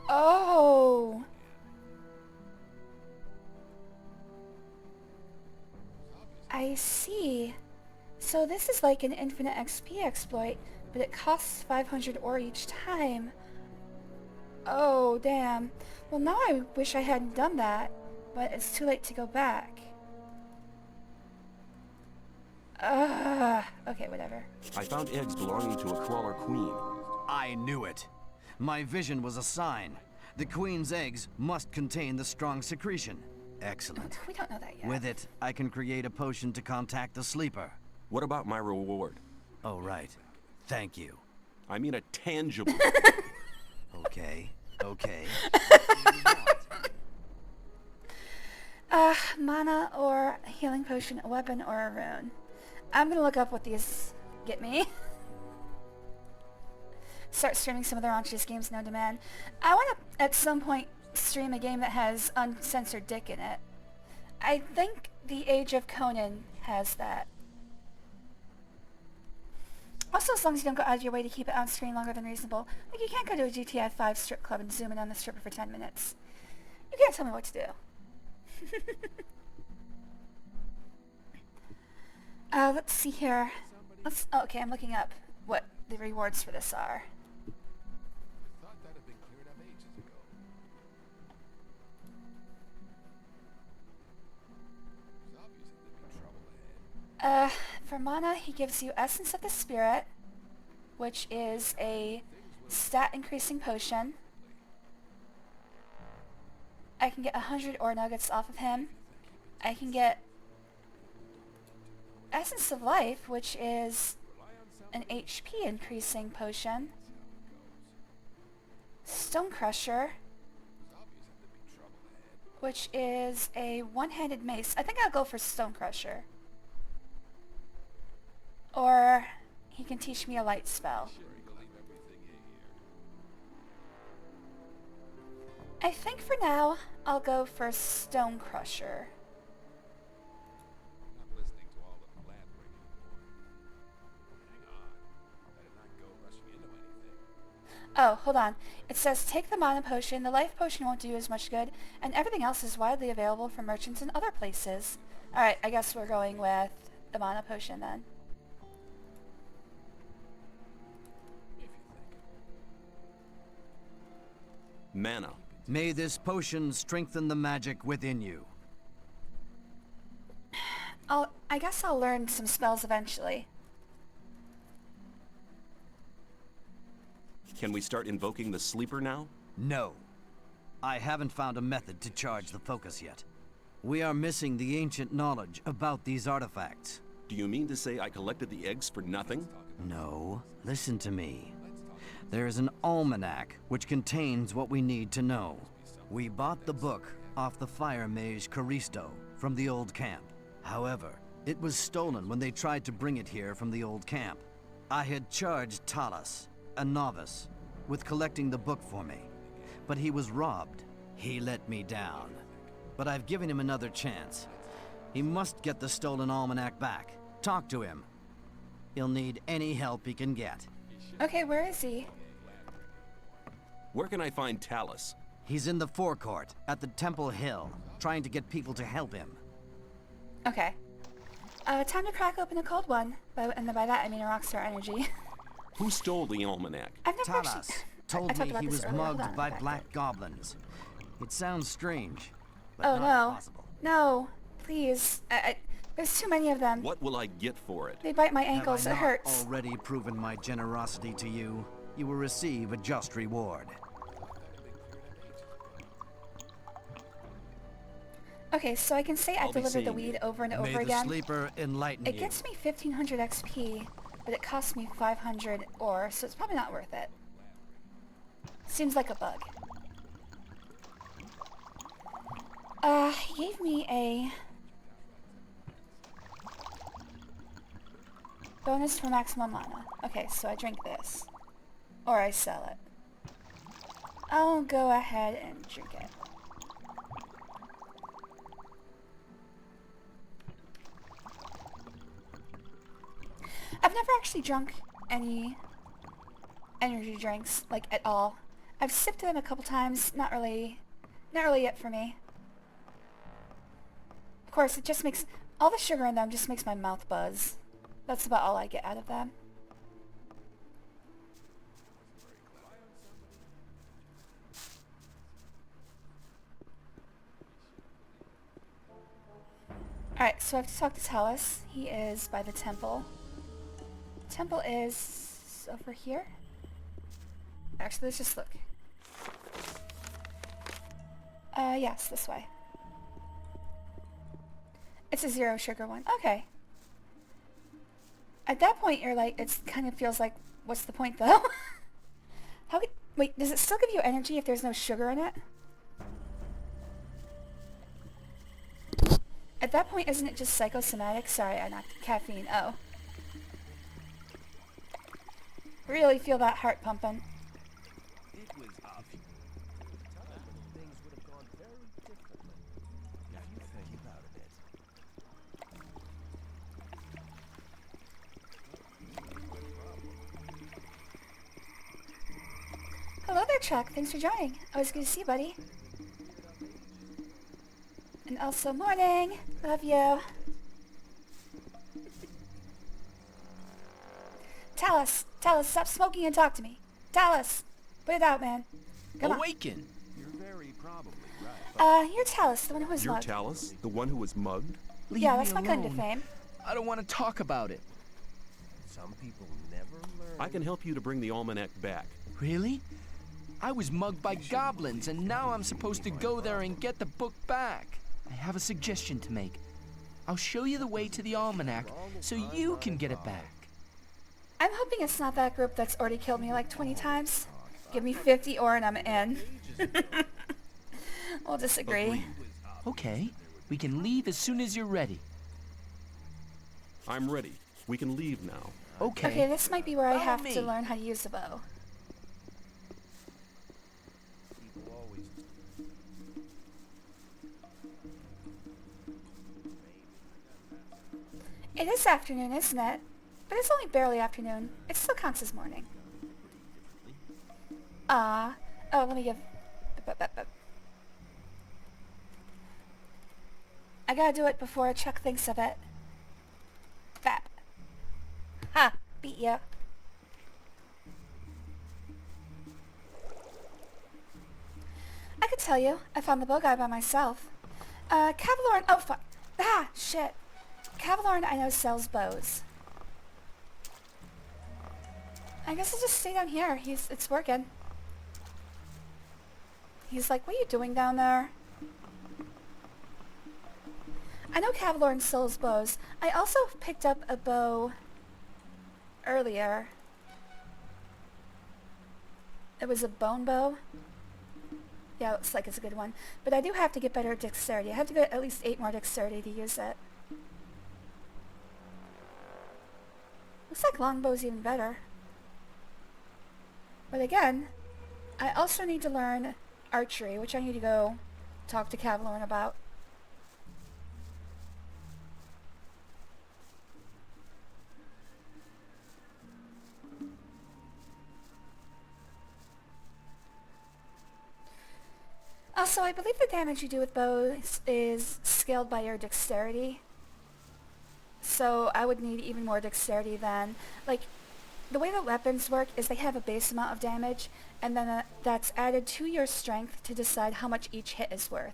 Oh. I see. So this is like an infinite XP exploit, but it costs 500 ore each time. Oh, damn. Well, now I wish I hadn't done that, but it's too late to go back. Okay, whatever. I found eggs belonging to a crawler queen. I knew it. My vision was a sign. The queen's eggs must contain the strong secretion. Excellent. We don't know that yet. With it, I can create a potion to contact the sleeper. What about my reward? Oh, right. Thank you. I mean a tangible. Okay. Okay. Mana or a healing potion, a weapon or a rune. I'm gonna look up what these get me. Start streaming some of the raunchiest games known to man. I want to, at some point, stream a game that has uncensored dick in it. I think The Age of Conan has that. Also, as long as you don't go out of your way to keep it on screen longer than reasonable. Like, you can't go to a GTA 5 strip club and zoom in on the stripper for 10 minutes. You can't tell me what to do. Let's see here. Okay, I'm looking up what the rewards for this are. Thought that had been cleared up ages ago. It's obvious that there'd be trouble ahead. For mana, he gives you Essence of the Spirit, which is a stat increasing potion. I can get 100 ore nuggets off of him. I can get Essence of Life, which is an HP increasing potion. Stone Crusher, which is a one-handed mace. I think I'll go for Stone Crusher. Or he can teach me a light spell. I think for now, I'll go for Stone Crusher. Oh, hold on. It says take the mana potion, the life potion won't do as much good, and everything else is widely available from merchants in other places. Alright, I guess we're going with the mana potion then. Mana. May this potion strengthen the magic within you. I guess I'll learn some spells eventually. Can we start invoking the sleeper now? No. I haven't found a method to charge the focus yet. We are missing the ancient knowledge about these artifacts. Do you mean to say I collected the eggs for nothing? No. Listen to me. There is an almanac which contains what we need to know. We bought the book off the fire mage Caristo from the old camp. However, it was stolen when they tried to bring it here from the old camp. I had charged Talas, a novice, with collecting the book for me, but he was robbed. He let me down. But I've given him another chance. He must get the stolen almanac back. Talk to him. He'll need any help he can get. Okay, where is he? Where can I find Talus? He's in the forecourt, at the Temple Hill, trying to get people to help him. Okay. Time to crack open a cold one. And by that I mean a Rockstar Energy. Who stole the almanac? I've never Talas actually... told I me he was earlier. mugged by black goblins. It sounds strange, but Oh not no. possible. No, please. There's too many of them. What will I get for it? They bite my ankles, Have it I not hurts. already proven my generosity to you? You will receive a just reward. Okay, so I can say I I'll be delivered the seeing you. weed over and May over the again. sleeper enlighten It you. gets me 1500 XP, but it costs me 500 ore, so it's probably not worth it. Seems like a bug. He gave me a bonus for maximum mana. Okay, so I drink this. Or I sell it. I'll go ahead and drink it. I've never actually drunk any energy drinks, like, at all. I've sipped them a couple times, not really it for me. Of course, it just makes, all the sugar in them just makes my mouth buzz. That's about all I get out of them. Alright, so I have to talk to Talus. He is by the temple. Temple is over here. Actually, let's just look. Yes, this way. It's a 0 sugar one. Okay. At that point, you're like, it kind of feels like, what's the point though? Wait, does it still give you energy if there's no sugar in it? At that point, isn't it just psychosomatic? Sorry, I knocked caffeine. Oh. Really feel that heart pumping. It was obvious. Things would have gone very differently. Now you think about it. Hello there, Chuck. Thanks for joining. Always good to see you, buddy. And also, morning. Love you. Talus, stop smoking and talk to me. Talus, put it out, man. Come Awaken! You're very probably right. on. You're Talus, the one who was You're mugged. Talus? The one who was mugged? Yeah, that's my claim to fame. I don't want to talk about it. Some people never learn. I can help you to bring the almanac back. Really? I was mugged by goblins, and now I'm supposed to go there and get the book back. I have a suggestion to make. I'll show you the way to the almanac so you can get it back. I'm hoping it's not that group that's already killed me like 20 times. Give me 50 ore and I'm in. We'll disagree. Okay, we can leave as soon as you're ready. I'm ready. We can leave now. Okay, this might be where I have to learn how to use the bow. It is afternoon, isn't it? But it's only barely afternoon. It still counts as morning. Oh, let me give... I gotta do it before Chuck thinks of it. Bap. Ha! Beat ya. I could tell you, I found the bow guy by myself. Cavalier... Oh, fuck. Ah, shit. Cavalier, I know, sells bows. I guess I'll just stay down here. It's working. He's like, what are you doing down there? I know Cavalier sells bows. I also picked up a bow earlier. It was a bone bow. Yeah, it looks like it's a good one. But I do have to get better at dexterity. I have to get at least 8 more dexterity to use it. Looks like longbow's even better. But again, I also need to learn archery, which I need to go talk to Cavalier about. Also, I believe the damage you do with bows is scaled by your dexterity. So I would need even more dexterity than, like, the way that weapons work is they have a base amount of damage, and then that's added to your strength to decide how much each hit is worth.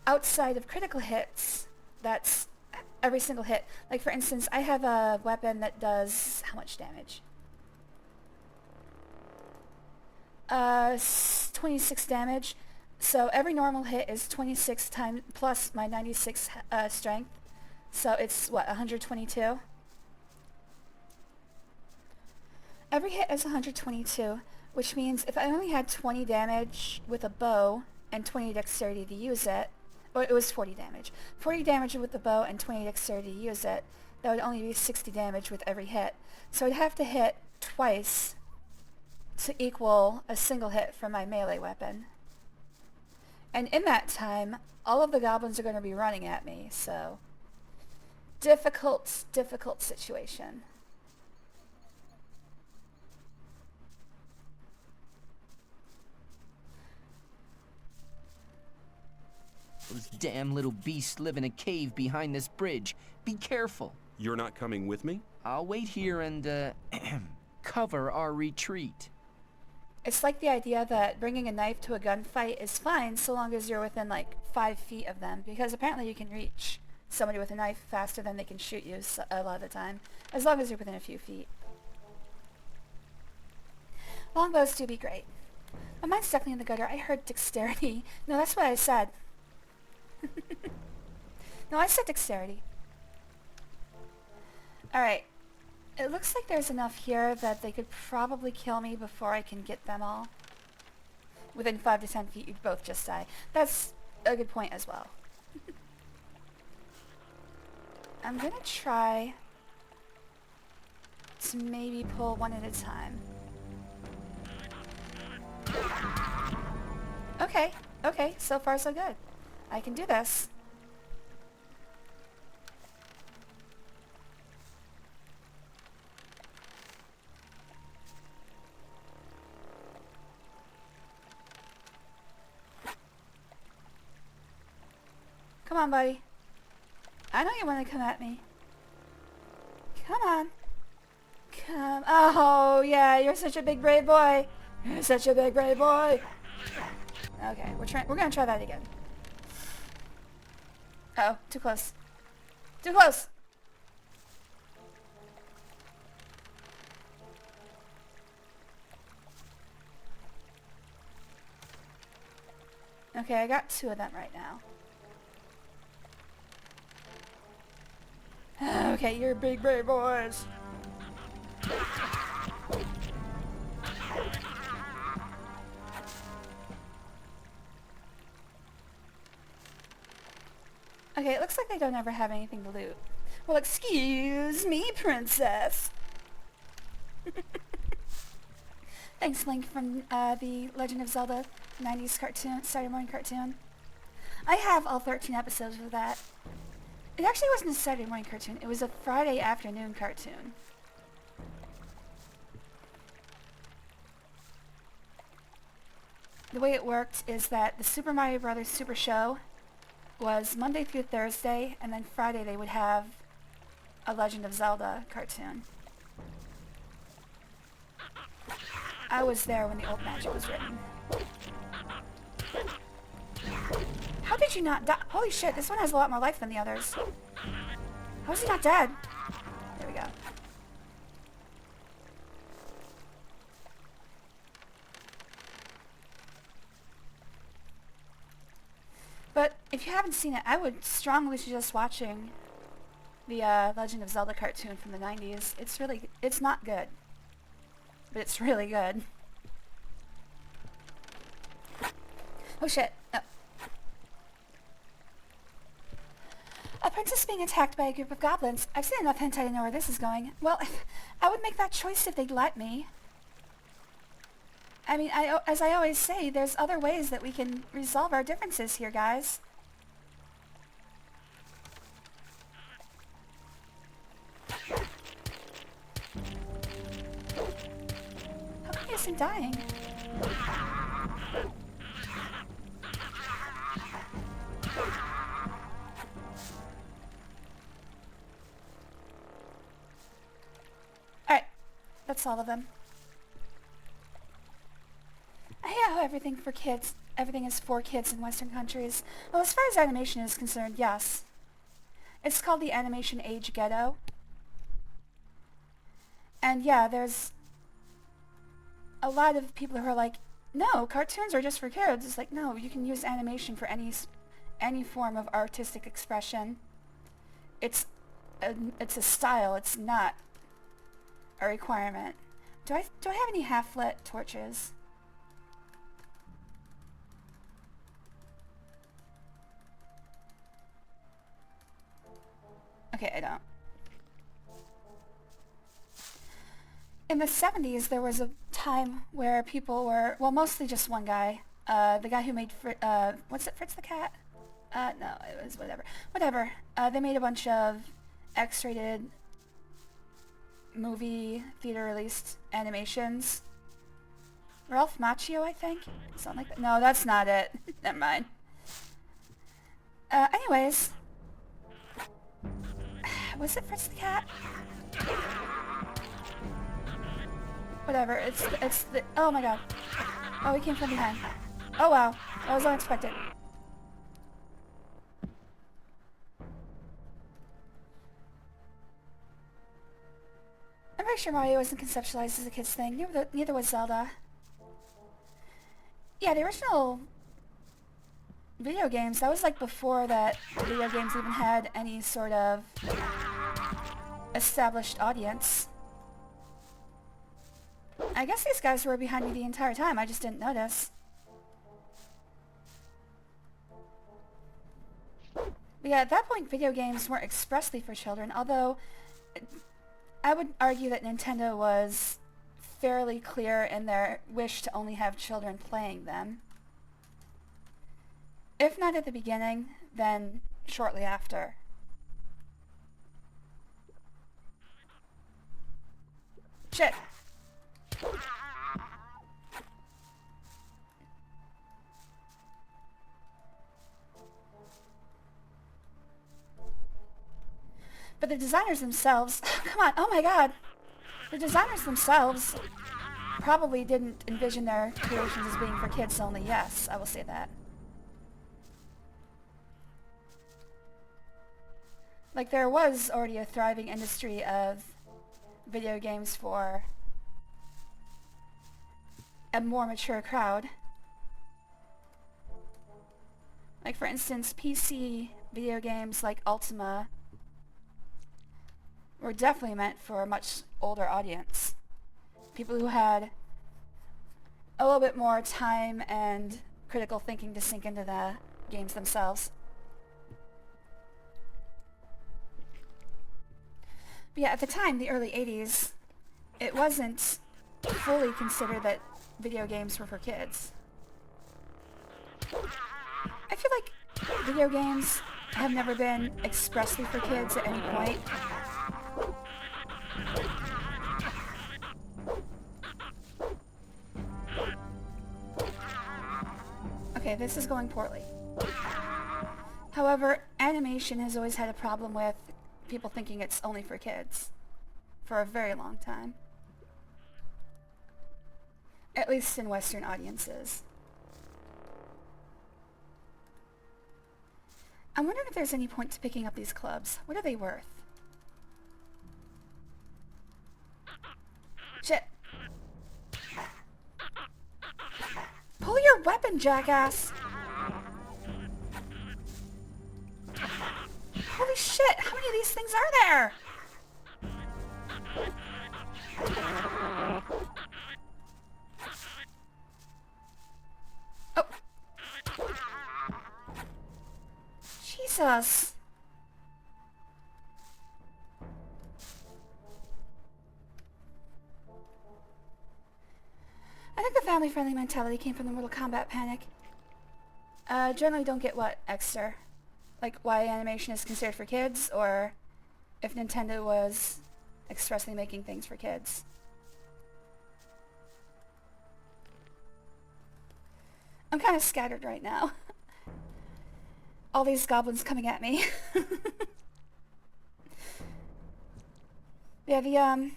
Outside of critical hits, that's every single hit. Like, for instance, I have a weapon that does how much damage? 26 damage. So every normal hit is 26 times plus my 96 strength. So it's, what, 122? Every hit is 122, which means if I only had 20 damage with a bow and 20 dexterity to use it, or it was 40 damage. 40 damage with the bow and 20 dexterity to use it, that would only be 60 damage with every hit. So I'd have to hit twice to equal a single hit from my melee weapon. And in that time, all of the goblins are going to be running at me, so... difficult situation. Those damn little beasts live in a cave behind this bridge. Be careful. You're not coming with me? I'll wait here and, cover our retreat. It's like the idea that bringing a knife to a gunfight is fine so long as you're within, like, 5 feet of them, because apparently you can reach somebody with a knife faster than they can shoot you a lot of the time, as long as you're within a few feet. Longbows do be great. But mine's definitely in the gutter. I heard dexterity. No, that's what I said. No, I said dexterity. Alright. It looks like there's enough here that they could probably kill me before I can get them all. Within 5 to 10 feet, you'd both just die. That's a good point as well. I'm gonna try to maybe pull one at a time. Okay, so far so good. I can do this. Come on, buddy. I know you want to come at me. Come on. Come. Oh, yeah, you're such a big brave boy. You're such a big brave boy. Okay, we're gonna try that again. Uh-oh, too close. Too close. Okay, I got 2 of them right now. Okay, you're big brave boys. Okay, it looks like they don't ever have anything to loot. Well, excuse me, princess. Thanks, Link from the Legend of Zelda 90s cartoon, Saturday morning cartoon. I have all 13 episodes of that. It actually wasn't a Saturday morning cartoon, it was a Friday afternoon cartoon. The way it worked is that the Super Mario Bros. Super Show was Monday through Thursday, and then Friday they would have a Legend of Zelda cartoon. I was there when the old magic was written. How did you not die? Holy shit, this one has a lot more life than the others. How is he not dead? There we go. But if you haven't seen it, I would strongly suggest watching the Legend of Zelda cartoon from the 90s. It's not good, but it's really good. Oh shit. Oh. A princess being attacked by a group of goblins. I've seen enough hentai to know where this is going. Well, I would make that choice if they'd let me. I mean, as I always say, there's other ways that we can resolve our differences here, guys. How come he isn't dying? Alright, that's all of them. I hate how everything is for kids in Western countries. Well, as far as animation is concerned, yes. It's called the Animation Age Ghetto. And yeah, there's a lot of people who are like, no, cartoons are just for kids. It's like, no, you can use animation for any form of artistic expression. It's a style, it's not a requirement. Do I have any half-lit torches? Okay, I don't. In the 70s, there was a time where people were, well, mostly just one guy. The guy who made, what's it, Fritz the Cat? No, it was whatever. Whatever. They made a bunch of X-rated movie theater-released animations. Ralph Macchio, I think? Something like that. No, that's not it. Never mind. Anyways. Was it Fritz the Cat? Whatever, it's the, oh my god. Oh, he came from behind. Oh wow, that was unexpected. I'm pretty sure Mario wasn't conceptualized as a kid's thing, neither was Zelda. Yeah, the original video games, that was like before that video games even had any sort of established audience. I guess these guys were behind me the entire time, I just didn't notice. But yeah, at that point video games weren't expressly for children, although I would argue that Nintendo was fairly clear in their wish to only have children playing them. If not at the beginning, then shortly after. Shit! But the designers themselves, come on, oh my god! The designers themselves probably didn't envision their creations as being for kids only, yes, I will say that. Like, there was already a thriving industry of video games for a more mature crowd. Like, for instance, PC video games like Ultima were definitely meant for a much older audience. People who had a little bit more time and critical thinking to sink into the games themselves. But yeah, at the time, the early 80s, it wasn't fully considered that video games were for kids. I feel like video games have never been expressly for kids at any point. Okay, this is going poorly. However, animation has always had a problem with people thinking it's only for kids for a very long time. At least in Western audiences. I'm wondering if there's any point to picking up these clubs. What are they worth? Shit. Pull your weapon, jackass! Holy shit, how many of these things are there? Oh. Jesus. I think the family-friendly mentality came from the Mortal Kombat panic. Generally don't get what, Exter? Like, why animation is considered for kids, or if Nintendo was expressly making things for kids. I'm kind of scattered right now. All these goblins coming at me. Yeah, the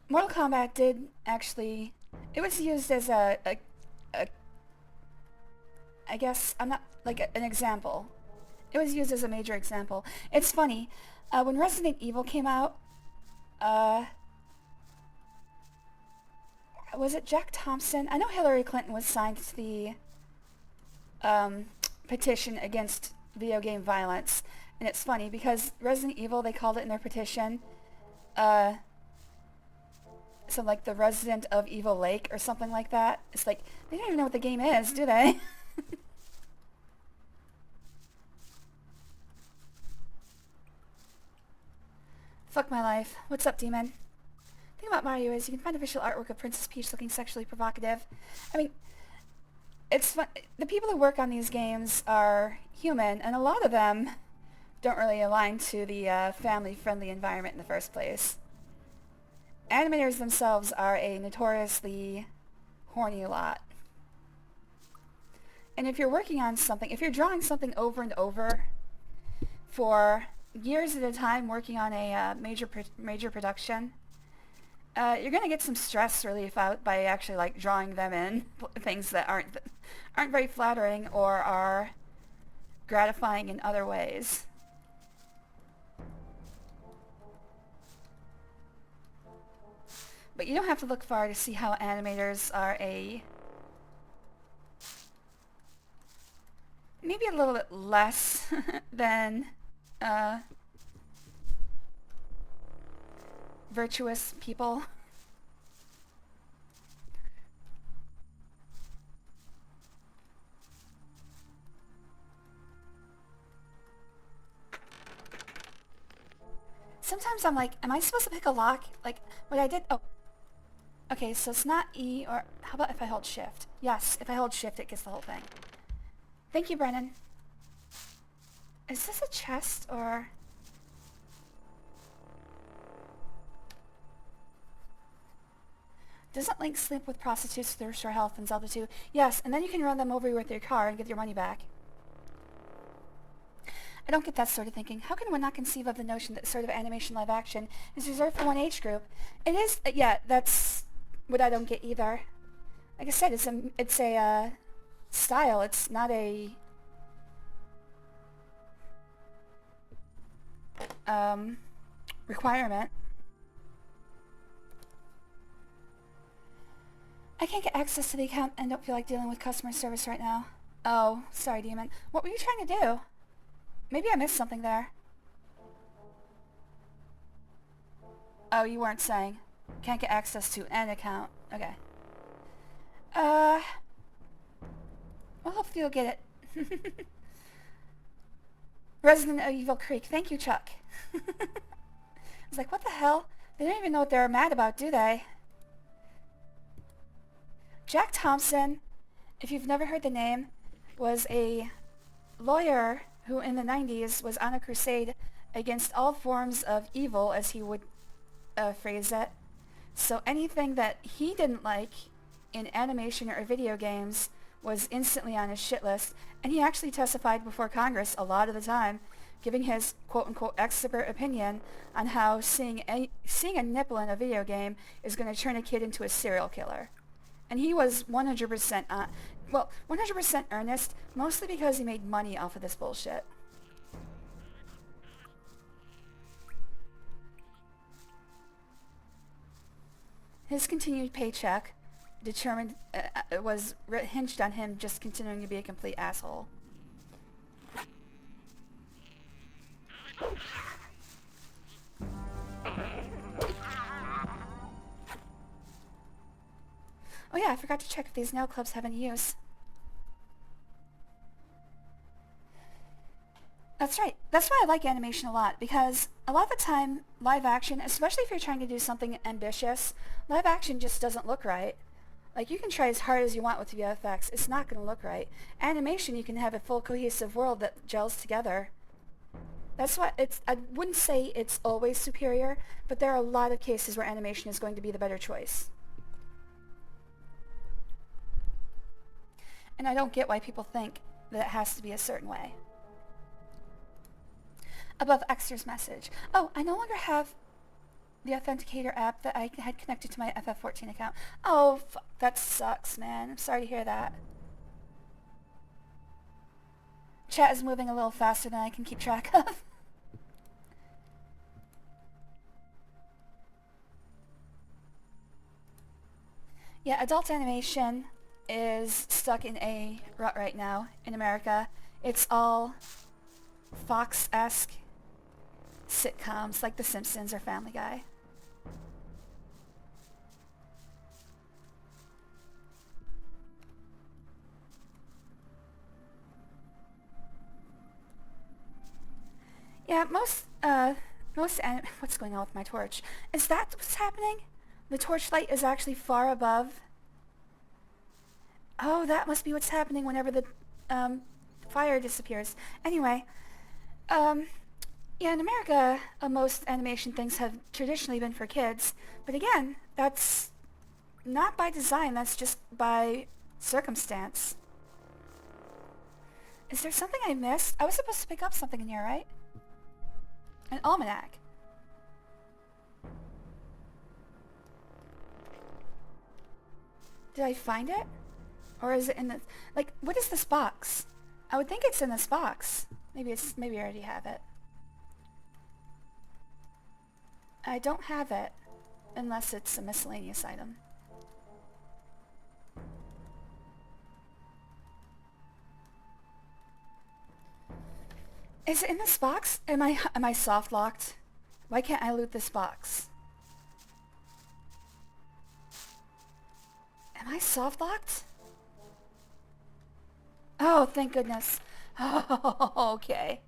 Mortal Kombat did actually... It was used as a I guess, I'm not, like, an example. It was used as a major example. It's funny, when Resident Evil came out, was it Jack Thompson? I know Hillary Clinton was signed to the petition against video game violence, and it's funny because Resident Evil, they called it in their petition, something like the Resident of Evil Lake or something like that. It's like, they don't even know what the game is, do they? Fuck my life. What's up, demon? The thing about Mario is you can find official artwork of Princess Peach looking sexually provocative. I mean, it's fun. The people who work on these games are human, and a lot of them don't really align to the family-friendly environment in the first place. Animators themselves are a notoriously horny lot. And if you're working on something, if you're drawing something over and over for years at a time working on a major production, you're gonna get some stress relief out by actually like drawing them in things that aren't very flattering or are gratifying in other ways. But you don't have to look far to see how animators are maybe a little bit less than virtuous people. Sometimes I'm like, am I supposed to pick a lock? Like, what I did... Oh. Okay, so it's not E, or... How about if I hold shift? Yes, if I hold shift, it gets the whole thing. Thank you, Brennan. Is this a chest, or... Doesn't Link sleep with prostitutes to restore health in Zelda 2? Yes, and then you can run them over with your car and get your money back. I don't get that sort of thinking. How can one not conceive of the notion that sort of animation live action is reserved for one age group? It is, yeah, that's what I don't get either. Like I said, it's a style. It's not a requirement. I can't get access to the account and don't feel like dealing with customer service right now. Oh, sorry, Demon. What were you trying to do? Maybe I missed something there. Oh, you weren't saying. Can't get access to an account. Okay. Well, hopefully you'll get it. Resident Evil Creek. Thank you, Chuck. I was like, what the hell? They don't even know what they're mad about, do they? Jack Thompson, if you've never heard the name, was a lawyer who in the 90s was on a crusade against all forms of evil, as he would phrase it. So anything that he didn't like in animation or video games was instantly on his shit list, and he actually testified before Congress a lot of the time, giving his quote-unquote expert opinion on how seeing a nipple in a video game is going to turn a kid into a serial killer. And he was 100% 100% earnest, mostly because he made money off of this bullshit. His continued paycheck was hinged on him just continuing to be a complete asshole. Oh yeah, I forgot to check if these nail clubs have any use. That's right. That's why I like animation a lot, because a lot of the time, live action, especially if you're trying to do something ambitious, live action just doesn't look right. Like, you can try as hard as you want with VFX, it's not going to look right. Animation, you can have a full cohesive world that gels together. That's why I wouldn't say it's always superior, but there are a lot of cases where animation is going to be the better choice. And I don't get why people think that it has to be a certain way. Above Exter's message. Oh, I no longer have the Authenticator app that I had connected to my FF14 account. Oh, that sucks, man. I'm sorry to hear that. Chat is moving a little faster than I can keep track of. Yeah, adult animation is stuck in a rut right now in America. It's all Fox-esque sitcoms like The Simpsons or Family Guy. Yeah, what's going on with my torch? Is that what's happening? The torchlight is actually far above. Oh, that must be what's happening whenever the fire disappears. Anyway, yeah, in America, most animation things have traditionally been for kids, but again, that's not by design, that's just by circumstance. Is there something I missed? I was supposed to pick up something in here, right? An almanac. Did I find it? Or is it in the... Like, what is this box? I would think it's in this box. Maybe I already have it. I don't have it. Unless it's a miscellaneous item. Is it in this box? Am I soft locked? Why can't I loot this box? Am I soft locked? Oh, thank goodness. Oh, okay.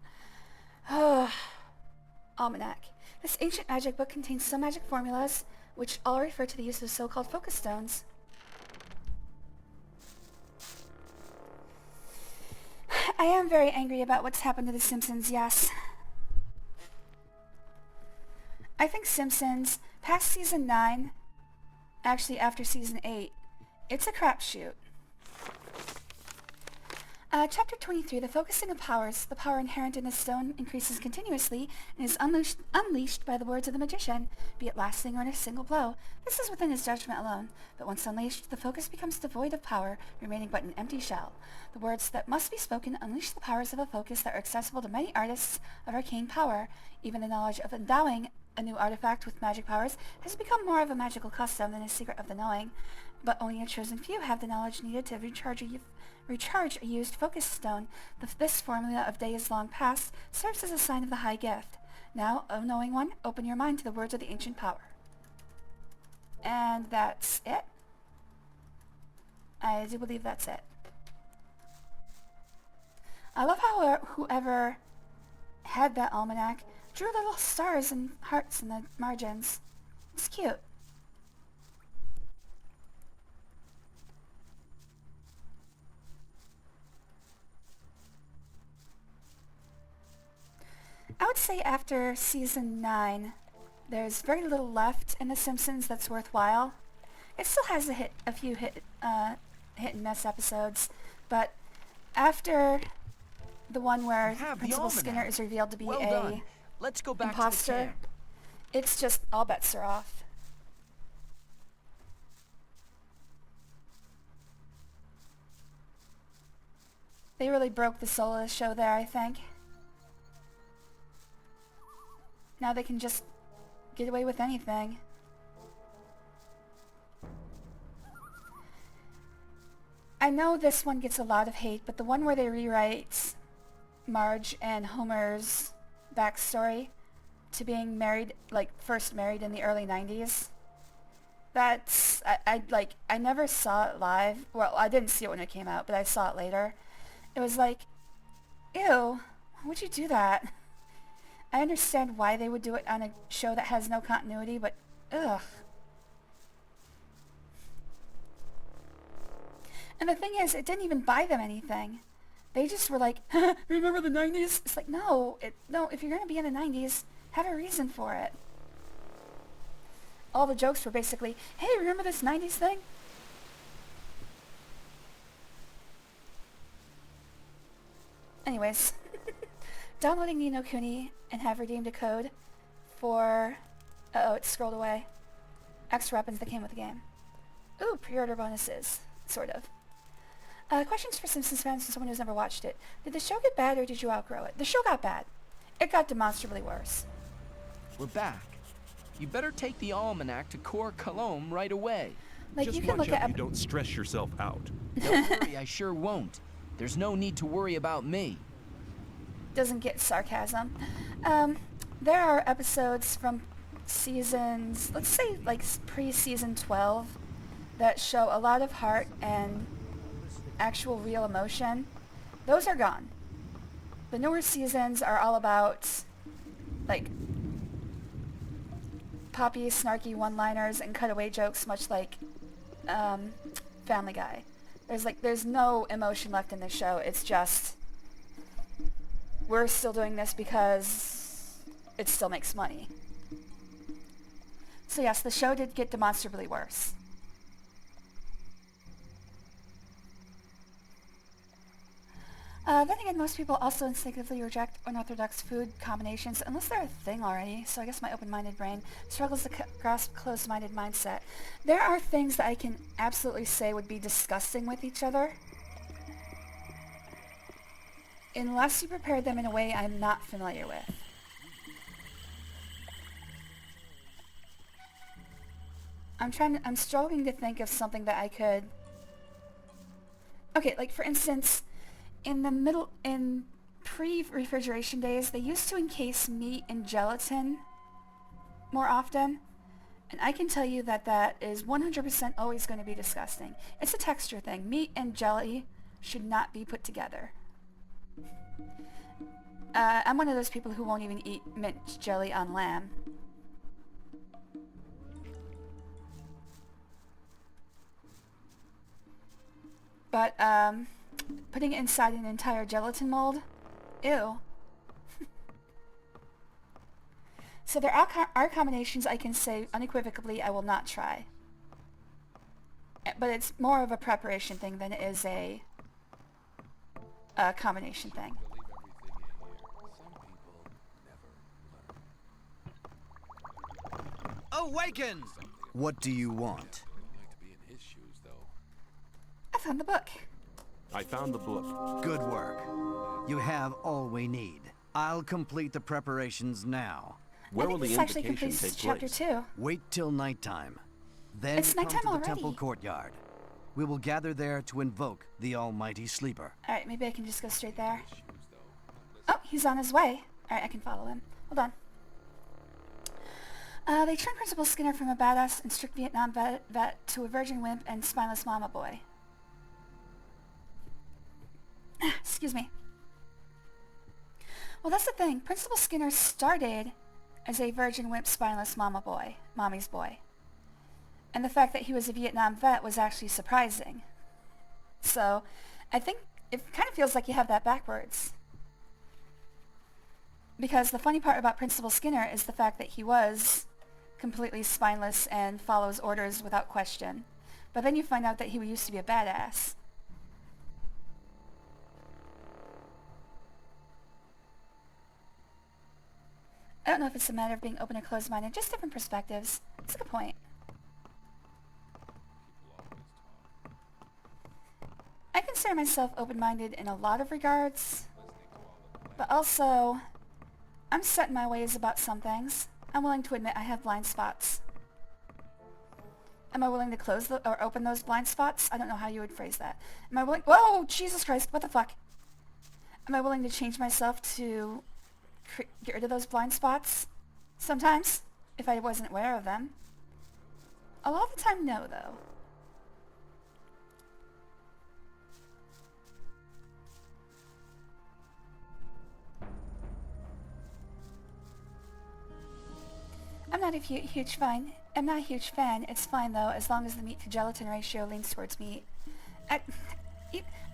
Almanac. This ancient magic book contains some magic formulas, which all refer to the use of so-called focus stones. I am very angry about what's happened to The Simpsons, yes. I think Simpsons, past season 9, actually after season 8, it's a crapshoot. Chapter 23, the focusing of powers. The power inherent in a stone increases continuously and is unleashed by the words of the magician, be it lasting or in a single blow. This is within his judgment alone, but once unleashed, the focus becomes devoid of power, remaining but an empty shell. The words that must be spoken unleash the powers of a focus that are accessible to many artists of arcane power. Even the knowledge of endowing a new artifact with magic powers has become more of a magical custom than a secret of the knowing, but only a chosen few have the knowledge needed to recharge a used focus stone. This formula of days long past serves as a sign of the high gift. Now, O knowing one, open your mind to the words of the ancient power. And that's it. I do believe that's it. I love how whoever had that almanac drew little stars and hearts in the margins. It's cute. I would say after season 9, there's very little left in The Simpsons that's worthwhile. It still has a few hit and miss episodes, but after the one where Principal Skinner is revealed to be Let's go back imposter, to the camp. It's just all bets are off. They really broke the soul of the show there, I think. Now they can just get away with anything. I know this one gets a lot of hate, but the one where they rewrite Marge and Homer's backstory to being married, like first married in the early 90s, that's, I never saw it live. Well, I didn't see it when it came out, but I saw it later. It was like, ew, why would you do that? I understand why they would do it on a show that has no continuity, but ugh. And the thing is, it didn't even buy them anything. They just were like, remember the 90s? It's like, no, if you're going to be in the 90s, have a reason for it. All the jokes were basically, hey, remember this 90s thing? Anyways, downloading Ni no Kuni and have redeemed a code for, it scrolled away, extra weapons that came with the game. Ooh, pre-order bonuses, sort of. Questions for Simpsons fans and someone who's never watched it. Did the show get bad or did you outgrow it? The show got bad. It got demonstrably worse. We're back. You better take the almanac to Cor Cologne right away. Like, Just you can watch look out at you don't stress yourself out. Don't worry, I sure won't. There's no need to worry about me. Doesn't get sarcasm. There are episodes from seasons, let's say like pre-season 12, that show a lot of heart and actual real emotion. Those are gone. The newer seasons are all about like poppy, snarky one-liners and cutaway jokes, much like Family Guy. There's no emotion left in the show. It's just, we're still doing this because it still makes money. So yes, the show did get demonstrably worse. Then again, most people also instinctively reject unorthodox food combinations unless they're a thing already, so I guess my open-minded brain struggles to grasp closed-minded mindset. There are things that I can absolutely say would be disgusting with each other, unless you prepare them in a way I'm not familiar with. I'm struggling to think of something that I could... Okay, like for instance, in pre-refrigeration days, they used to encase meat in gelatin more often. And I can tell you that that is 100% always going to be disgusting. It's a texture thing. Meat and jelly should not be put together. I'm one of those people who won't even eat mint jelly on lamb. But, putting it inside an entire gelatin mold? Ew. So there are combinations I can say unequivocally I will not try. But it's more of a preparation thing than it is a combination thing. Awaken! What do you want? I found the book. I found the book. Good work. You have all we need. I'll complete the preparations now. Where I will think the this actually invocation completes take chapter place? 2. Wait till nighttime. Then It's come nighttime to the already. temple courtyard. We will gather there to invoke the Almighty Sleeper. Alright, maybe I can just go straight there. Oh, he's on his way. Alright, I can follow him. Hold on. They turned Principal Skinner from a badass and strict Vietnam vet to a virgin wimp and spineless mama boy. Excuse me. Well, that's the thing. Principal Skinner started as a virgin wimp spineless mommy's boy. And the fact that he was a Vietnam vet was actually surprising. So, I think it kind of feels like you have that backwards. Because the funny part about Principal Skinner is the fact that he was completely spineless and follows orders without question. But then you find out that he used to be a badass. I don't know if it's a matter of being open or closed-minded, just different perspectives. It's a good point. I consider myself open-minded in a lot of regards, but also, I'm set in my ways about some things. I'm willing to admit I have blind spots. Am I willing to close or open those blind spots? I don't know how you would phrase that. Am I willing... Whoa! Jesus Christ, what the fuck? Am I willing to change myself to get rid of those blind spots? Sometimes, if I wasn't aware of them. A lot of the time, no, though. I'm not a huge fan. I'm not a huge fan. It's fine though, as long as the meat to gelatin ratio leans towards meat.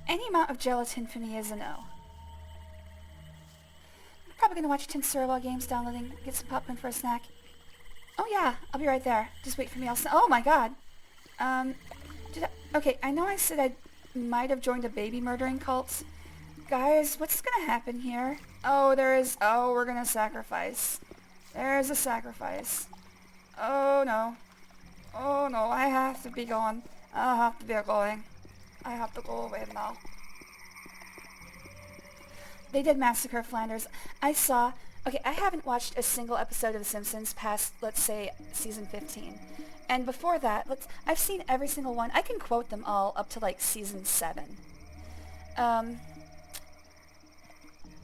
Any amount of gelatin for me is a no. I'm probably gonna watch Tinsurwa games downloading, get some popcorn for a snack. Oh yeah, I'll be right there. Just wait for me. Oh my god. Okay, I know I said I might have joined a baby murdering cult. Guys, what's gonna happen here? Oh, we're gonna sacrifice. There's a sacrifice. Oh no. Oh no, I have to be going. I have to be going. I have to go away now. They did massacre Flanders. Okay, I haven't watched a single episode of The Simpsons past, let's say, season 15. And before that, I've seen every single one. I can quote them all up to like season 7.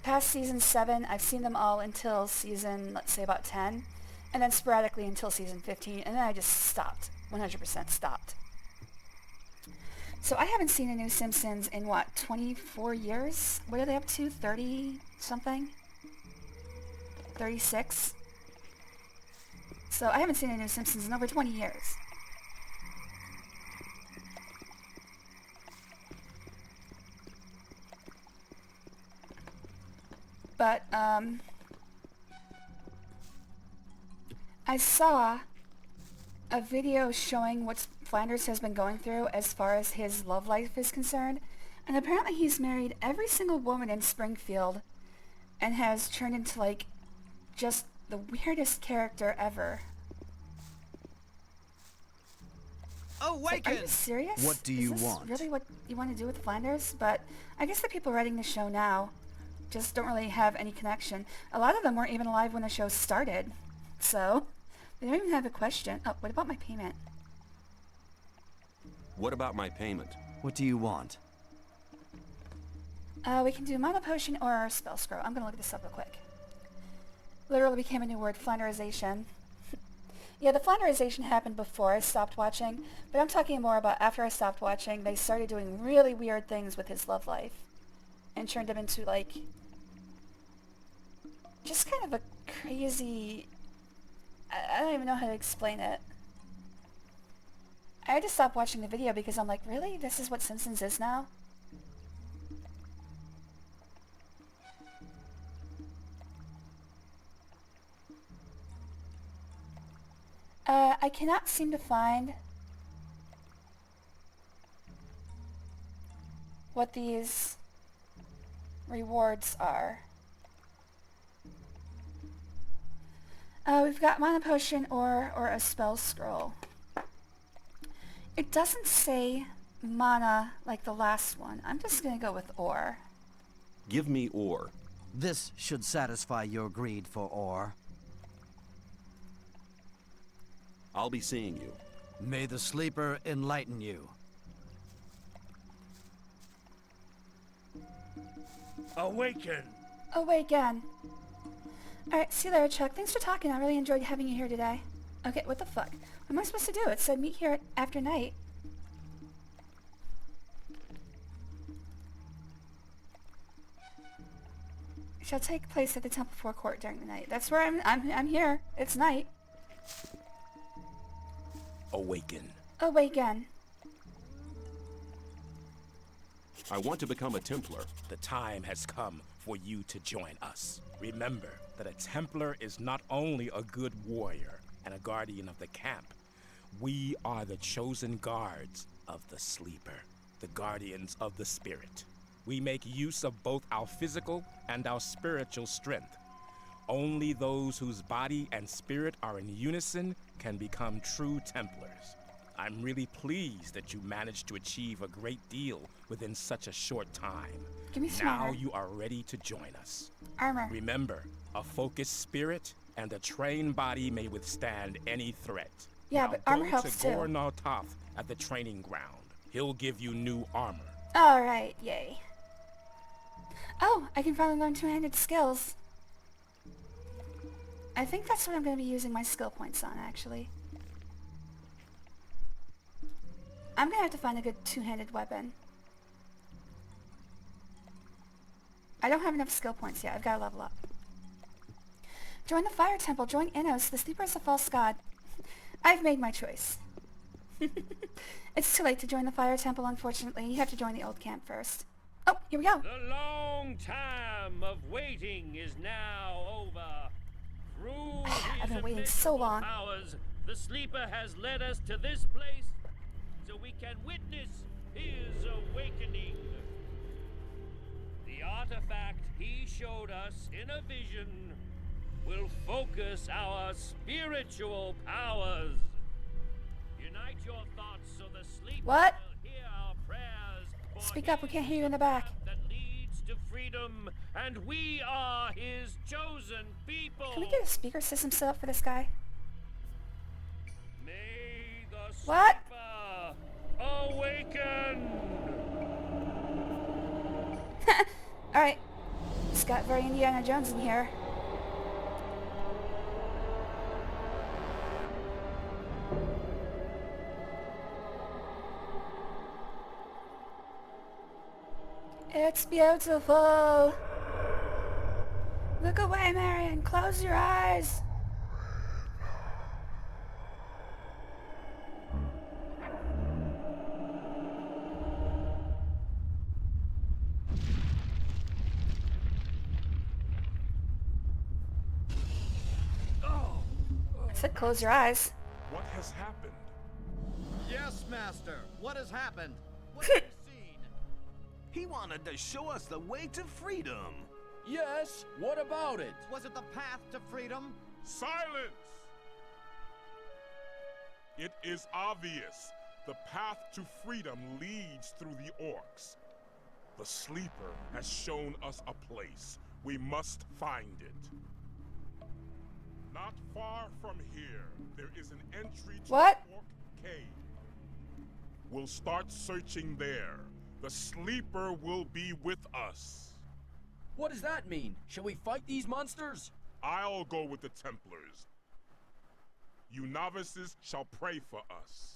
Past season 7, I've seen them all until season, let's say, about 10, and then sporadically until season 15, and then I just stopped. 100% stopped. So I haven't seen a new Simpsons in, 24 years? What are they up to? 30-something? 36? So I haven't seen a new Simpsons in over 20 years. But, I saw a video showing what Flanders has been going through as far as his love life is concerned, and apparently he's married every single woman in Springfield and has turned into, like, just the weirdest character ever. Awaken! Are you serious? What do you Is this want? really what you want to do with Flanders? But I guess the people writing the show now just don't really have any connection. A lot of them weren't even alive when the show started. So, they don't even have a question. Oh, what about my payment? What about my payment? What do you want? We can do Mana Potion or Spell Scroll. I'm gonna look this up real quick. Literally became a new word, Flanderization. Yeah, the Flanderization happened before I stopped watching, but I'm talking more about after I stopped watching, they started doing really weird things with his love life. And turned him into, like, just kind of a crazy... I don't even know how to explain it. I had to stop watching the video because I'm like, really? This is what Simpsons is now? I cannot seem to find what these rewards are. We've got Mana Potion or a Spell Scroll. It doesn't say mana like the last one. I'm just gonna go with ore. Give me ore. This should satisfy your greed for ore. I'll be seeing you. May the sleeper enlighten you. Awaken! Awaken. Alright, see you later, Chuck. Thanks for talking. I really enjoyed having you here today. Okay, what the fuck? What am I supposed to do? It said meet here after night. Shall take place at the temple forecourt during the night. That's where I'm here. It's night. Awaken. Awaken. I want to become a Templar. The time has come for you to join us. Remember that a Templar is not only a good warrior and a guardian of the camp. We are the chosen guards of the Sleeper, the guardians of the spirit. We make use of both our physical and our spiritual strength. Only those whose body and spirit are in unison can become true Templars. I'm really pleased that you managed to achieve a great deal within such a short time. Give me some Now armor. you are ready to join us. Armor. Remember, a focused spirit and a trained body may withstand any threat. Yeah, Now but armor go helps to too. Gornaltoth at the training ground. He'll give you new armor. Alright, yay. Oh, I can finally learn two-handed skills. I think that's what I'm going to be using my skill points on, actually. I'm going to have to find a good two-handed weapon. I don't have enough skill points yet. I've got to level up. Join the Fire Temple. Join Innos. The Sleeper is a false god. I've made my choice. It's too late to join the Fire Temple, unfortunately. You have to join the old camp first. Oh, here we go. The long time of waiting is now over. Through I've been his waiting so invisible long. powers, the Sleeper has led us to this place so we can witness his awakening. The artifact he showed us in a vision will focus our spiritual powers. Unite your thoughts so the Sleeper What? will hear our prayers. For Speak up, we he can't hear you is in the back. path that leads to freedom, and we are his chosen people. Can we get a speaker system set up for this guy? May the What? Sleeper awaken. Alright. It's got very Indiana Jones in here. It's beautiful. Look away, Marion. Close your eyes. I said close your eyes. What has happened? Yes, Master. What has happened? What have you seen? He wanted to show us the way to freedom. Yes, what about it? Was it the path to freedom? Silence! It is obvious. The path to freedom leads through the orcs. The Sleeper has shown us a place. We must find it. Not far from here, there is an entry to What? the orc cave. We'll start searching there. The Sleeper will be with us. What does that mean? Shall we fight these monsters? I'll go with the Templars. You novices shall pray for us.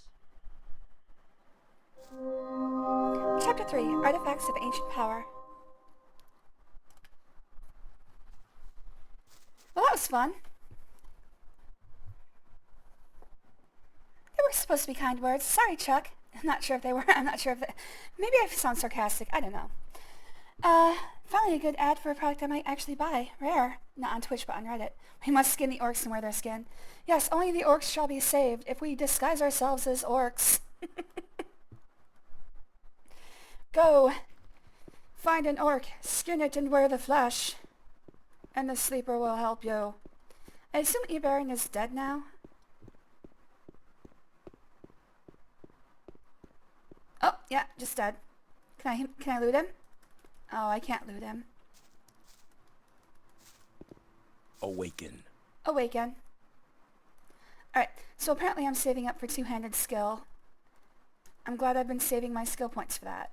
Chapter 3, Artifacts of Ancient Power. Well, that was fun. They were supposed to be kind words. Sorry, Chuck. I'm not sure if they were. I'm not sure if they... Maybe I sound sarcastic. I don't know. Finally a good ad for a product I might actually buy. Rare. Not on Twitch, but on Reddit. We must skin the orcs and wear their skin. Yes, only the orcs shall be saved if we disguise ourselves as orcs. Go. Find an orc, skin it and wear the flesh. And the Sleeper will help you. I assume Ebaron is dead now? Oh, yeah, just dead. Can I loot him? Oh, I can't loot him. Awaken. Awaken. Alright, So apparently I'm saving up for two-handed skill. I'm glad I've been saving my skill points for that.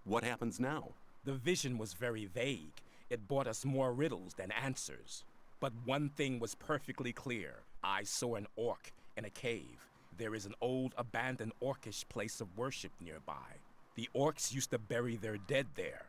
What happens now? The vision was very vague. It brought us more riddles than answers. But one thing was perfectly clear. I saw an orc in a cave. There is an old abandoned orcish place of worship nearby. The orcs used to bury their dead there.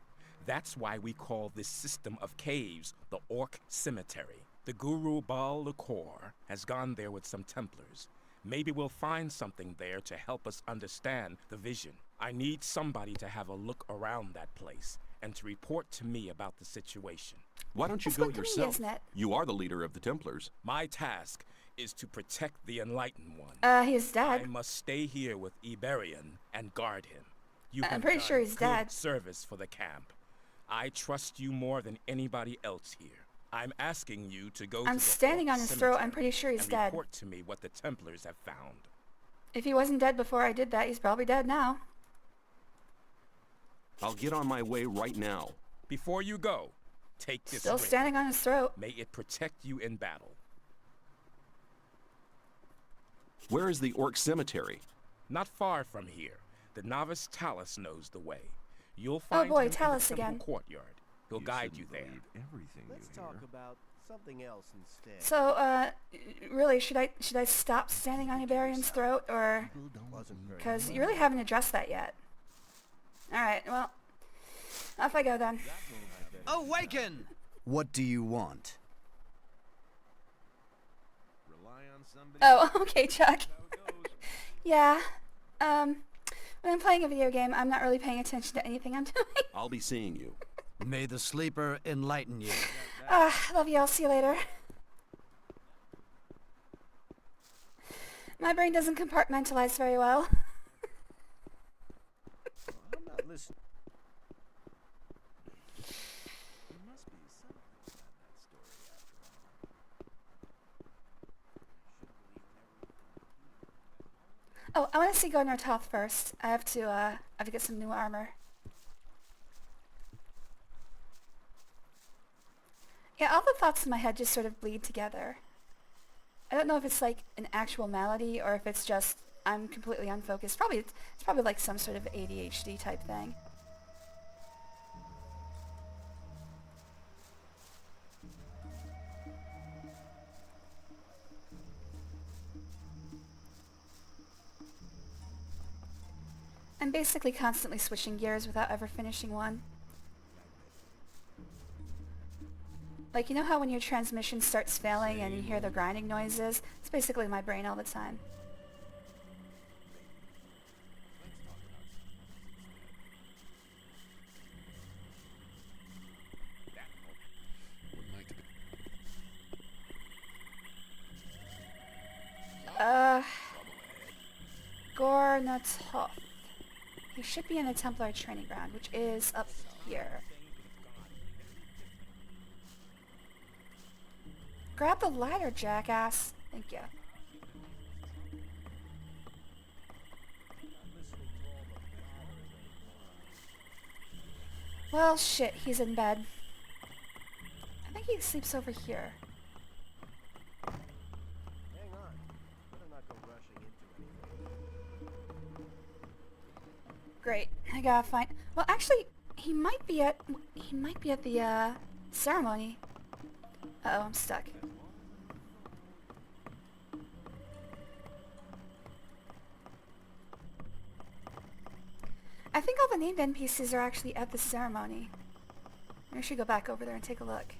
That's why we call this system of caves the Orc Cemetery. The Guru Baal Lakor has gone there with some Templars. Maybe we'll find something there to help us understand the vision. I need somebody to have a look around that place and to report to me about the situation. Why don't you That's go good to me, yourself? isn't it? You are the leader of the Templars. My task is to protect the Enlightened One. He's dead. I must stay here with Iberian and guard him. You I'm have pretty done sure he's good dead. service for the camp. I trust you more than anybody else here. I'm asking you to go to I'm the standing Orc on his throat. I'm Cemetery pretty sure he's and dead. report to me what the Templars have found. If he wasn't dead before I did that, he's probably dead now. I'll get on my way right now. Before you go, take this Still ring. standing on his throat. May it protect you in battle. Where is the Orc Cemetery? Not far from here. The novice Talus knows the way. You'll find boy, him Talus in the temple again. courtyard. He'll guide you there. Let's talk about something else instead. So, really, should I stop standing on Iberian's throat, or... Because you really haven't addressed that yet. Alright, well, off I go then. Awaken! What do you want? Oh, okay, Chuck. Yeah, when I'm playing a video game, I'm not really paying attention to anything I'm doing. I'll be seeing you. May the sleeper enlighten you. Love you, I'll see you later. My brain doesn't compartmentalize very well. I'm not listening. There must be something about that story after all. Oh, I want to see Gardner Toth first. I have to get some new armor. Yeah, all the thoughts in my head just sort of bleed together. I don't know if it's like an actual malady or if it's just I'm completely unfocused. It's probably like some sort of ADHD type thing. I'm basically constantly switching gears without ever finishing one. Like, you know how when your transmission starts failing and you hear the grinding noises? It's basically my brain all the time. Gornatoth. He should be in the Templar training ground, which is up here. Grab the ladder, jackass. Thank you. Well, shit, he's in bed. I think he sleeps over here. Hang on. Better not go rushing into anything. Great. I gotta find... Well, actually, he might be at the, ceremony. Uh-oh, I'm stuck. I think all the named NPCs are actually at the ceremony. I should go back over there and take a look.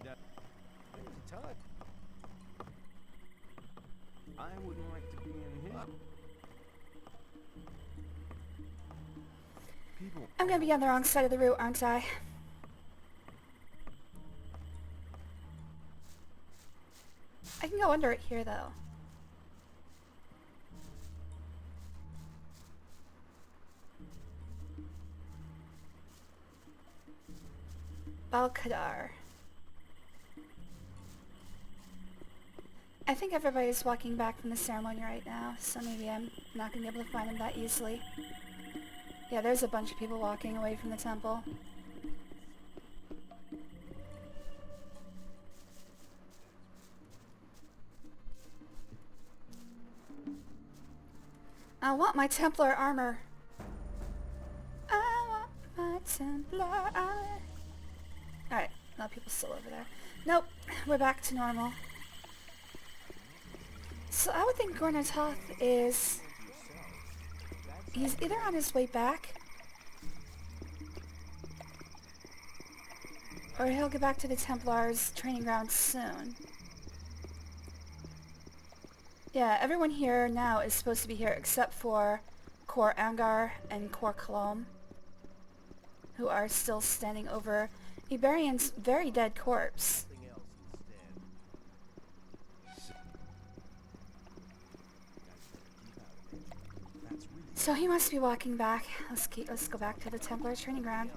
There's a time. I wouldn't like to be in here. People. I'm gonna be on the wrong side of the route, aren't I? I can go under it here, though. Balkadar. I think everybody's walking back from the ceremony right now, so maybe I'm not going to be able to find them that easily. Yeah, there's a bunch of people walking away from the temple. I want my Templar armor. I want my Templar armor. Alright, a lot of people still over there. Nope, we're back to normal. So I would think Gornatoth is... He's either on his way back, or he'll get back to the Templars training ground soon. Yeah, everyone here now is supposed to be here except for Cor Angar and Cor Colom, who are still standing over Iberian's very dead corpse. So he must be walking back. Let's go back to the Templar training ground.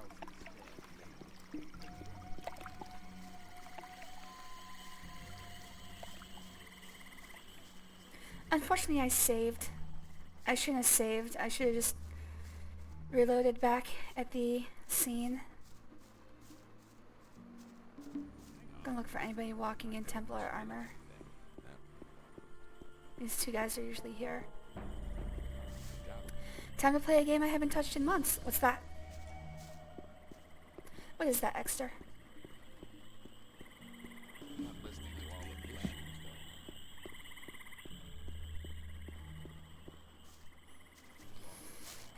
Unfortunately, I saved. I shouldn't have saved. I should have just reloaded back at the scene. Gonna look for anybody walking in Templar armor. These two guys are usually here. Time to play a game I haven't touched in months. What's that? What is that, Exter?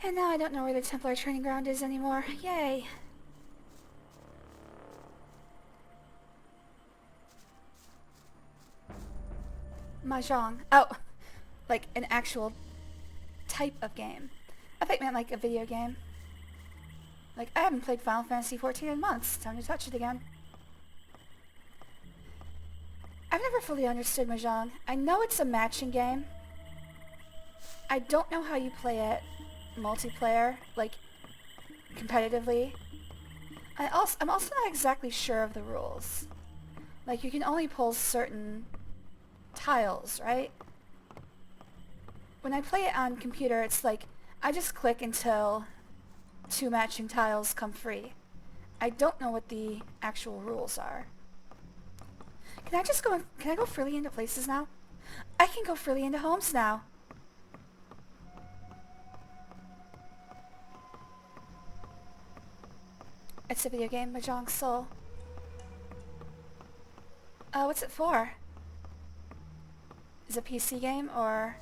And now I don't know where the Templar training ground is anymore. Yay! Mahjong. Oh, like an actual type of game. I thought you meant like a video game. Like, I haven't played Final Fantasy XIV in months. Time to touch it again. I've never fully understood Mahjong. I know it's a matching game. I don't know how you play it multiplayer, like competitively. I'm also not exactly sure of the rules. Like, you can only pull certain tiles, right? When I play it on computer, it's like I just click until 2 matching tiles come free. I don't know what the actual rules are. Can I go freely into places now? I can go freely into homes now. It's a video game, Mahjong Soul. What's it for? Is it a PC game, or...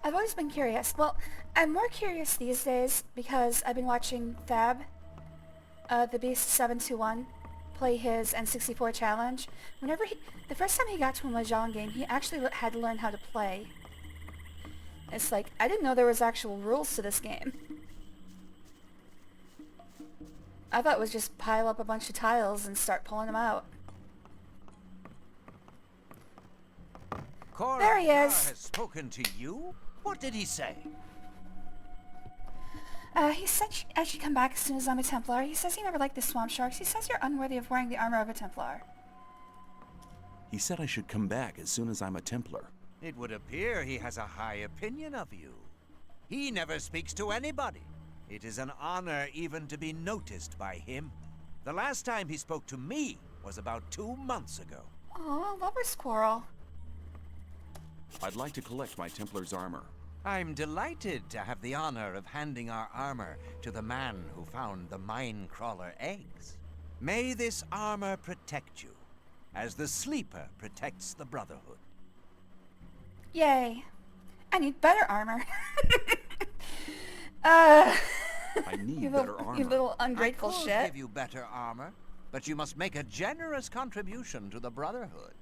I've always been curious. Well, I'm more curious these days because I've been watching Thab, the Beast 721, play his N64 challenge. The first time he got to a Mahjong game, he actually had to learn how to play. It's like, I didn't know there was actual rules to this game. I thought it was just pile up a bunch of tiles and start pulling them out. There he is. Has spoken to you? What did he say? He said I should come back as soon as I'm a Templar. He says he never liked the swamp sharks. He says you're unworthy of wearing the armor of a Templar. He said I should come back as soon as I'm a Templar. It would appear he has a high opinion of you. He never speaks to anybody. It is an honor even to be noticed by him. The last time he spoke to me was about 2 months ago. Aw, lover's quarrel. I'd like to collect my Templar's armor. I'm delighted to have the honor of handing our armor to the man who found the Minecrawler eggs. May this armor protect you, as the Sleeper protects the Brotherhood. Yay. I need better armor. I need better armor. You little ungrateful shit. I could give you better armor, but you must make a generous contribution to the Brotherhood.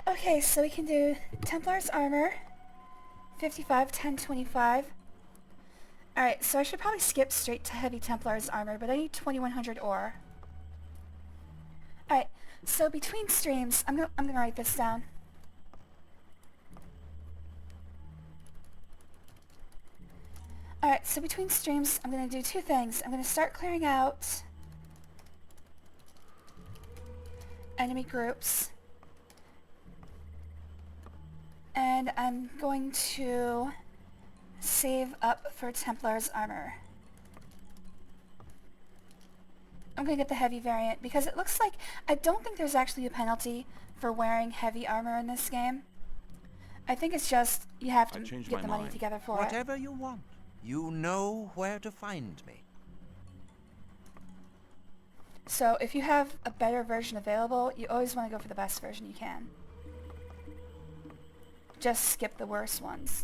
Okay, so we can do Templar's armor, 55, 10, 25. Alright, so I should probably skip straight to heavy Templar's armor, but I need 2100 ore. Alright, so between streams, I'm gonna write this down. Alright, so between streams, I'm gonna do 2 things. I'm gonna start clearing out enemy groups. And I'm going to save up for Templar's armor. I'm going to get the heavy variant because it looks like I don't think there's actually a penalty for wearing heavy armor in this game. I think it's just you have to get the money together for it. Whatever you want. You know where to find me. So if you have a better version available, you always want to go for the best version you can. Just skip the worst ones.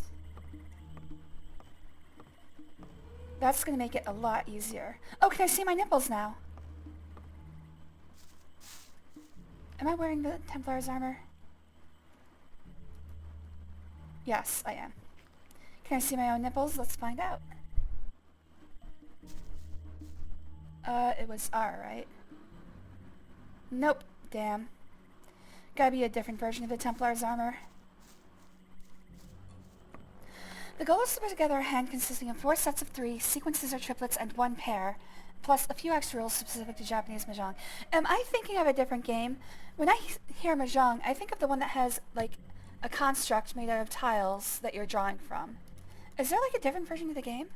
That's going to make it a lot easier. Oh, can I see my nipples now? Am I wearing the Templar's armor? Yes, I am. Can I see my own nipples? Let's find out. It was R, right? Nope. Damn. Gotta be a different version of the Templar's armor. The goal is to put together a hand consisting of 4 sets of 3, sequences or triplets, and 1 pair, plus a few extra rules specific to Japanese Mahjong. Am I thinking of a different game? When I hear Mahjong, I think of the one that has, like, a construct made out of tiles that you're drawing from. Is there, like, a different version of the game?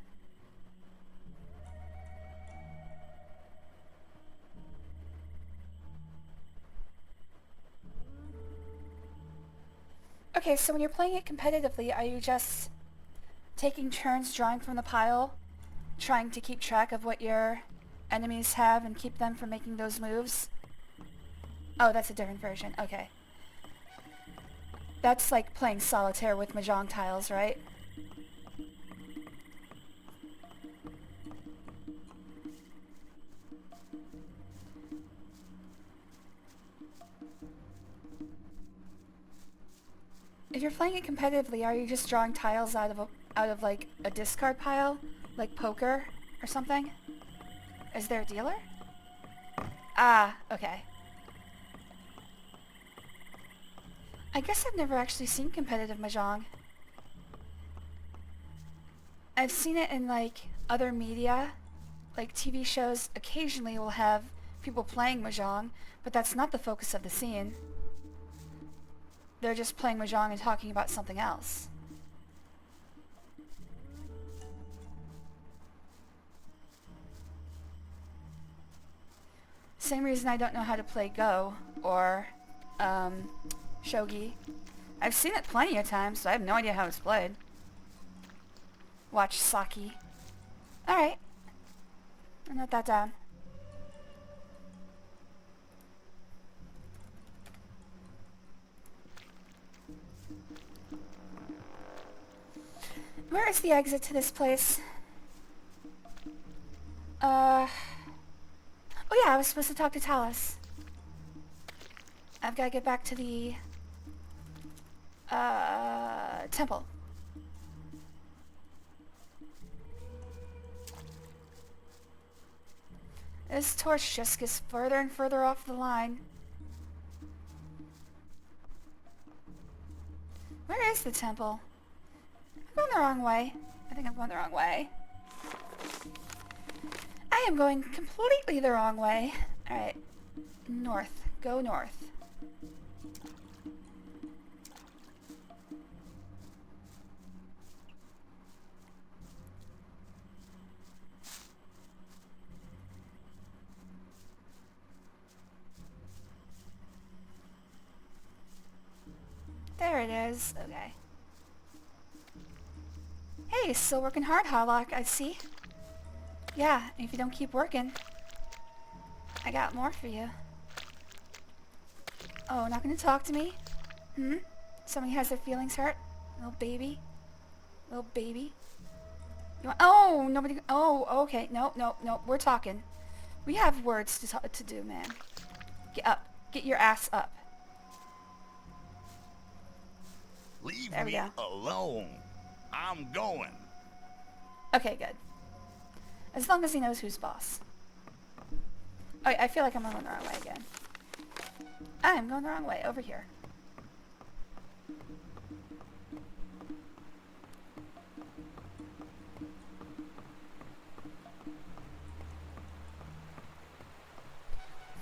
Okay, so when you're playing it competitively, are you just taking turns drawing from the pile, trying to keep track of what your enemies have and keep them from making those moves? Oh, that's a different version. Okay. That's like playing solitaire with Mahjong tiles, right? If you're playing it competitively, are you just drawing tiles out of like a discard pile, like poker or something? Is there a dealer? Ah, okay. I guess I've never actually seen competitive Mahjong. I've seen it in like other media, like TV shows occasionally will have people playing Mahjong, but that's not the focus of the scene. They're just playing Mahjong and talking about something else. Same reason I don't know how to play Go or Shogi. I've seen it plenty of times, so I have no idea how it's played. Watch Saki. Alright. I'll note that down. Where is the exit to this place? Oh yeah, I was supposed to talk to Talus. I've got to get back to the temple. This torch just gets further and further off the line. Where is the temple? I'm going the wrong way. I think I'm going the wrong way. I am going completely the wrong way. Alright. North. Go north. There it is. Okay. Hey, still working hard, Harlock, I see. Yeah, if you don't keep working, I got more for you. Oh, not gonna talk to me? Hmm? Somebody has their feelings hurt? Little baby? Little baby? You want— oh, nobody— oh, okay. No, no, no, we're talking. We have words to do, man. Get up. Get your ass up. Leave me alone. I'm going. Okay, good. As long as he knows who's boss. Oh, I feel like I'm going the wrong way again. I am going the wrong way. Over here.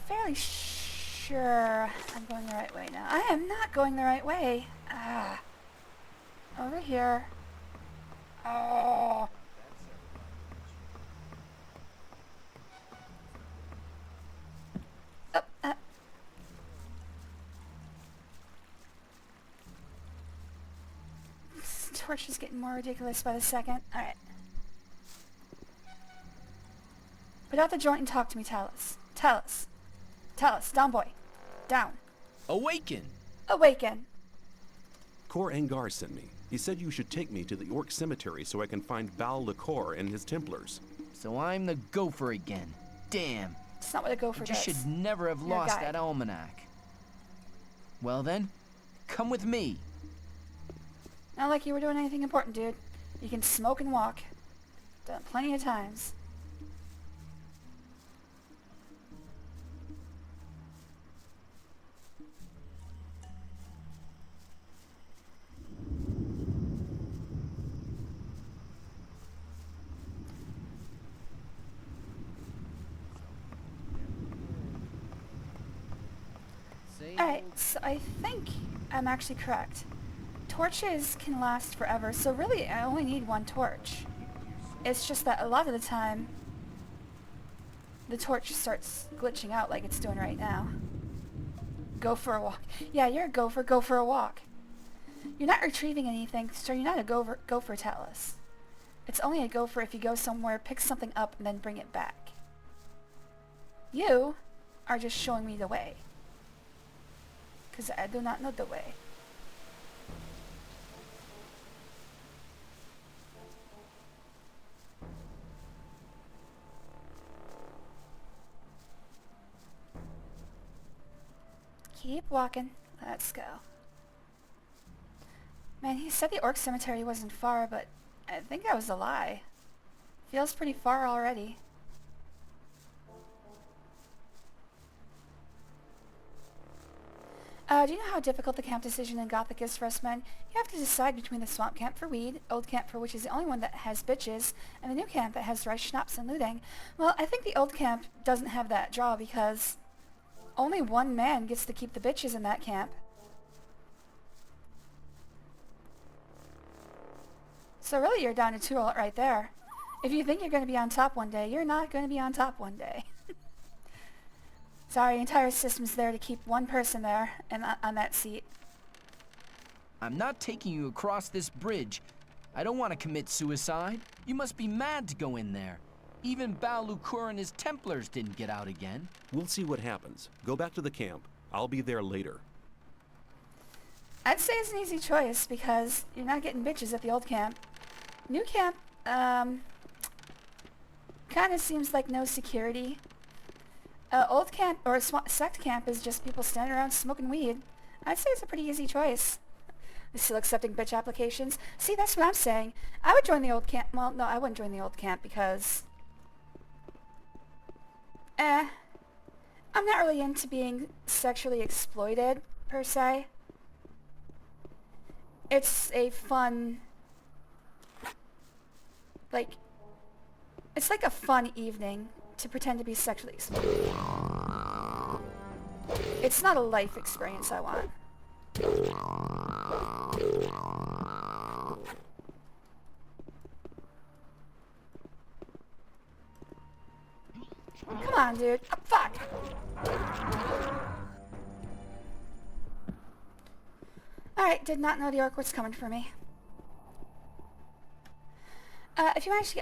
Fairly sure I'm going the right way now. I am not going the right way. Ah. Over here. Oh. torch is getting more ridiculous by the second. Alright. Put out the joint and talk to me, Talus. Talus. Talus. Down, boy. Down. Awaken! Awaken. Cor Angar sent me. He said you should take me to the Orc Cemetery so I can find Val LaCour and his Templars. So I'm the gopher again. Damn. It's not what a gopher I just does. should never have You're a lost guide. that almanac. Well then, come with me. Not like you were doing anything important, dude. You can smoke and walk. Done it plenty of times. Alright, so I think I'm actually correct. Torches can last forever, so really I only need one torch. It's just that a lot of the time, the torch starts glitching out like it's doing right now. Go for a walk. Yeah, you're a gopher, go for a walk. You're not retrieving anything, so you're not a gopher Talus. It's only a gopher if you go somewhere, pick something up, and then bring it back. You are just showing me the way. Because I do not know the way. Keep walking. Let's go. Man, he said the Orc Cemetery wasn't far, but I think that was a lie. Feels pretty far already. Do you know how difficult the camp decision in Gothic is for us men? You have to decide between the swamp camp for weed, old camp for which is the only one that has bitches, and the new camp that has rice schnapps and looting. Well, I think the old camp doesn't have that draw because only one man gets to keep the bitches in that camp. So really you're down to two right there. If you think you're going to be on top one day, you're not going to be on top one day. Sorry, entire system's there to keep one person there and on that seat. I'm not taking you across this bridge. I don't want to commit suicide. You must be mad to go in there. Even Bal Lukur and his Templars didn't get out again. We'll see what happens. Go back to the camp. I'll be there later. I'd say it's an easy choice because you're not getting bitches at the old camp. New camp, kind of seems like no security. Old camp, or sect camp, is just people standing around smoking weed. I'd say it's a pretty easy choice. They're still accepting bitch applications. See, that's what I'm saying. I would join the old camp. Well, no, I wouldn't join the old camp because... I'm not really into being sexually exploited, per se. It's a fun... It's like a fun evening to pretend to be sexually exploited. It's not a life experience I want. Come on, dude. Oh, fuck! Alright, did not know the orc was coming for me. If you manage to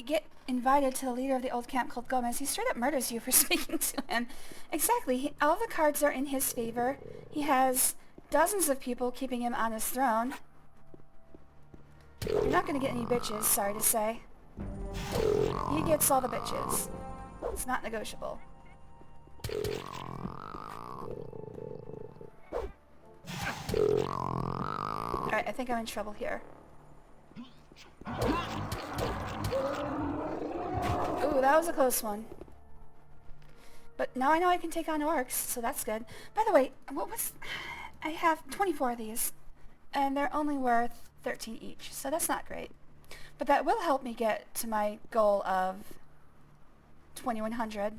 get invited to the leader of the old camp called Gomez, he straight up murders you for speaking to him. Exactly. All the cards are in his favor. He has dozens of people keeping him on his throne. You're not going to get any bitches, sorry to say. He gets all the bitches. It's not negotiable. Alright, I think I'm in trouble here. Ooh, that was a close one. But now I know I can take on orcs, so that's good. By the way, I have 24 of these, and they're only worth 13 each, so that's not great. But that will help me get to my goal of 2100.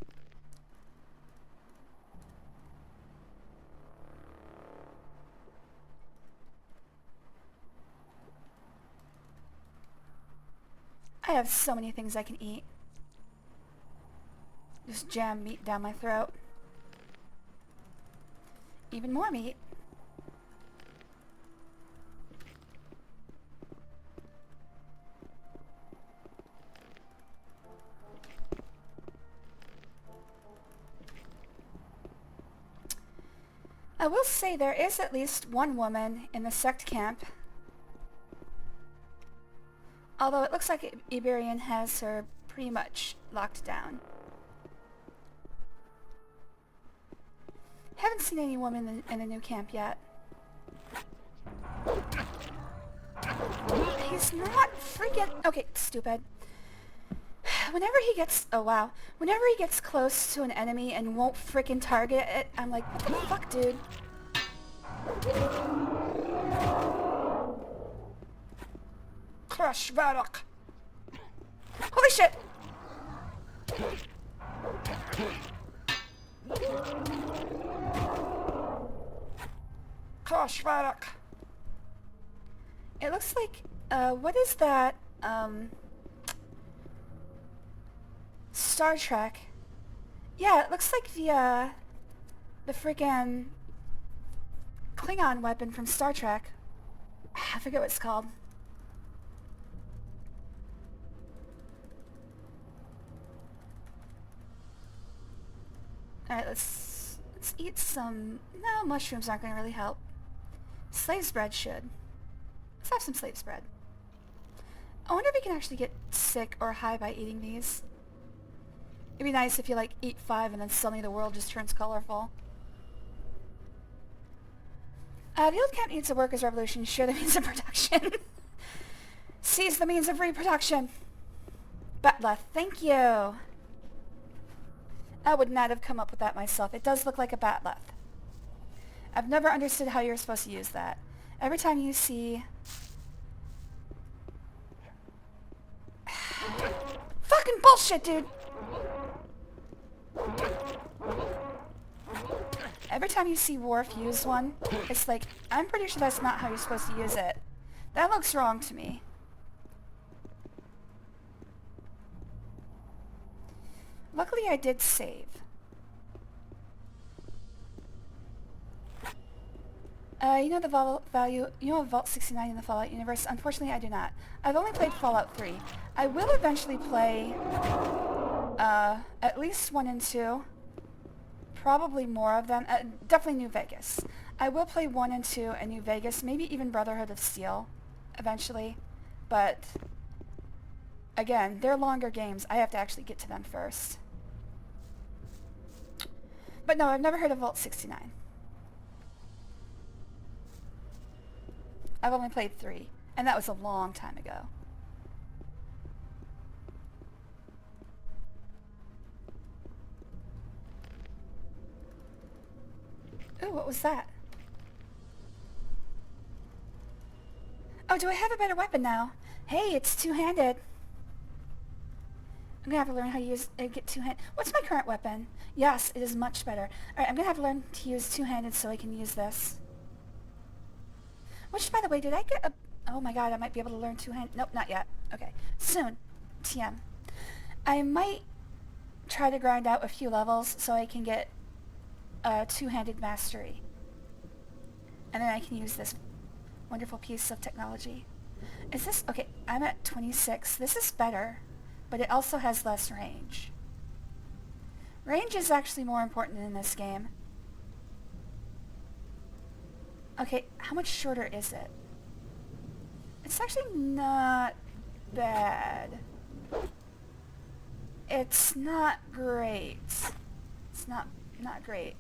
I have so many things I can eat. Just jam meat down my throat. Even more meat. I will say there is at least one woman in the sect camp. Although it looks like Iberian has her pretty much locked down. Haven't seen any woman in the new camp yet. He's not freaking... Okay, stupid. Whenever he gets... Oh, wow. Whenever he gets close to an enemy and won't freaking target it, I'm like, what the fuck, dude? Crush Varrock. Holy shit! Crush Varrock. It looks like, what is that, Star Trek? Yeah, it looks like the freaking Klingon weapon from Star Trek. I forget what it's called. Alright, let's eat some... No, mushrooms aren't going to really help. Slave's bread should. Let's have some slave's bread. I wonder if we can actually get sick or high by eating these. It'd be nice if you, like, eat 5 and then suddenly the world just turns colorful. The old camp needs a workers' revolution. Share the means of production. Seize the means of reproduction. Batleth, thank you. I would not have come up with that myself. It does look like a batleth. I've never understood how you're supposed to use that. Every time you see... Fucking bullshit, dude! Every time you see Worf use one, it's like, I'm pretty sure that's not how you're supposed to use it. That looks wrong to me. Luckily I did save. You know the value, you know Vault 69 in the Fallout universe? Unfortunately I do not. I've only played Fallout 3. I will eventually play, at least 1 and 2. Probably more of them. Definitely New Vegas. I will play 1 and 2 and New Vegas, maybe even Brotherhood of Steel, eventually. But, again, they're longer games. I have to actually get to them first. But no, I've never heard of Vault 69. I've only played 3, and that was a long time ago. Ooh, what was that? Oh, do I have a better weapon now? Hey, it's two-handed. I'm gonna have to learn how to use get two-handed. What's my current weapon? Yes, it is much better. Alright, I'm gonna have to learn to use two-handed so I can use this. Which, by the way, did I get a... Oh my god, I might be able to learn two-handed... Nope, not yet. Okay, soon. TM. I might try to grind out a few levels so I can get two-handed mastery. And then I can use this wonderful piece of technology. Is this... Okay, I'm at 26. This is better, but it also has less range. Range is actually more important in this game. Okay, how much shorter is it? It's actually not bad. It's not great. It's not great.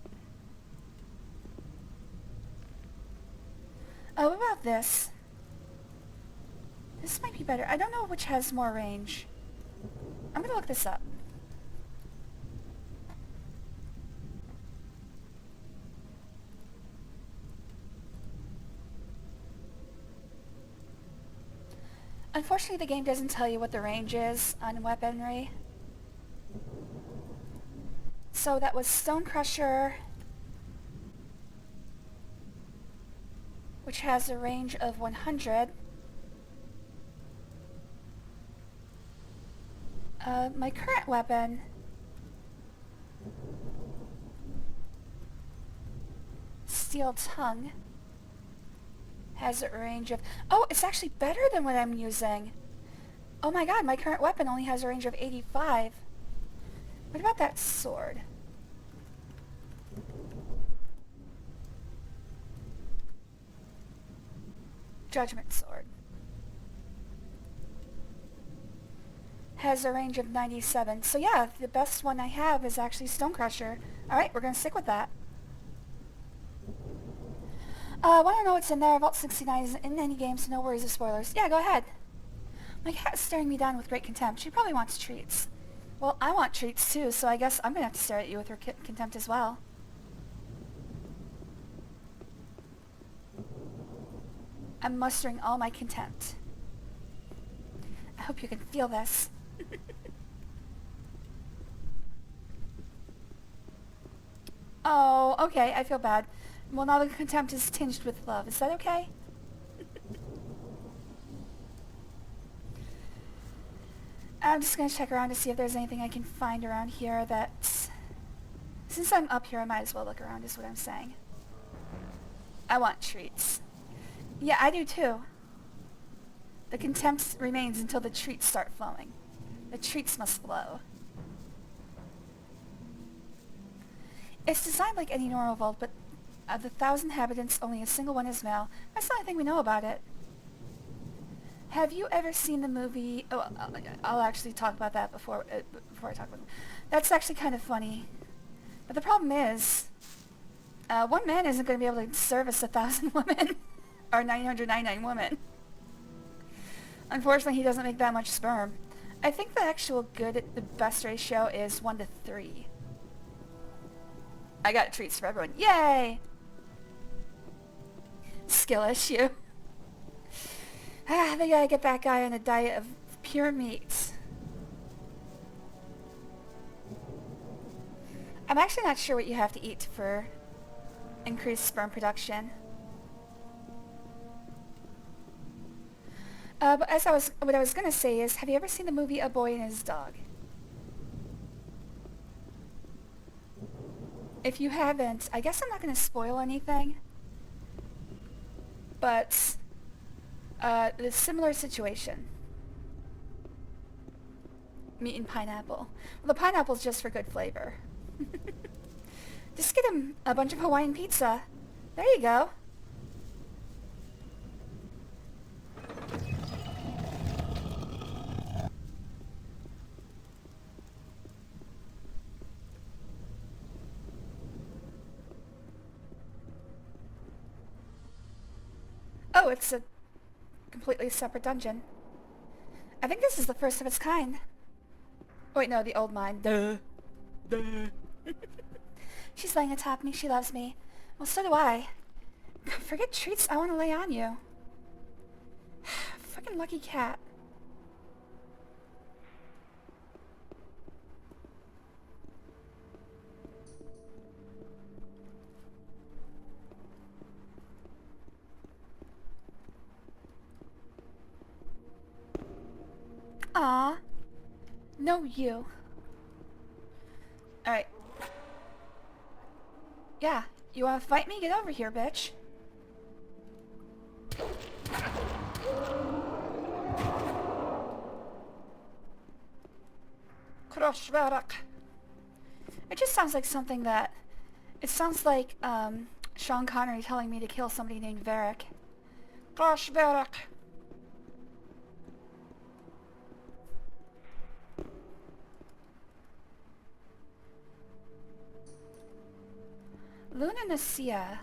Oh, what about this? This might be better. I don't know which has more range. I'm gonna look this up. Unfortunately, the game doesn't tell you what the range is on weaponry. So that was Stone Crusher, which has a range of 100. My current weapon Steel Tongue has a range of... Oh, it's actually better than what I'm using. Oh my god, my current weapon only has a range of 85. What about that sword? Judgment Sword. Has a range of 97. So yeah, the best one I have is actually Stonecrusher. Alright, we're gonna stick with that. I want to know what's in there. Vault 69 isn't in any game, so no worries of spoilers. Yeah, go ahead. My cat is staring me down with great contempt. She probably wants treats. Well, I want treats too, so I guess I'm gonna have to stare at you with her contempt as well. I'm mustering all my contempt. I hope you can feel this. Oh, okay, I feel bad. Well, now the contempt is tinged with love. Is that okay? I'm just gonna check around to see if there's anything I can find around here that... Since I'm up here, I might as well look around, is what I'm saying. I want treats. Yeah, I do too. The contempt remains until the treats start flowing. The treats must flow. It's designed like any normal vault, but of the 1,000 inhabitants, only a single one is male. That's the only thing we know about it. Have you ever seen the movie... Oh, I'll actually talk about that before I talk about it. That's actually kind of funny. But the problem is, one man isn't going to be able to service 1,000 women. Or 999 women. Unfortunately, he doesn't make that much sperm. I think the actual the best ratio is 1 to 3. I got treats for everyone. Yay! Skill issue. They gotta get that guy on a diet of pure meat. I'm actually not sure what you have to eat for increased sperm production. But what I was gonna say is, have you ever seen the movie A Boy and His Dog? If you haven't, I guess I'm not gonna spoil anything. But the similar situation. Meat and pineapple. Well, the pineapple's just for good flavor. Just get him a bunch of Hawaiian pizza. There you go. Oh, it's a completely separate dungeon. I think this is the first of its kind. Oh, wait, no, the old mine. Duh. Duh. She's laying atop me. She loves me. Well, so do I. Forget treats. I want to lay on you. Fucking lucky cat. Aw. No, you. Alright. Yeah, you wanna fight me? Get over here, bitch. Kroshvarak. It just sounds like something that... It sounds like, Sean Connery telling me to kill somebody named Varric. Kroshvarak. Lunacia.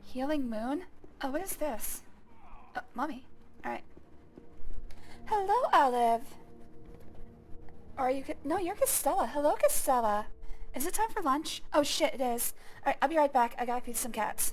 Healing Moon? Oh, what is this? Oh, Mommy. Alright. Hello, Olive. Or are you... No, you're Castella. Hello, Castella. Is it time for lunch? Oh, shit, it is. Alright, I'll be right back. I gotta feed some cats.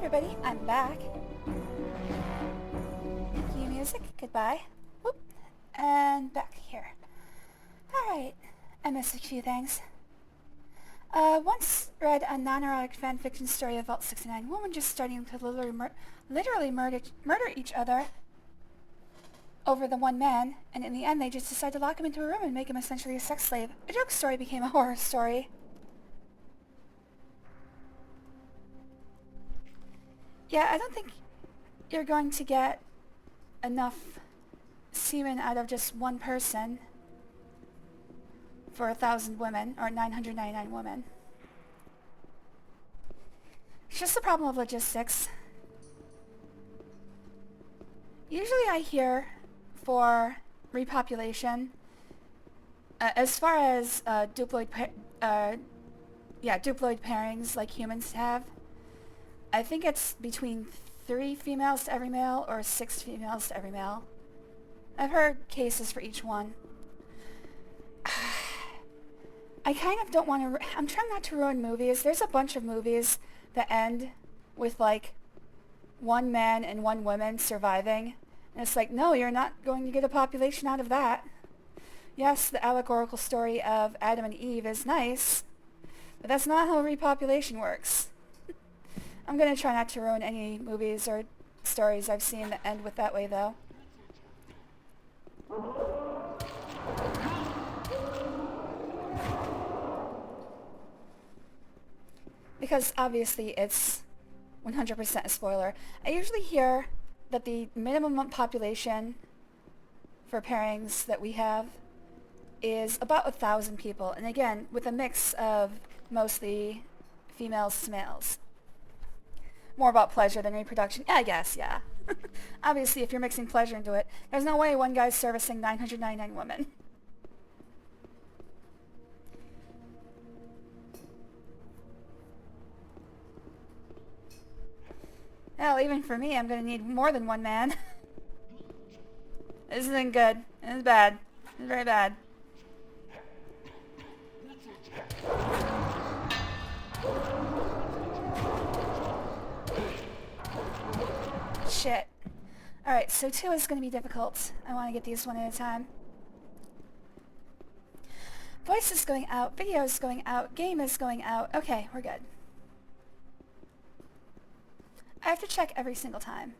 everybody, I'm back. Thank you, music. Goodbye. Whoop. And back here. Alright. I missed a few things. Once read a non-erotic fanfiction story of Vault 69. Women just starting to literally murder each other over the one man, and in the end they just decide to lock him into a room and make him essentially a sex slave. A joke story became a horror story. Yeah, I don't think you're going to get enough semen out of just one person for 1,000 women, or 999 women. It's just a problem of logistics. Usually I hear for repopulation, as far as duploid pairings like humans have, I think it's between 3 females to every male or 6 females to every male. I've heard cases for each one. I kind of don't want to... I'm trying not to ruin movies. There's a bunch of movies that end with, like, one man and one woman surviving. And it's like, no, you're not going to get a population out of that. Yes, the allegorical story of Adam and Eve is nice, but that's not how repopulation works. I'm going to try not to ruin any movies or stories I've seen that end with that way, though. Because obviously it's 100% a spoiler. I usually hear that the minimum population for pairings that we have is about 1,000 people. And again, with a mix of mostly females to males. More about pleasure than reproduction. Yeah, I guess, yeah. Obviously, if you're mixing pleasure into it, there's no way one guy's servicing 999 women. Hell, even for me, I'm gonna need more than one man. This isn't good. This is bad. This is very bad. Shit. Alright, so 2 is gonna be difficult. I want to get these one at a time. Voice is going out, video is going out, game is going out. Okay, we're good. I have to check every single time.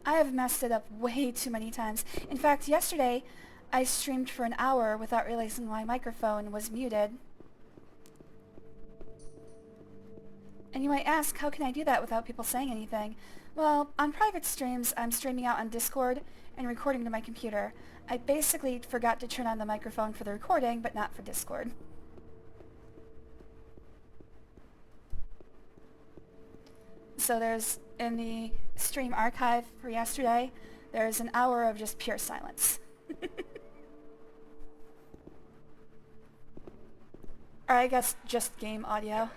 I have messed it up way too many times. In fact, yesterday, I streamed for an hour without realizing my microphone was muted. And you might ask, how can I do that without people saying anything? Well, on private streams, I'm streaming out on Discord and recording to my computer. I basically forgot to turn on the microphone for the recording, but not for Discord. So there's, in the stream archive for yesterday, there's an hour of just pure silence. Or I guess just game audio.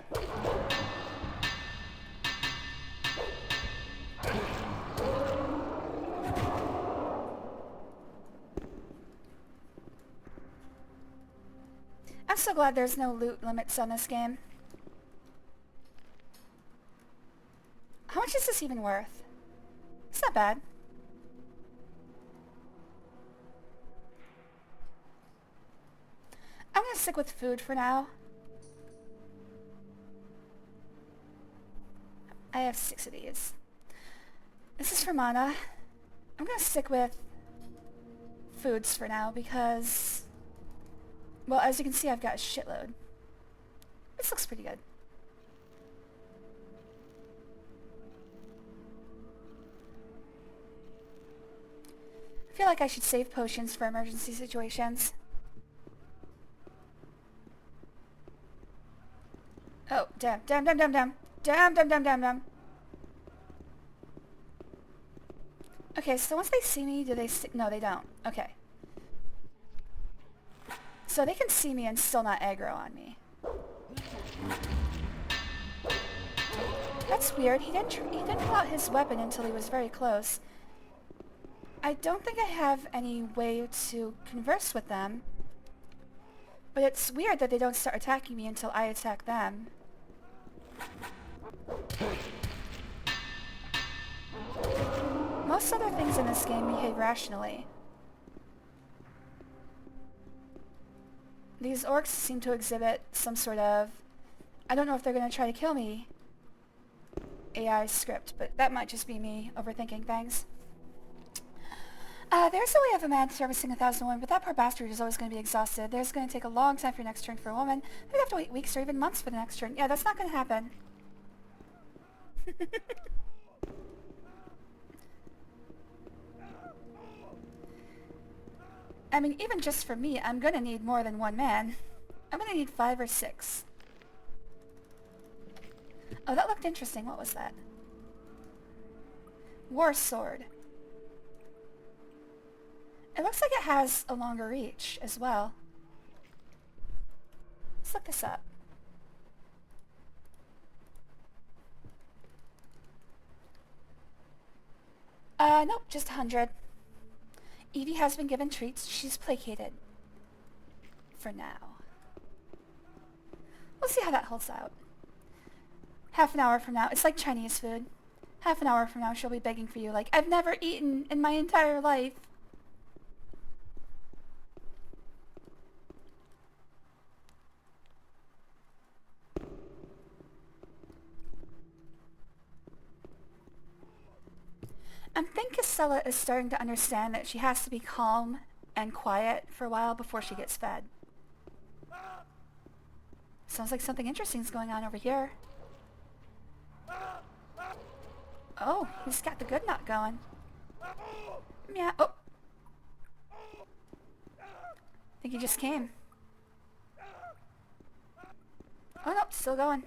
I'm so glad there's no loot limits on this game. How much is this even worth? It's not bad. I'm gonna stick with food for now. I have 6 of these. This is for mana. I'm gonna stick with foods for now because, well, as you can see, I've got a shitload. This looks pretty good. I feel like I should save potions for emergency situations. Oh, damn. Okay, so once they see me, do they see... No, they don't. Okay. So they can see me and still not aggro on me. That's weird. He didn't pull out his weapon until he was very close. I don't think I have any way to converse with them. But it's weird that they don't start attacking me until I attack them. most other things in this game behave rationally. These orcs seem to exhibit some sort of, I don't know if they're going to try to kill me, AI script, but that might just be me overthinking things. There's a way of a man servicing 1,000 women, but that poor bastard is always going to be exhausted. There's going to take a long time for your next turn for a woman. They'd have to wait weeks or even months for the next turn. Yeah, that's not going to happen. I mean, even just for me, I'm going to need more than one man. I'm going to need 5 or 6. Oh, that looked interesting. What was that? War sword. It looks like it has a longer reach as well. Let's look this up. Nope, just 100. Evie has been given treats. She's placated. For now. We'll see how that holds out. Half an hour from now, it's like Chinese food. Half an hour from now, she'll be begging for you like, I've never eaten in my entire life. I think Casella is starting to understand that she has to be calm and quiet for a while before she gets fed. Sounds like something interesting is going on over here. Oh, he's got the good knot going. Yeah, oh. I think he just came. Oh no, still going.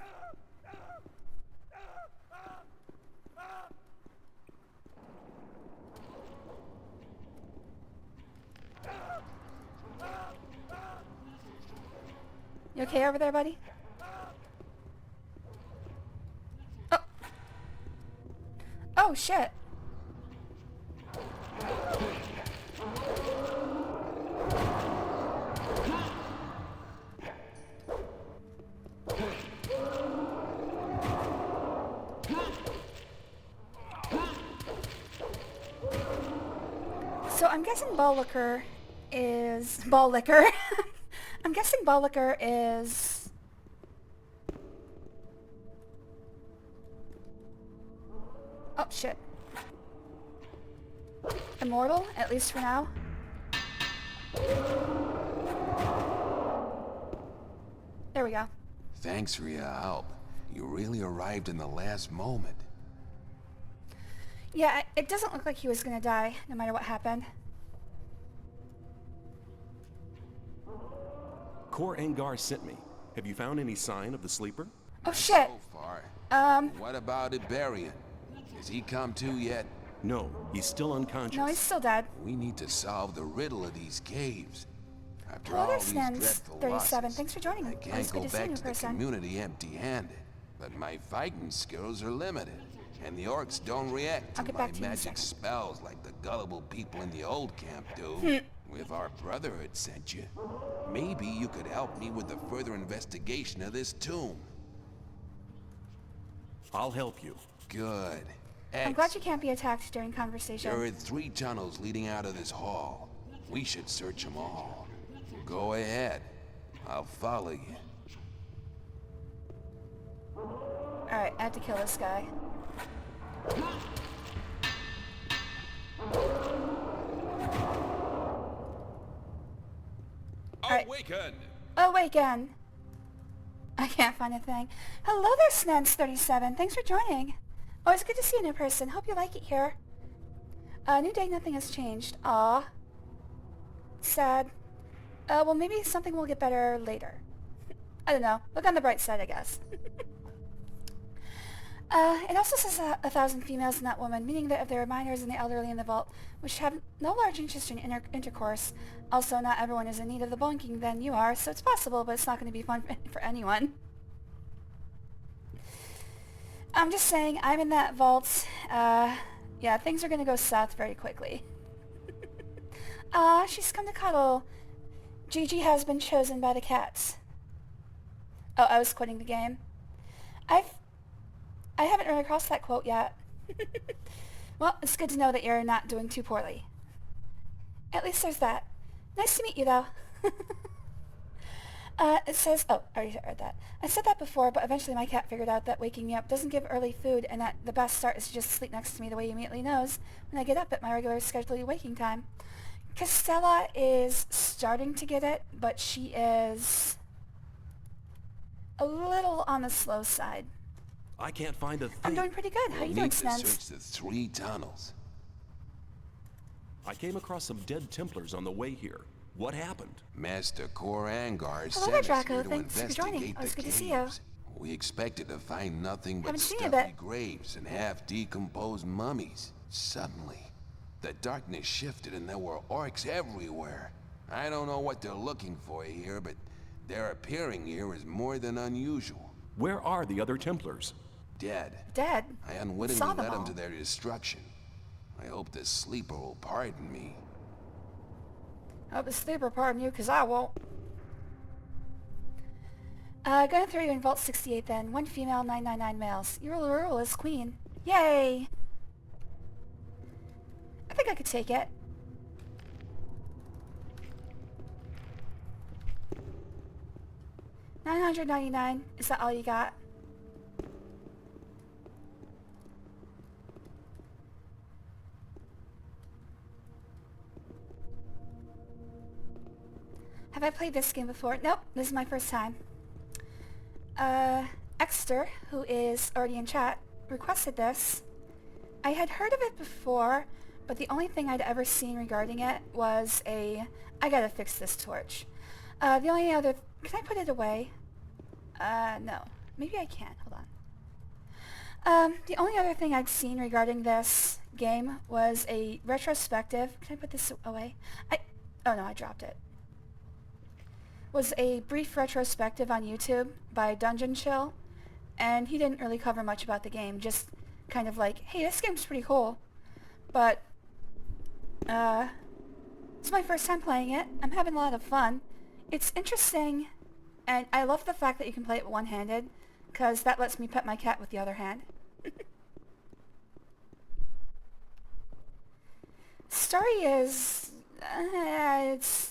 You okay over there, buddy? Oh. Oh, shit. So I'm guessing ball liquor is... Ball liquor? I'm guessing ball liquor is... Oh, shit. Immortal, at least for now. There we go. Thanks for your help. You really arrived in the last moment. Yeah, it doesn't look like he was gonna die, no matter what happened. Cor Angar sent me. Have you found any sign of the sleeper? Oh shit! So far. What about Iberian? Has he come to yet? No, he's still unconscious. No, he's still dead. We need to solve the riddle of these caves. After Hello all there, these Snens dreadful 37. losses, Thanks for joining me. I can't Always go good to see back you, to the person. community empty-handed. But my fighting skills are limited, and the orcs don't react I'll to get my back to you in a magic second. spells like the gullible people in the old camp do. If our brotherhood sent you, maybe you could help me with the further investigation of this tomb. I'll help you. Good. I'm glad you can't be attacked during conversation. There are 3 tunnels leading out of this hall. We should search them all. Go ahead. I'll follow you. Alright, I have to kill this guy. Awaken! Awaken! I can't find a thing. Hello there, Snens37. Thanks for joining. Oh, it's good to see you in person. Hope you like it here. New day, nothing has changed. Aw. Sad. Well, maybe something will get better later. I don't know. Look on the bright side, I guess. It also says 1,000 females in that woman, meaning that if there are minors and the elderly in the vault, which have no large interest in intercourse, also not everyone is in need of the bonking than you are, so it's possible, but it's not going to be fun for anyone. I'm just saying, I'm in that vault. Yeah, things are going to go south very quickly. She's come to cuddle. Gigi has been chosen by the cats. Oh, I was quitting the game. I haven't run across that quote yet. Well, it's good to know that you're not doing too poorly. At least there's that. Nice to meet you, though. It says, oh, I already read that. I said that before, but eventually my cat figured out that waking me up doesn't give early food and that the best start is to just sleep next to me the way he immediately knows when I get up at my regular scheduled waking time. Castella is starting to get it, but she is a little on the slow side. I can't find a thing. I'm doing pretty good. How you doing, Snens? Search the 3 tunnels. I came across some dead Templars on the way here. What happened? Master Cor Angar Hello sent there, us Draco. here to Thanks for joining. investigate Always the good to see you. caves. We expected to find nothing but Haven't seen you stuffy yet. graves and half-decomposed mummies. Suddenly, the darkness shifted and there were orcs everywhere. I don't know what they're looking for here, but their appearing here is more than unusual. Where are the other Templars? Dead. Dead? I unwittingly Saw them led them all. to their destruction. I hope the sleeper will pardon me. I hope the sleeper pardon you, because I won't. Going through you in Vault 68 then. 1 female, 999 males. You rule as queen. Yay! I think I could take it. $999. Is that all you got? Have I played this game before? Nope, this is my first time. Exter, who is already in chat, requested this. I had heard of it before, but the only thing I'd ever seen regarding it was I gotta fix this torch. The only other... Can I put it away? No. Maybe I can. Hold on. The only other thing I'd seen regarding this game was a retrospective. Can I put this away? Oh no, I dropped it. Was a brief retrospective on YouTube by Dungeon Chill, and he didn't really cover much about the game, just kind of like, hey, this game's pretty cool. But, it's my first time playing it. I'm having a lot of fun. It's interesting, and I love the fact that you can play it one-handed, because that lets me pet my cat with the other hand. Story is...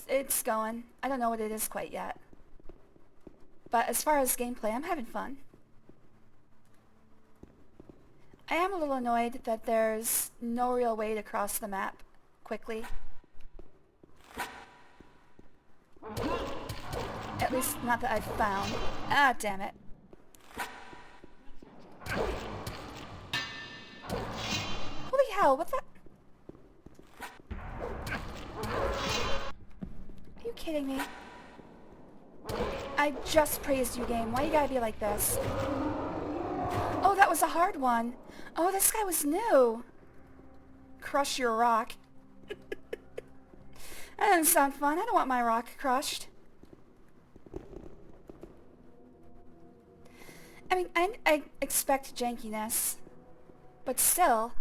it's going. I don't know what it is quite yet. But as far as gameplay, I'm having fun. I am a little annoyed that there's no real way to cross the map quickly. At least not that I've found. Ah, damn it. Holy hell, what's that? Are you kidding me? I just praised you, game. Why you gotta be like this? Oh, that was a hard one. Oh, this guy was new. Crush your rock. That doesn't sound fun. I don't want my rock crushed. I mean, I expect jankiness. But still,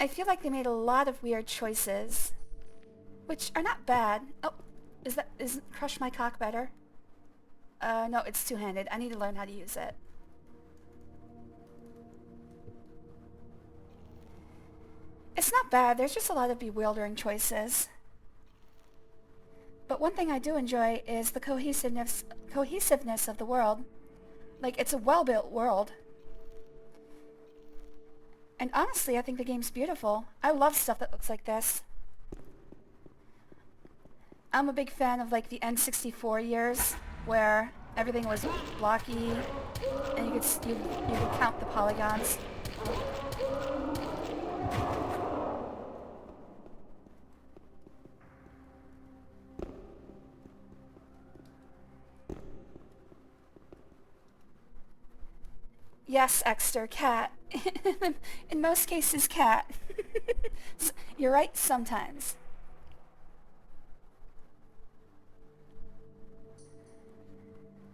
I feel like they made a lot of weird choices. Which are not bad. Oh, is crush my cock better? No, it's two-handed. I need to learn how to use it. It's not bad. There's just a lot of bewildering choices. But one thing I do enjoy is the cohesiveness of the world. Like, it's a well-built world. And honestly, I think the game's beautiful. I love stuff that looks like this. I'm a big fan of like the N64 years, where everything was blocky, and you could count the polygons. Yes, Exter, cat. In most cases, cat. You're right sometimes.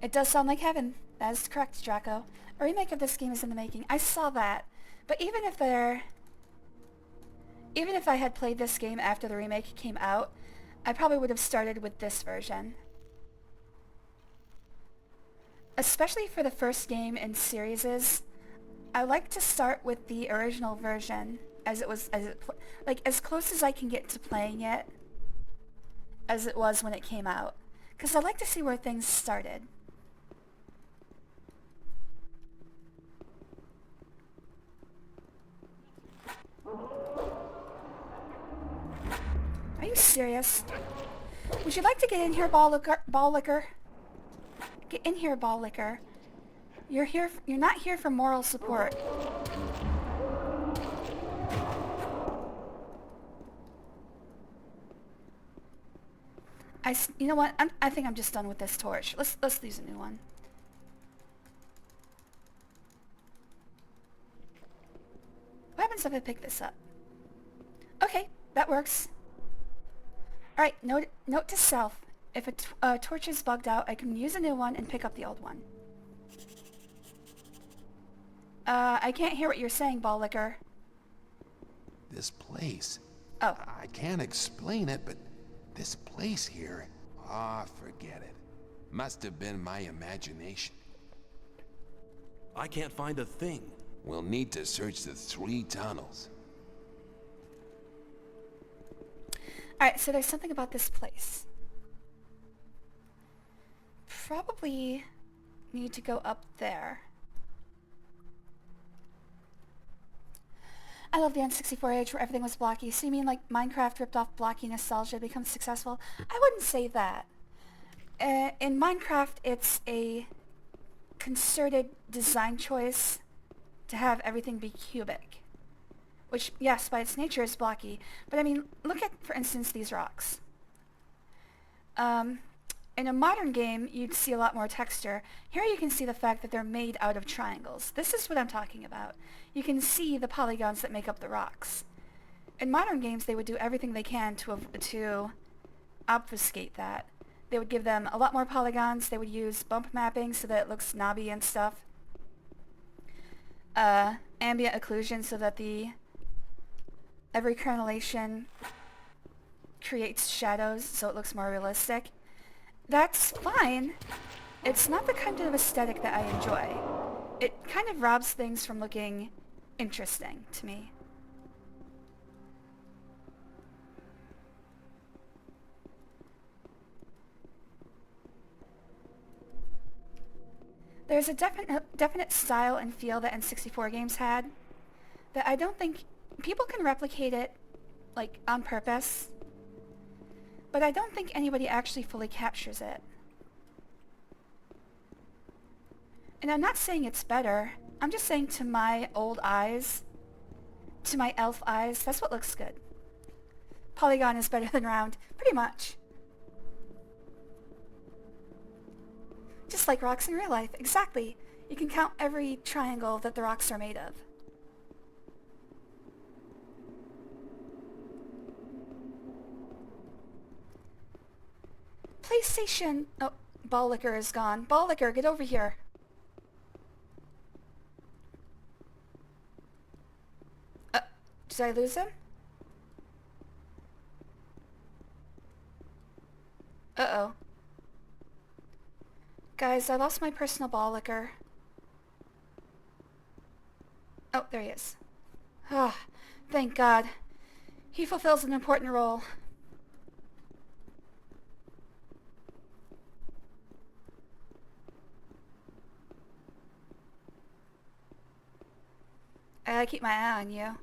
It does sound like heaven. That is correct, Draco. A remake of this game is in the making. I saw that. But even if I had played this game after the remake came out, I probably would have started with this version. Especially for the first game in series, I like to start with the original version, as it was, like as close as I can get to playing it as it was when it came out. Because I like to see where things started. Are you serious? Would you like to get in here, ball licker? Get in here, ball licker. You're not here for moral support. You know what? I think I'm just done with this torch. Let's use a new one. What happens if I pick this up? Okay, that works. Alright, note to self. If a torch is bugged out, I can use a new one and pick up the old one. I can't hear what you're saying, ball licker. This place. Oh. I can't explain it, but this place here, forget it. Must have been my imagination. I can't find a thing. We'll need to search the 3 tunnels. Alright, so there's something about this place. Probably need to go up there. I love the N64 age where everything was blocky. So you mean like Minecraft ripped off blocky nostalgia to become successful? I wouldn't say that. In Minecraft, it's a concerted design choice to have everything be cubic. Which, yes, by its nature is blocky. But I mean, look at, for instance, these rocks. In a modern game, you'd see a lot more texture. Here you can see the fact that they're made out of triangles. This is what I'm talking about. You can see the polygons that make up the rocks. In modern games, they would do everything they can to obfuscate that. They would give them a lot more polygons. They would use bump mapping so that it looks knobby and stuff. Ambient occlusion so that every crenellation creates shadows so it looks more realistic. That's fine. It's not the kind of aesthetic that I enjoy. It kind of robs things from looking interesting to me. There's a definite style and feel that N64 games had that I don't think people can replicate it, like, on purpose. But I don't think anybody actually fully captures it. And I'm not saying it's better. I'm just saying to my old eyes, to my elf eyes, that's what looks good. Polygon is better than round, pretty much. Just like rocks in real life, exactly. You can count every triangle that the rocks are made of. PlayStation... Oh, Ball Licker is gone. Ball Licker, get over here. Did I lose him? Uh-oh. Guys, I lost my personal Ball Licker. Oh, there he is. Ah, thank God. He fulfills an important role. I gotta keep my eye on you.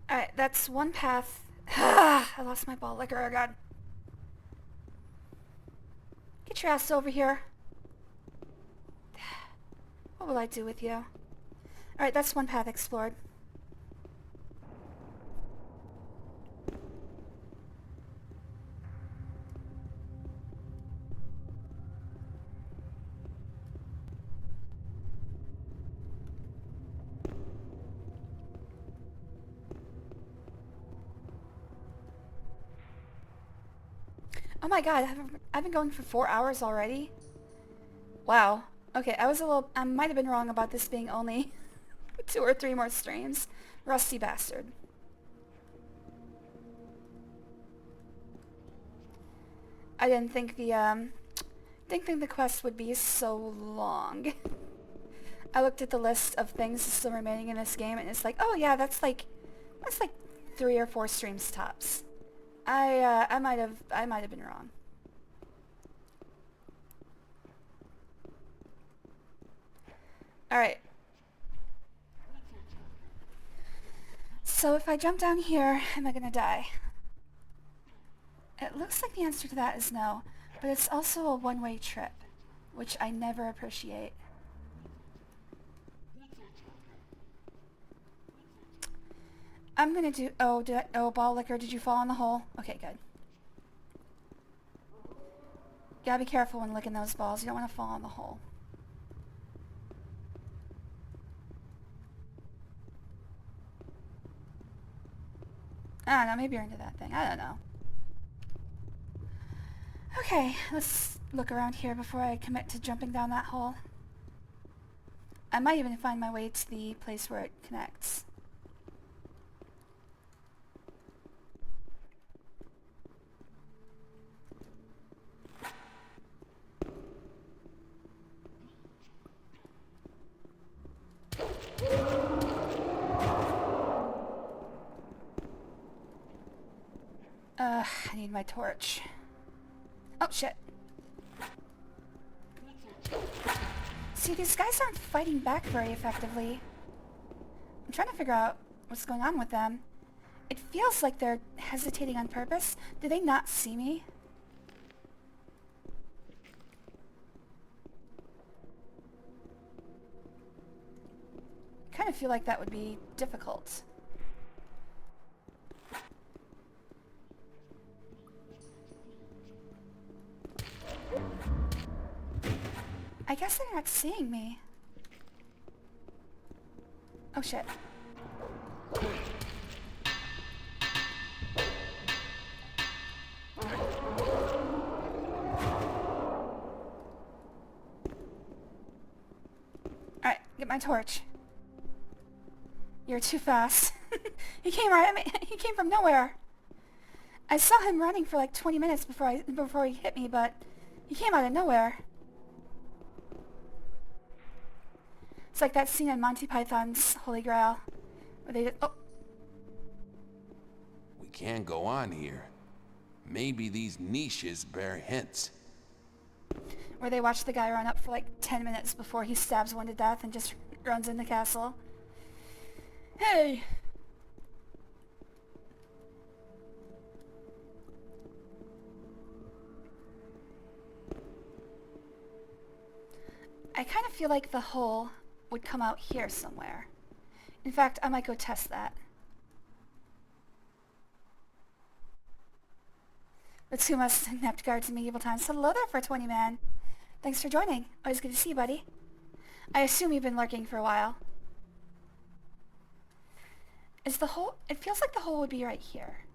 Alright, that's one path. I lost my Ball Licker, oh God. Get your ass over here. What will I do with you? Alright, that's one path explored. Oh my God, I've been going for 4 hours already? Wow. Okay, I might have been wrong about this being only 2 or 3 more streams. Rusty bastard. I didn't think the quest would be so long. I looked at the list of things still remaining in this game, and it's like, oh yeah, that's like 3 or 4 streams tops. I might have been wrong. All right. So if I jump down here, am I gonna die? It looks like the answer to that is no, but it's also a one-way trip, which I never appreciate. I'm gonna do... Oh, ball liquor, did you fall in the hole? Okay, good. Gotta be careful when licking those balls. You don't want to fall in the hole. I don't know, maybe you're into that thing. I don't know. Okay, let's look around here before I commit to jumping down that hole. I might even find my way to the place where it connects. I need my torch. Oh, shit. See, these guys aren't fighting back very effectively. I'm trying to figure out what's going on with them. It feels like they're hesitating on purpose. Do they not see me? I kind of feel like that would be difficult. I guess they're not seeing me. Oh shit. Alright, get my torch. You're too fast. He came right at me. He came from nowhere. I saw him running for like 20 minutes before he hit me, but he came out of nowhere. It's like that scene in Monty Python's Holy Grail, where they just, oh. We can't go on here. Maybe these niches bear hints. Where they watch the guy run up for like 10 minutes before he stabs one to death and just runs in the castle. Hey! I kind of feel like the hole would come out here somewhere. In fact, I might go test that. The two most inept guards in medieval times. Hello there, 420 man. Thanks for joining. Always good to see you, buddy. I assume you've been lurking for a while. Is the hole... It feels like the hole would be right here.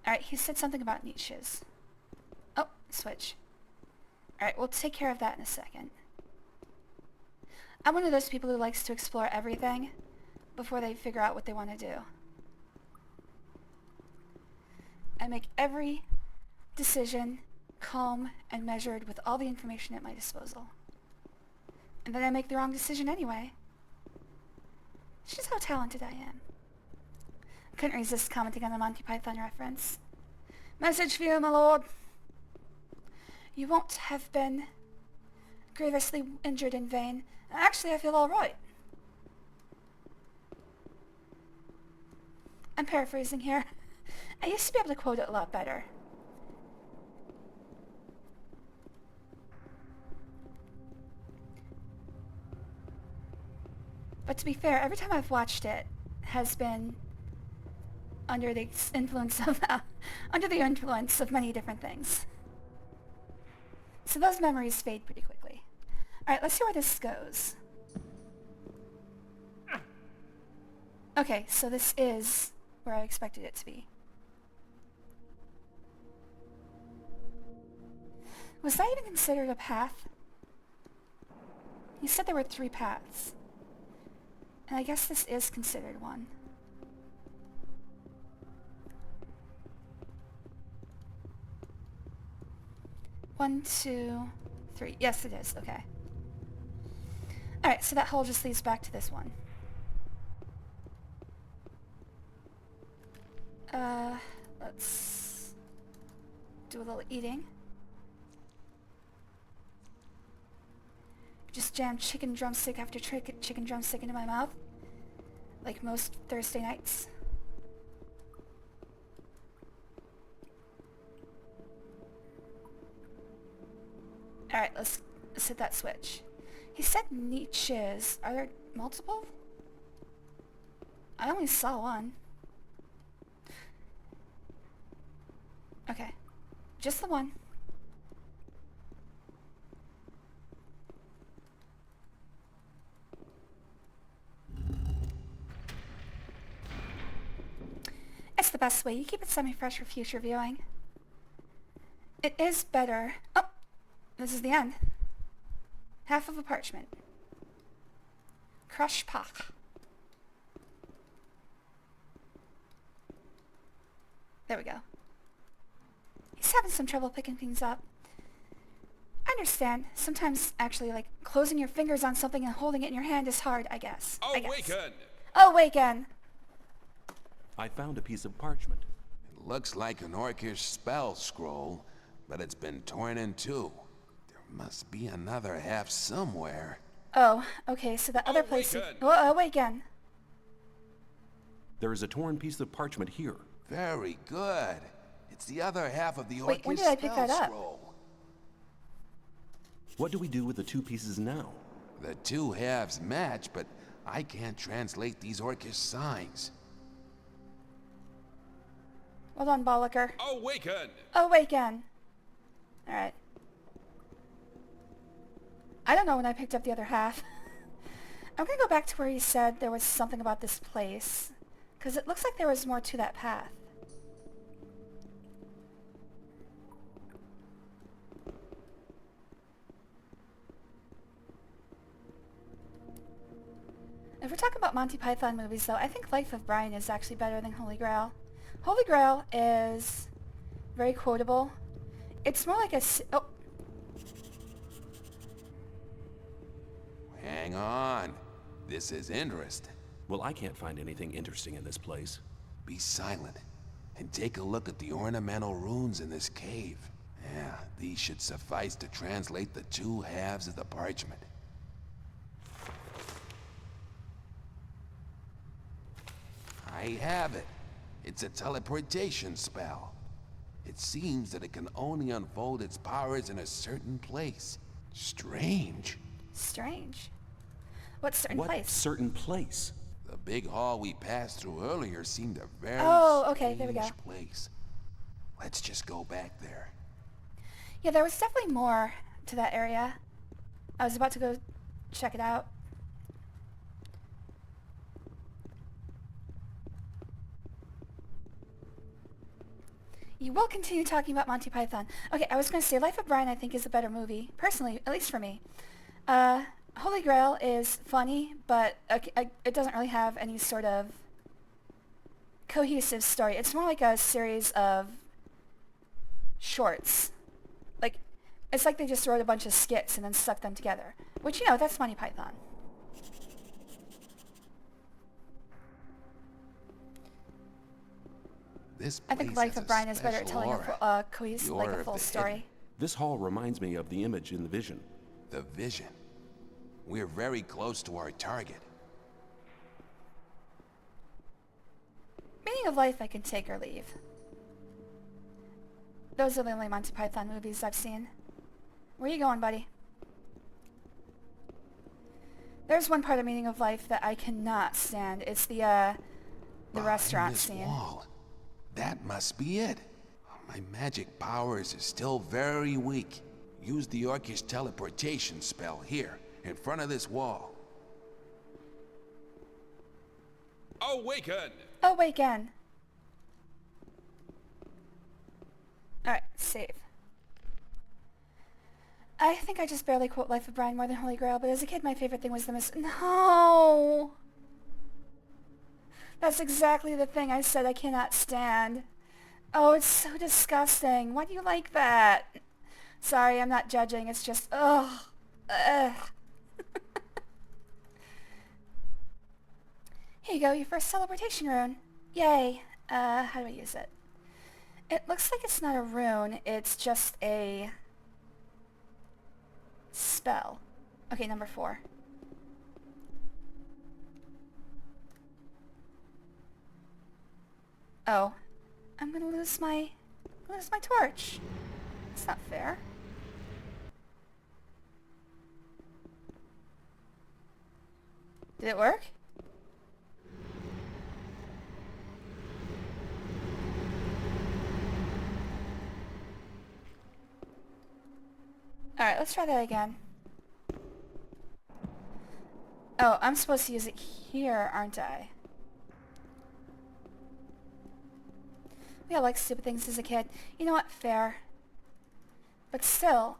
Alright, he said something about niches. Oh, switch. Alright, we'll take care of that in a second. I'm one of those people who likes to explore everything before they figure out what they want to do. I make every decision calm and measured with all the information at my disposal. And then I make the wrong decision anyway. It's just how talented I am. I couldn't resist commenting on the Monty Python reference. Message for you, my lord. You won't have been grievously injured in vain. Actually, I feel all right. I'm paraphrasing here. I used to be able to quote it a lot better. But to be fair, every time I've watched it has been under the influence of many different things. So those memories fade pretty quickly. Alright, let's see where this goes. Okay, so this is where I expected it to be. Was that even considered a path? He said there were 3 paths. And I guess this is considered one. 1, 2, 3. Yes, it is. Okay. Alright, so that hole just leads back to this one. Let's do a little eating. Just jam chicken drumstick after chicken drumstick into my mouth, like most Thursday nights. Alright, let's hit that switch. He said niches. Are there multiple? I only saw one. Okay. Just the one. It's the best way. You keep it semi-fresh for future viewing. It is better. Oh! This is the end. Half of a parchment. Crush Pach. There we go. He's having some trouble picking things up. I understand. Sometimes, actually, like, closing your fingers on something and holding it in your hand is hard, I guess. Awaken! Awaken! I found a piece of parchment. It looks like an orcish spell scroll, but it's been torn in two. There must be another half somewhere. Oh, okay, so the other place... Oh, awaken! There is a torn piece of parchment here. Very good. It's the other half of the orcish Wait, when did I pick that up? scroll. What do we do with the two pieces now? The two halves match, but I can't translate these orcish signs. Well done, Bolliker. Awaken! Awaken! Alright. I don't know when I picked up the other half. I'm gonna go back to where he said there was something about this place, because it looks like there was more to that path. If we're talking about Monty Python movies, though, I think Life of Brian is actually better than Holy Grail. Holy Grail is very quotable. It's more like a... Oh. Hang on. This is interesting. Well, I can't find anything interesting in this place. Be silent and take a look at the ornamental runes in this cave. Yeah, these should suffice to translate the two halves of the parchment. I have it. It's a teleportation spell. It seems that it can only unfold its powers in a certain place. Strange. Strange? What certain What place? certain place? The big hall we passed through earlier seemed a very okay, there we go. strange place. Let's just go back there. Yeah, there was definitely more to that area. I was about to go check it out. You will continue talking about Monty Python. Okay, I was going to say Life of Brian I think is a better movie, personally, at least for me. Holy Grail is funny, but it doesn't really have any sort of cohesive story. It's more like a series of shorts. Like, it's like they just wrote a bunch of skits and then stuck them together. Which, you know, that's Monty Python. I think Life of Brian is better at telling a cohesive, like a full story. This hall reminds me of the image in the vision. The vision. We're very close to our target. Meaning of life I can take or leave. Those are the only Monty Python movies I've seen. Where you going, buddy? There's one part of Meaning of Life that I cannot stand. It's the restaurant scene. Wall. That must be it. My magic powers are still very weak. Use the orcish teleportation spell here, in front of this wall. Awaken! Awaken! Alright, save. I think I just barely quote Life of Brian more than Holy Grail, but as a kid my favorite thing was the No! That's exactly the thing I said I cannot stand. Oh, it's so disgusting. Why do you like that? Sorry, I'm not judging. It's just, ugh. Here you go, your first teleportation rune. Yay. How do I use it? It looks like it's not a rune. It's just a spell. Okay, number 4. Oh. I'm gonna lose my torch. It's not fair. Did it work? Alright, let's try that again. Oh, I'm supposed to use it here, aren't I? We all like stupid things as a kid. You know what? Fair. But still,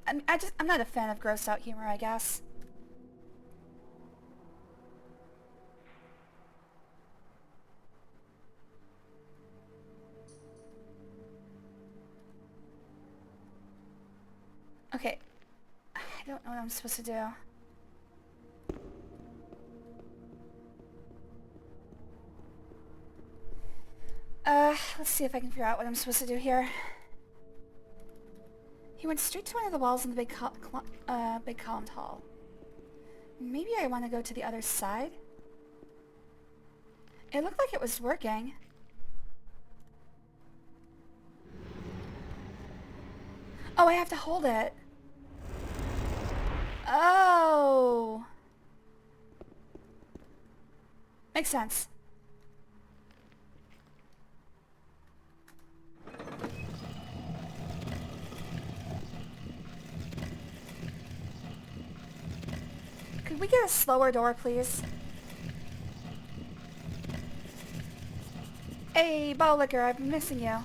I'm not a fan of grossed out humor, I guess. Okay. I don't know what I'm supposed to do. Let's see if I can figure out what I'm supposed to do here. He went straight to one of the walls in the big columned hall. Maybe I want to go to the other side? It looked like it was working. Oh, I have to hold it. Oh. Makes sense. Could we get a slower door, please? Hey, ball liquor, I've been missing you.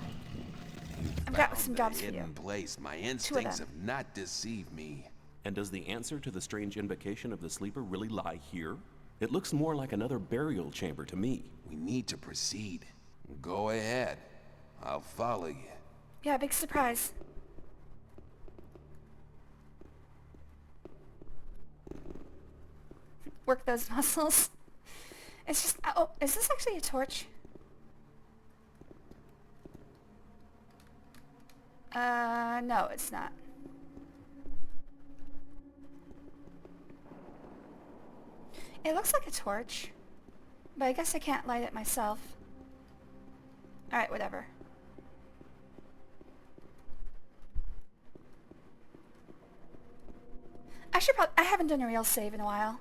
I've got some jobs for you. Hidden place. My instincts have not deceived me. And does the answer to the strange invocation of the sleeper really lie here? It looks more like another burial chamber to me. We need to proceed. Go ahead. I'll follow you. Yeah, big surprise. Work those muscles. It's just... Oh, is this actually a torch? No, it's not. It looks like a torch, but I guess I can't light it myself. Alright, whatever. I haven't done a real save in a while.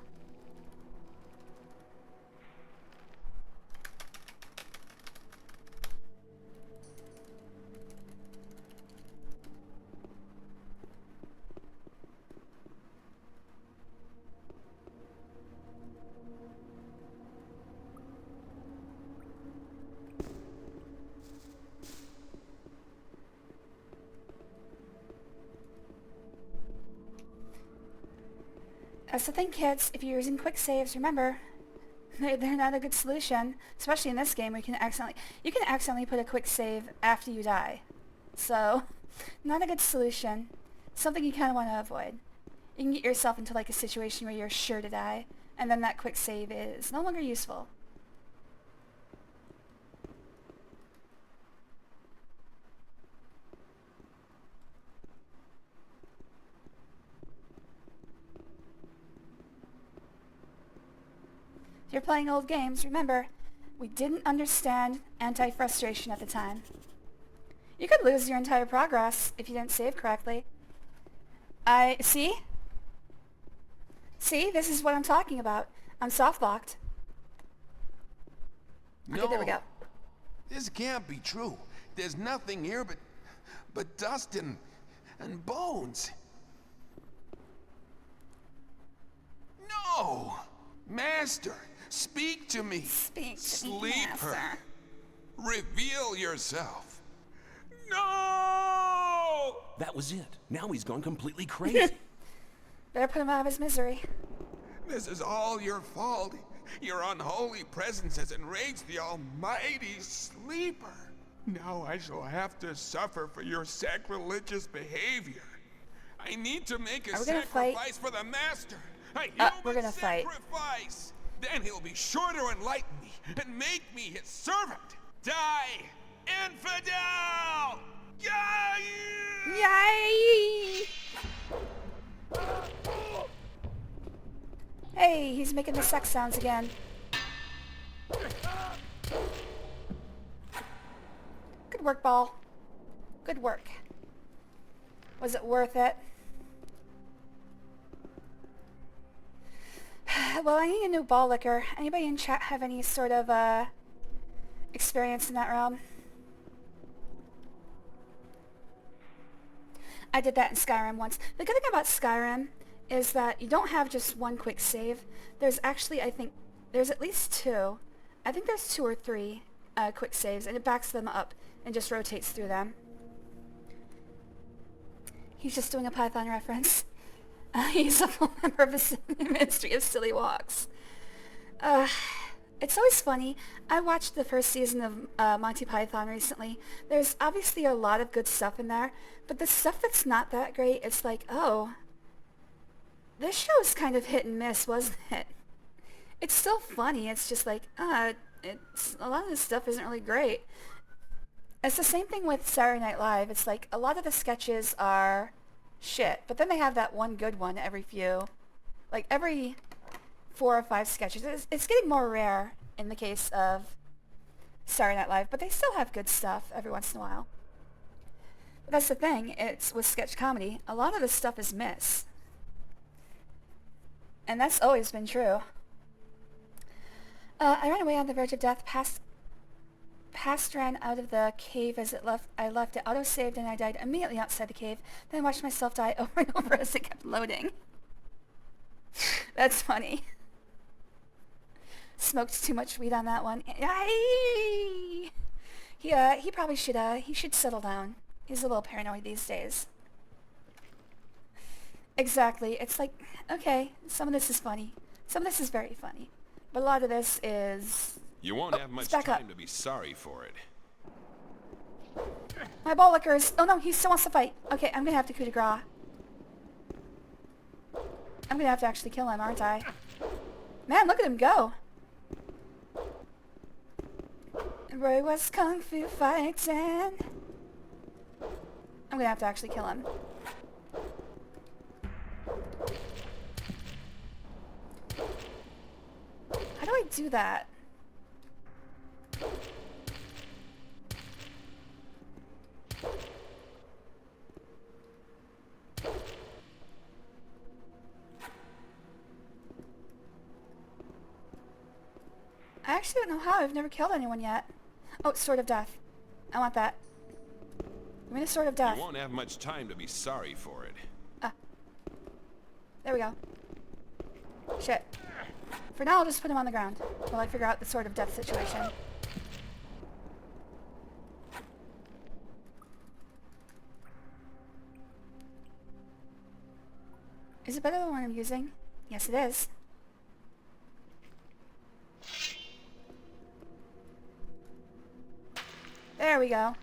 That's the thing, kids. If you're using quick saves, remember, they're not a good solution. Especially in this game, where you can accidentally put a quick save after you die. So, not a good solution. Something you kind of want to avoid. You can get yourself into like a situation where you're sure to die, and then that quick save is no longer useful. If you're playing old games, remember, we didn't understand anti-frustration at the time. You could lose your entire progress if you didn't save correctly. See? See, this is what I'm talking about. I'm soft-locked. No, okay, there we go. This can't be true. There's nothing here but dust and bones. No! Master, speak to me. Speak to Sleeper, me, Master. Reveal yourself. No! That was it. Now he's gone completely crazy. Better put him out of his misery. This is all your fault. Your unholy presence has enraged the almighty Sleeper. Now I shall have to suffer for your sacrilegious behavior. I need to make a sacrifice for the master. We're gonna fight. Sacrifice. Then he'll be sure to enlighten me and make me his servant. Die, infidel! Yay! Yay! Hey, he's making the sex sounds again. Good work, Ball. Good work. Was it worth it? Well, I need a new ball liquor. Anybody in chat have any sort of experience in that realm? I did that in Skyrim once. The good thing about Skyrim is that you don't have just one quick save. There's actually, I think, there's at least two. I think there's 2 or 3 quick saves, and it backs them up and just rotates through them. He's just doing a Python reference. He's a full member of the Ministry of Silly Walks. It's always funny. I watched the first season of Monty Python recently. There's obviously a lot of good stuff in there, but the stuff that's not that great, it's like, oh, this show's kind of hit and miss, wasn't it? It's still funny. It's just like, it's a lot of this stuff isn't really great. It's the same thing with Saturday Night Live. It's like a lot of the sketches are shit, but then they have that one good one every 4 or 5 sketches. It's getting more rare in the case of Saturday Night Live, but they still have good stuff every once in a while. But that's the thing. It's with sketch comedy, a lot of the stuff is miss. And that's always been true. I ran away on the verge of death, past ran out of the cave as I left it auto-saved, and I died immediately outside the cave. Then I watched myself die over and over as it kept loading. That's funny. Smoked too much weed on that one. He probably should settle down. He's a little paranoid these days. Exactly. It's like, okay, some of this is funny. Some of this is very funny. But a lot of this is... You won't have much time to be sorry for it. My ball lickers. Oh no, he still wants to fight. Okay, I'm gonna have to coup de grace. I'm gonna have to actually kill him, aren't I? Man, look at him go. Roy was kung fu fighting. I'm gonna have to actually kill him. How do I do that? I actually don't know how. I've never killed anyone yet. Oh, Sword of Death. I want that. Give me the Sword of Death. You won't have much time to be sorry for it. There we go. Shit. For now, I'll just put him on the ground while I figure out the Sword of Death situation. Is it better than the one I'm using? Yes, it is. There we go.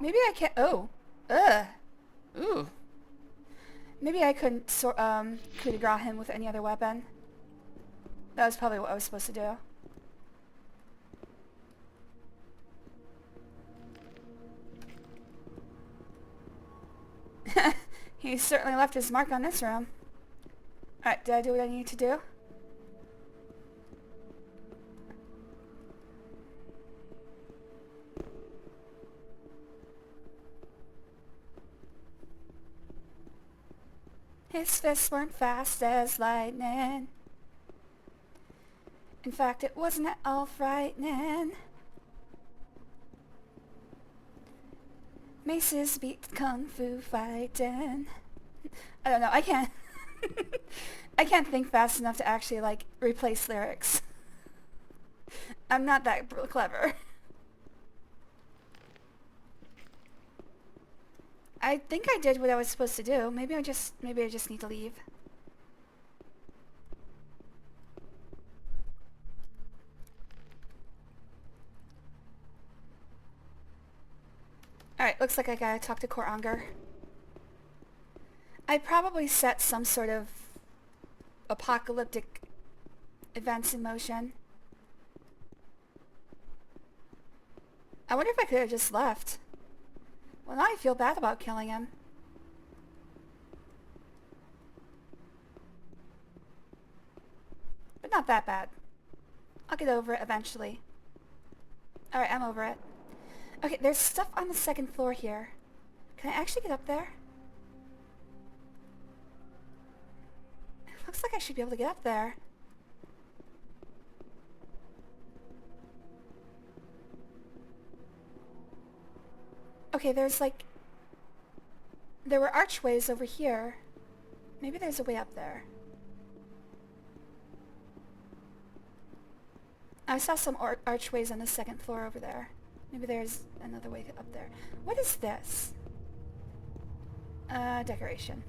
Maybe I can't... Oh. Ugh. Ooh. Maybe I couldn't coup de grace him with any other weapon. That was probably what I was supposed to do. He certainly left his mark on this room. Alright, did I do what I need to do? His fists weren't fast as lightning. In fact, it wasn't at all frightening. Maces beat kung fu fighting. I don't know, I can't... I can't think fast enough to actually, like, replace lyrics. I'm not that clever. I think I did what I was supposed to do. Maybe I just need to leave. Alright, looks like I gotta talk to Koranger. I'd probably set some sort of apocalyptic events in motion. I wonder if I could have just left. Well, now I feel bad about killing him. But not that bad. I'll get over it eventually. Alright, I'm over it. Okay, there's stuff on the second floor here. Can I actually get up there? It looks like I should be able to get up there. Okay, there's like... There were archways over here. Maybe there's a way up there. I saw some archways on the second floor over there. Maybe there's another way up there. What is this? Decoration.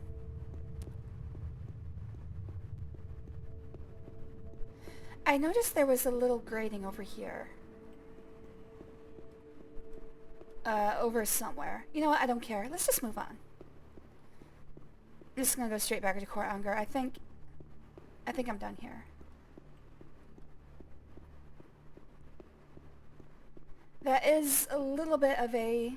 I noticed there was a little grating over here. Over somewhere. You know what? I don't care. Let's just move on. I'm just gonna go straight back to Koranger. I think I'm done here. That is a little bit of a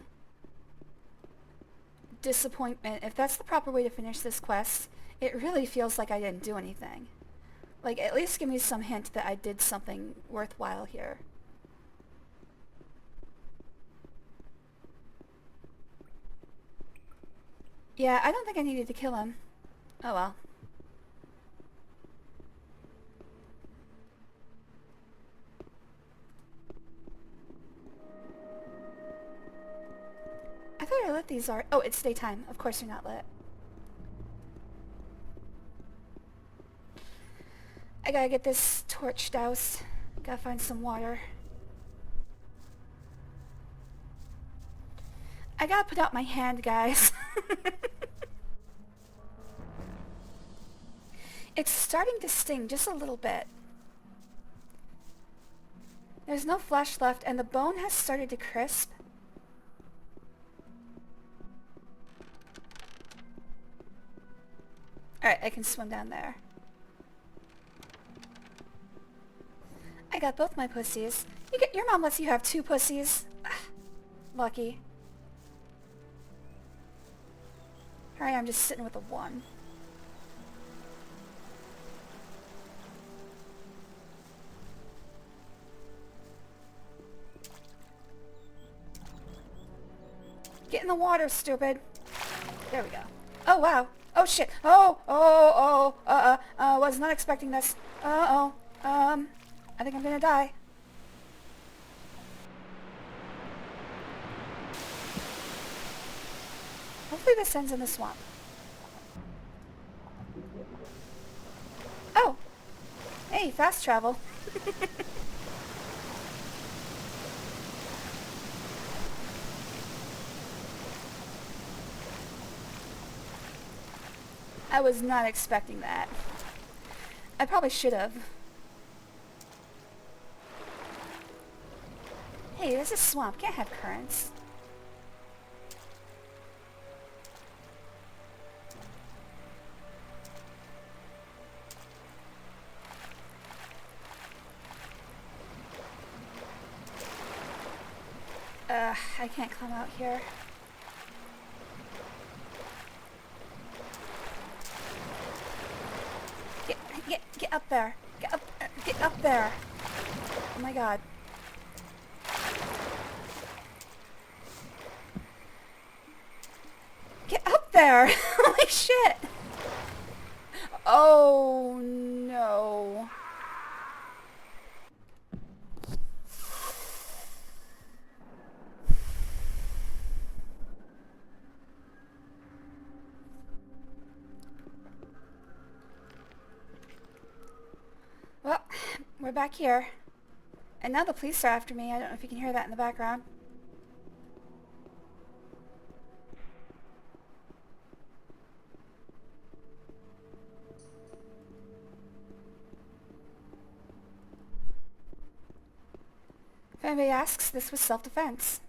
disappointment. If that's the proper way to finish this quest, it really feels like I didn't do anything. Like, at least give me some hint that I did something worthwhile here. Yeah, I don't think I needed to kill him. Oh well. I thought I lit these are... Oh, it's daytime. Of course they're not lit. I gotta get this torch doused. Gotta find some water. I gotta put out my hand, guys. It's starting to sting just a little bit. There's no flesh left, and the bone has started to crisp. Alright, I can swim down there. I got both my pussies. Your mom lets you have 2 pussies. Lucky. Alright, I'm just sitting with a 1. Get in the water, stupid. There we go. Oh, wow. Oh, shit. Was not expecting this. I think I'm gonna die. Hopefully this ends in the swamp. Oh! Hey, fast travel. I was not expecting that. I probably should have. Hey, this is swamp. Can't have currents. I can't climb out here. Get up there. Get up there. Oh my god. Get up there. Holy shit. Oh no. Well, we're back here. And now the police are after me. I don't know if you can hear that in the background. If anybody asks, this was self-defense.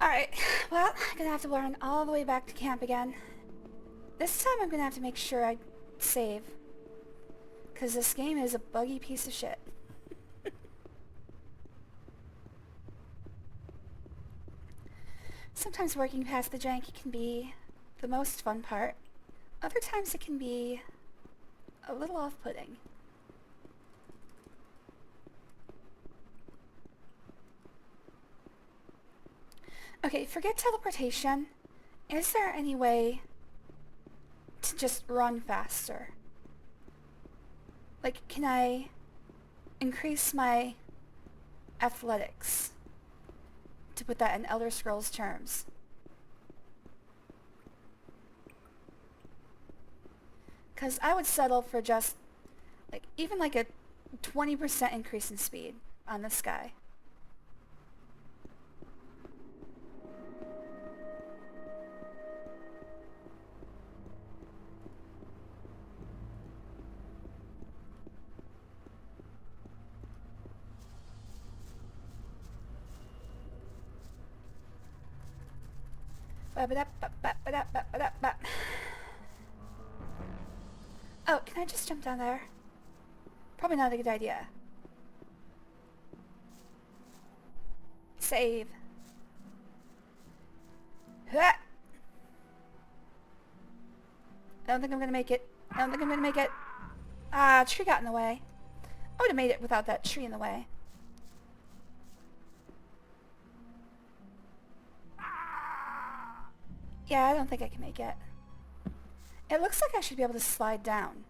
Alright, well, I'm gonna have to run all the way back to camp again. This time I'm gonna have to make sure I save. Because this game is a buggy piece of shit. Sometimes working past the jank can be the most fun part. Other times it can be a little off-putting. Okay, forget teleportation. Is there any way to just run faster? Like, can I increase my athletics? To put that in Elder Scrolls terms. Because I would settle for just, like, even like a 20% increase in speed on this guy. Oh, can I just jump down there? Probably not a good idea. Save. I don't think I'm gonna make it. I don't think I'm gonna make it. Ah, tree got in the way. I would have made it without that tree in the way. Yeah, I don't think I can make it. It looks like I should be able to slide down.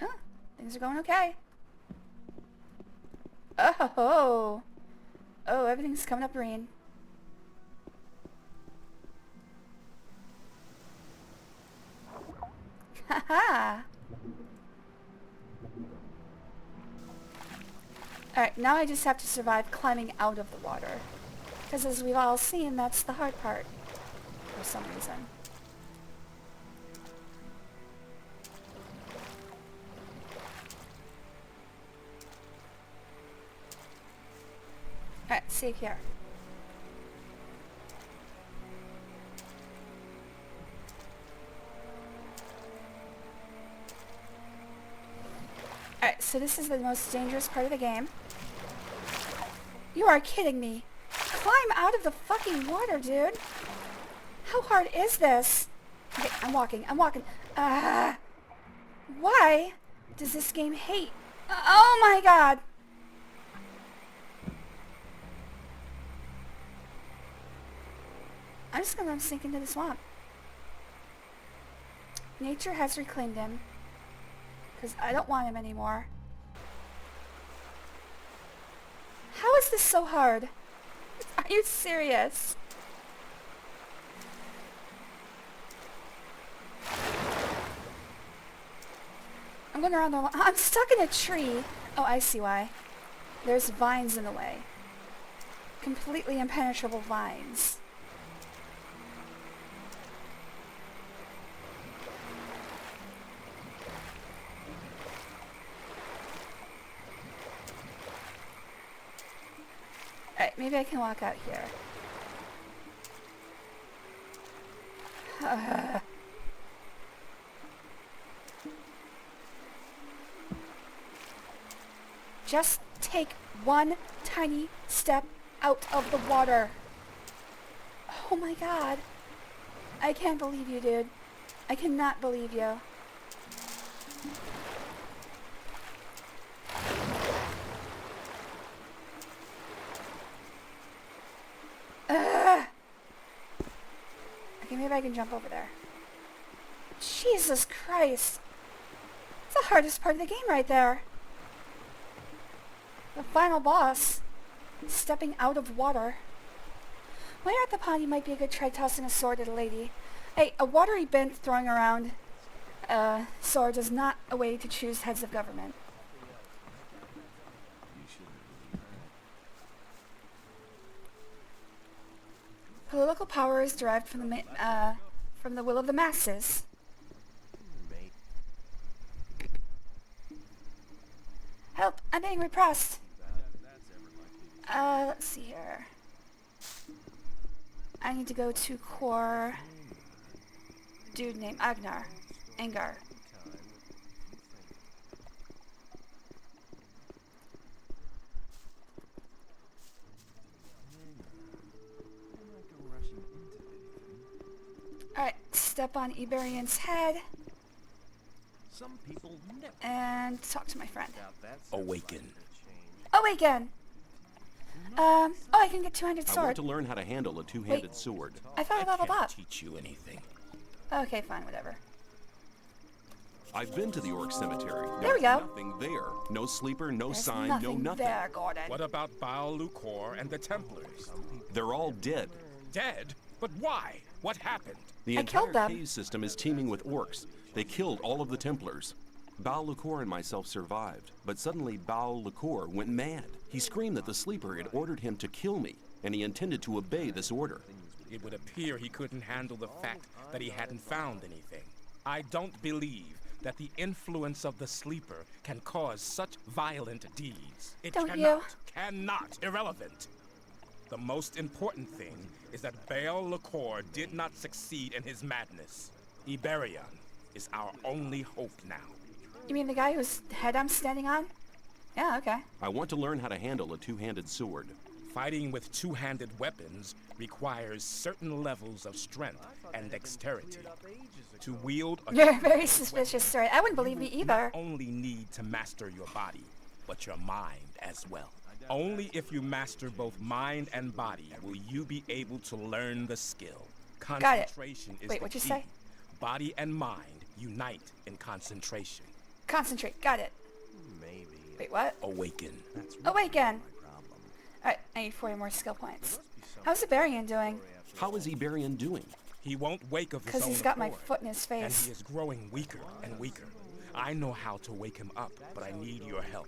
Oh, things are going okay. Oh, oh, everything's coming up green. Haha. Alright, now I just have to survive climbing out of the water. Because as we've all seen, that's the hard part. For some reason. Alright, save here. Alright, so this is the most dangerous part of the game. You are kidding me. Climb out of the fucking water, dude. How hard is this? Okay, I'm walking. Why does this game hate? Oh my god. I'm just gonna sink into the swamp. Nature has reclaimed him. Because I don't want him anymore. How is this so hard? Are you serious? I'm going around the... I'm stuck in a tree. Oh, I see why. There's vines in the way. Completely impenetrable vines. Alright, maybe I can walk out here. Just take one tiny step out of the water. Oh my god. I can't believe you, dude. I cannot believe you. Okay, maybe I can jump over there. Jesus Christ. It's the hardest part of the game right there. The final boss. Stepping out of water. While you're at the pond, you might be a good try tossing a sword at a lady. Hey, a watery bent throwing around sword is not a way to choose heads of government. Political power is derived from the will of the masses. Help! I'm being repressed. Let's see here. I need to go to core dude named Angar. Alright, step on Iberian's head. Some people never and talk to my friend. Awaken. Awaken! Oh, I can get two-handed sword. I want to learn how to handle a two-handed sword. I thought I leveled up. Teach you anything. Okay, fine, whatever. I've been to the Orc Cemetery. There we go. Nothing there. No sleeper, no There's sign, nothing no nothing. there, Gordon. What about Baal Lucor and the Templars? They're all dead. Dead? But why? What happened? The I killed entire them. cave system is teeming with orcs. They killed all of the Templars. Baal Lucor and myself survived, but suddenly Baal Lucor went mad. He screamed that the sleeper had ordered him to kill me, and he intended to obey this order. It would appear he couldn't handle the fact that he hadn't found anything. I don't believe that the influence of the sleeper can cause such violent deeds. It Don't cannot, irrelevant. The most important thing is that Baal Lucor did not succeed in his madness. Iberian is our only hope now. You mean the guy whose head I'm standing on? Yeah, okay. I want to learn how to handle a two-handed sword. Fighting with two-handed weapons requires certain levels of strength and dexterity. To wield a You're very suspicious, sir. I wouldn't believe me either. You only need to master your body, but your mind as well. Only if you master both mind and body will you be able to learn the skill. Concentration is Wait, the what'd you key. say? Body and mind unite in concentration. Concentrate. Got it. Maybe. Wait, what? Awaken. Awaken! Alright, I need 40 more skill points. How's Iberian doing? How is Iberian doing? He won't wake of his own Because he's got my accord, foot in his and face. he is growing weaker and weaker. I know how to wake him up, but I need your help.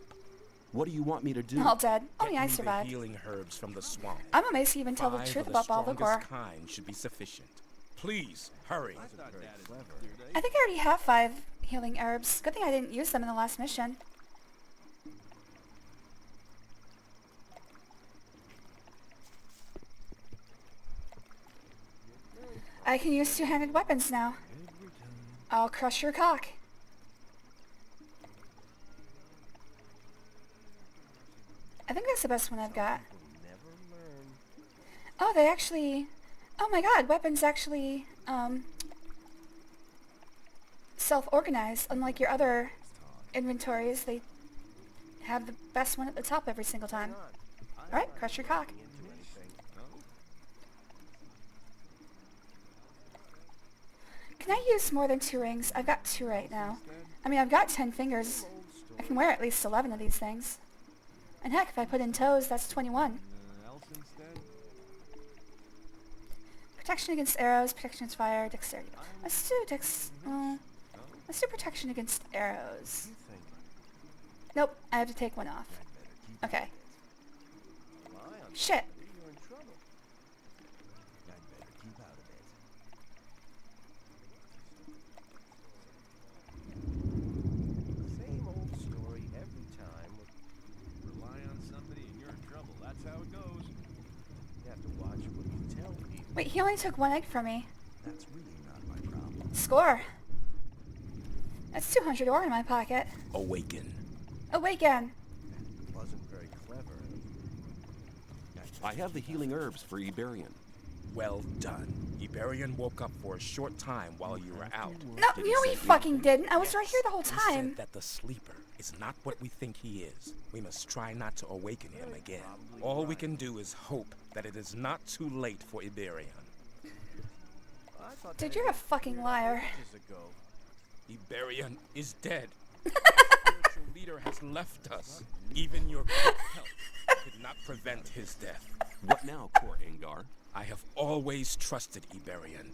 What do you want me to do? All dead. Only Get I me the survived. healing herbs from the swamp. I'm amazed he even told the 5 truth of about Baal strongest Lucor. kind should be sufficient. Please, hurry. I think I already have 5 healing herbs. Good thing I didn't use them in the last mission. I can use two-handed weapons now. I'll crush your cock. I think that's the best one I've got. Oh, they actually... Oh my god, weapons actually, self-organize. Unlike your other inventories, they have the best one at the top every single time. Alright, crush your cock. Can I use more than 2 rings? I've got 2 right now. I mean, I've got 10 fingers. I can wear at least 11 of these things. And heck, if I put in toes, that's 21. Protection against arrows, protection against fire, dexterity. Let's do protection against arrows. Nope, I have to take one off. Okay. Shit. Same old story every time. Rely on somebody and you're in trouble. That's how it goes. You have to watch what you tell people. Wait, he only took 1 egg from me. That's really not my problem. Score. That's 200 ore in my pocket. Awaken. Awaken. Wasn't very clever. I have the healing herbs for Iberian. Well done. Iberian woke up for a short time while you were out. No, you know he fucking didn't. I was right here the whole He time. said that the sleeper is not what we think he is. We must try not to awaken him again. All we can do is hope that it is not too late for Iberian. Dude, you're a fucking liar. Iberian is dead. The spiritual leader has left us. Even your good health could not prevent his death. What now, Core Angar? I have always trusted Iberian.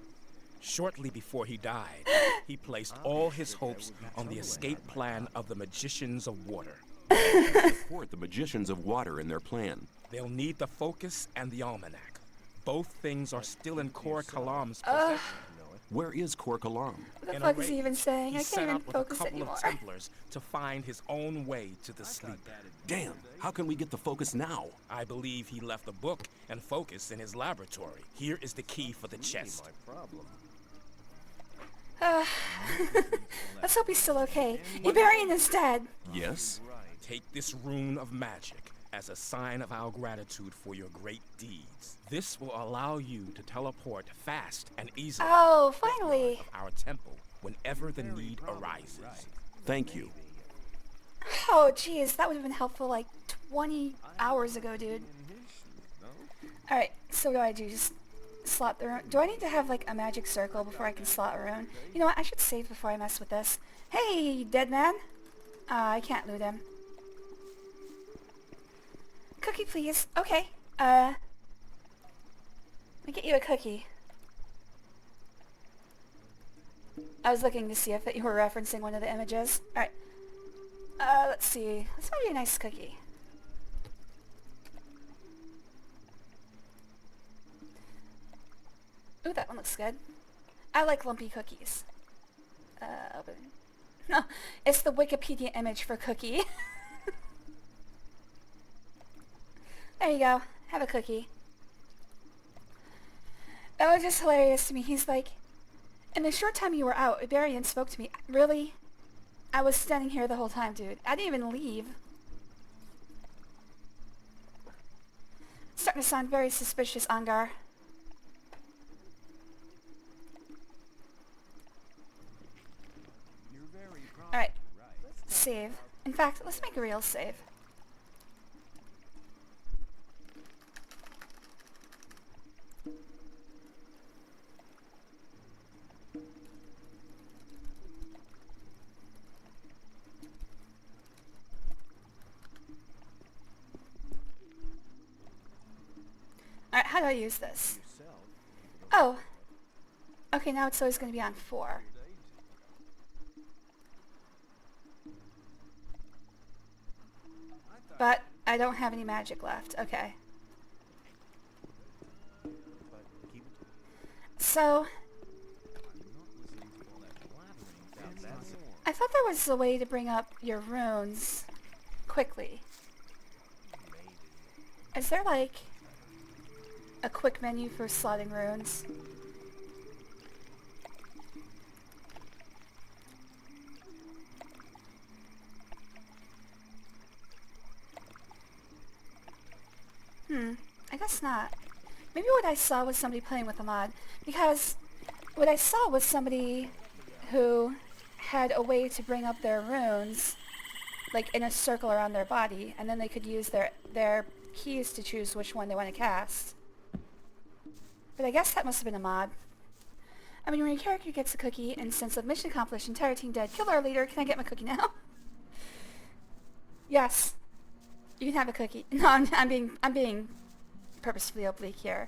Shortly before he died, he placed all his hopes on the escape plan of the Magicians of Water. Support the Magicians of Water in their plan. They'll need the Focus and the Almanac. Both things are still in Kor Kalam's possession. Where is Kor Kalam? What the fuck is he even saying? I He set can't even out with a focus couple anymore. of Templars to find his own way to the sleeper. Damn, how can we get the focus now? I believe he left the book and focus in his laboratory. Here is the key for the chest. Let's hope he's still okay. Iberian is dead. Yes? Take this rune of magic as a sign of our gratitude for your great deeds. This will allow you to teleport fast and easily Oh, finally. of our temple whenever the need arises. Thank you. Oh, jeez, that would have been helpful like 20 hours ago, dude. Alright, so what do I do? Just slot the rune? Do I need to have like a magic circle before I can slot a rune? You know what? I should save before I mess with this. Hey, dead man. I can't loot him. Cookie, please. Okay. Let me get you a cookie. I was looking to see if you were referencing one of the images. Alright. Let's see. Let's find you a nice cookie. Ooh, that one looks good. I like lumpy cookies. Open. No, it's the Wikipedia image for cookie. There you go. Have a cookie. That was just hilarious to me. He's like, in the short time you were out, Iberian spoke to me. Really? I was standing here the whole time, dude. I didn't even leave. It's starting to sound very suspicious, Angar. Alright. Save. In fact, let's make a real save. Alright, how do I use this? Oh. Okay, now it's always going to be on 4. But I don't have any magic left. Okay. So, I thought there was a way to bring up your runes quickly. Is there like a quick menu for slotting runes? I guess not. Maybe what I saw was somebody playing with a mod, because what I saw was somebody who had a way to bring up their runes like in a circle around their body, and then they could use their keys to choose which one they want to cast. But I guess that must have been a mod. I mean, when your character gets a cookie, instance of mission accomplished, entire team dead, killed our leader, can I get my cookie now? Yes. You can have a cookie. No, I'm being purposefully oblique here.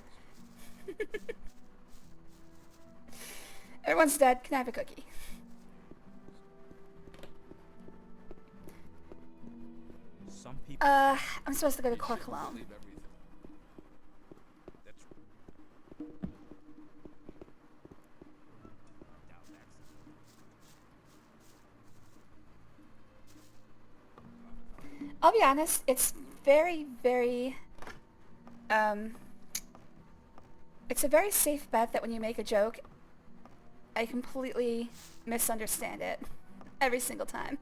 Everyone's dead, can I have a cookie? I'm supposed to go to Kor Kalam. I'll be honest, it's very, very, it's a very safe bet that when you make a joke, I completely misunderstand it every single time.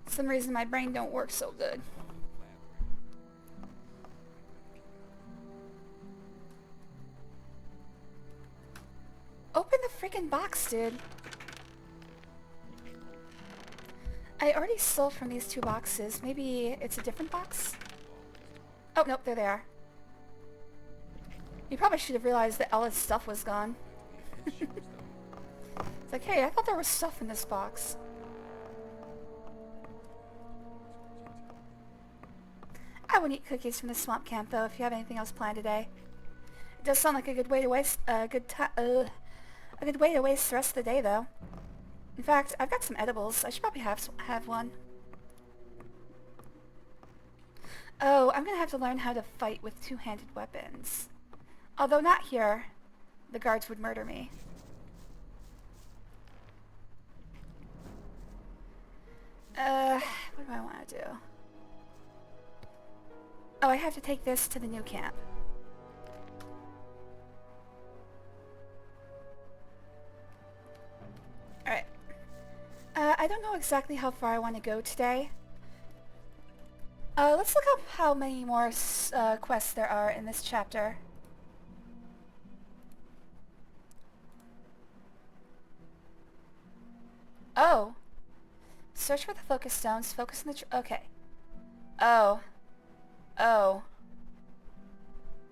For some reason my brain don't work so good. Open the freaking box, dude. I already stole from these 2 boxes. Maybe it's a different box? Oh, nope, there they are. You probably should have realized that Ella's stuff was gone. It's like, hey, I thought there was stuff in this box. I wouldn't eat cookies from the swamp camp, though, if you have anything else planned today. It does sound like a good way to waste, a good way to waste the rest of the day, though. In fact, I've got some edibles. I should probably have one. Oh, I'm gonna have to learn how to fight with two-handed weapons. Although not here. The guards would murder me. What do I want to do? Oh, I have to take this to the new camp. Alright. I don't know exactly how far I want to go today. Let's look up how many more quests there are in this chapter. Oh. Search for the focus stones. Focus on the okay. Oh. Oh.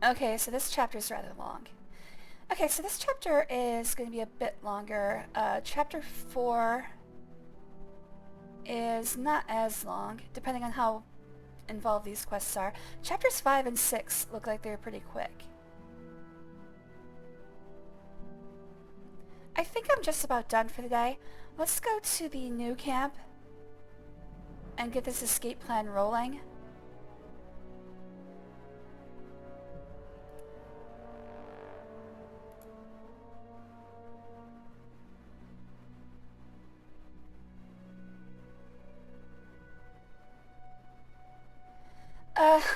Okay, so this chapter is rather long. Okay, so this chapter is going to be a bit longer. Chapter 4 is not as long, depending on how involved these quests are. Chapters 5 and 6 look like they're pretty quick. I think I'm just about done for the day. Let's go to the new camp and get this escape plan rolling.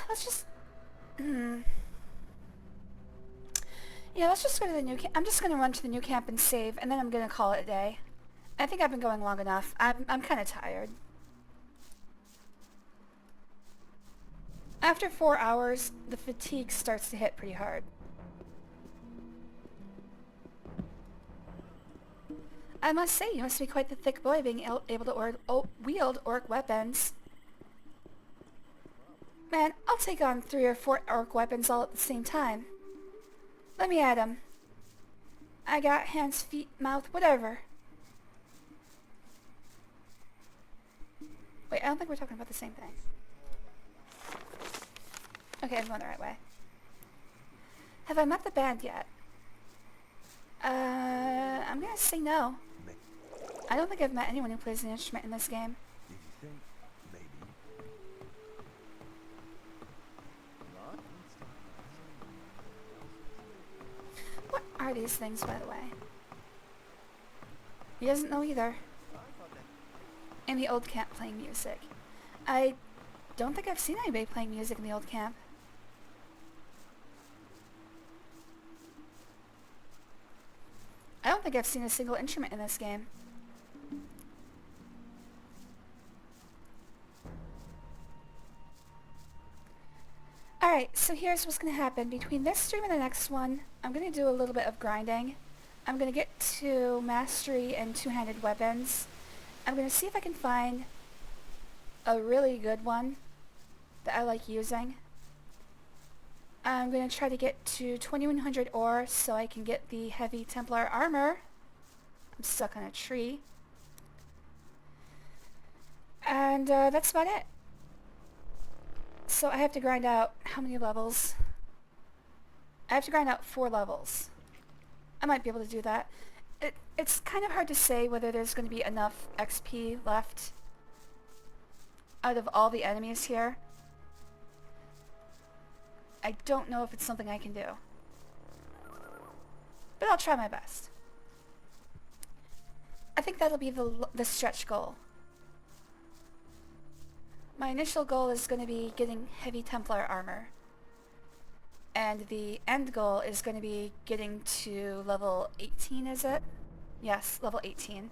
Let's just... Yeah, let's just go to the new camp. I'm just going to run to the new camp and save, and then I'm going to call it a day. I think I've been going long enough. I'm kind of tired. After 4 hours, the fatigue starts to hit pretty hard. I must say, you must be quite the thick boy being able to wield orc weapons. Man, I'll take on 3 or 4 orc weapons all at the same time. Let me at 'em. I got hands, feet, mouth, whatever. Wait, I don't think we're talking about the same thing. Okay, I'm going the right way. Have I met the band yet? I'm gonna say no. I don't think I've met anyone who plays an instrument in this game. What are these things, by the way? He doesn't know either. In the old camp playing music. I don't think I've seen anybody playing music in the old camp. I don't think I've seen a single instrument in this game. Alright, so here's what's going to happen. Between this stream and the next one, I'm going to do a little bit of grinding. I'm going to get to mastery and two-handed weapons. I'm going to see if I can find a really good one that I like using. I'm going to try to get to 2100 ore so I can get the heavy Templar armor. I'm stuck on a tree. And that's about it. So I have to grind out how many levels? I have to grind out 4 levels. I might be able to do that. It's kind of hard to say whether there's going to be enough XP left out of all the enemies here. I don't know if it's something I can do. But I'll try my best. I think that'll be the stretch goal. My initial goal is going to be getting heavy Templar armor. And the end goal is going to be getting to level 18, is it? Yes, level 18.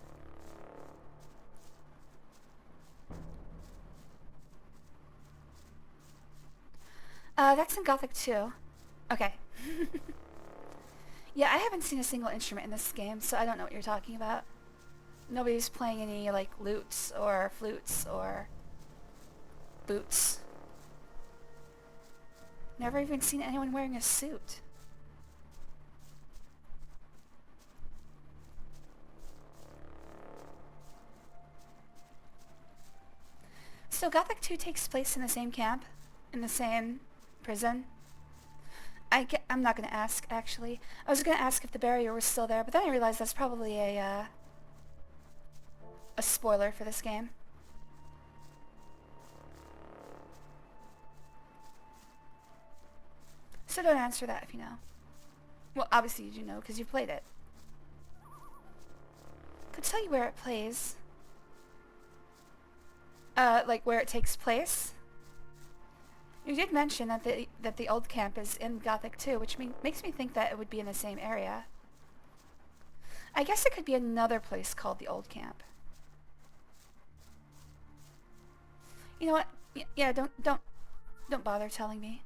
That's in Gothic too. Okay. Yeah, I haven't seen a single instrument in this game, so I don't know what you're talking about. Nobody's playing any, like, lutes or flutes or boots. Never even seen anyone wearing a suit. So Gothic 2 takes place in the same camp? In the same prison? I'm not going to ask, actually. I was going to ask if the barrier was still there, but then I realized that's probably a spoiler for this game. So don't answer that if you know. Well, obviously you do know because you played it. Could tell you where it plays. Like where it takes place. You did mention that the old camp is in Gothic too, which makes me think that it would be in the same area. I guess it could be another place called the old camp. You know what? Yeah, don't bother telling me.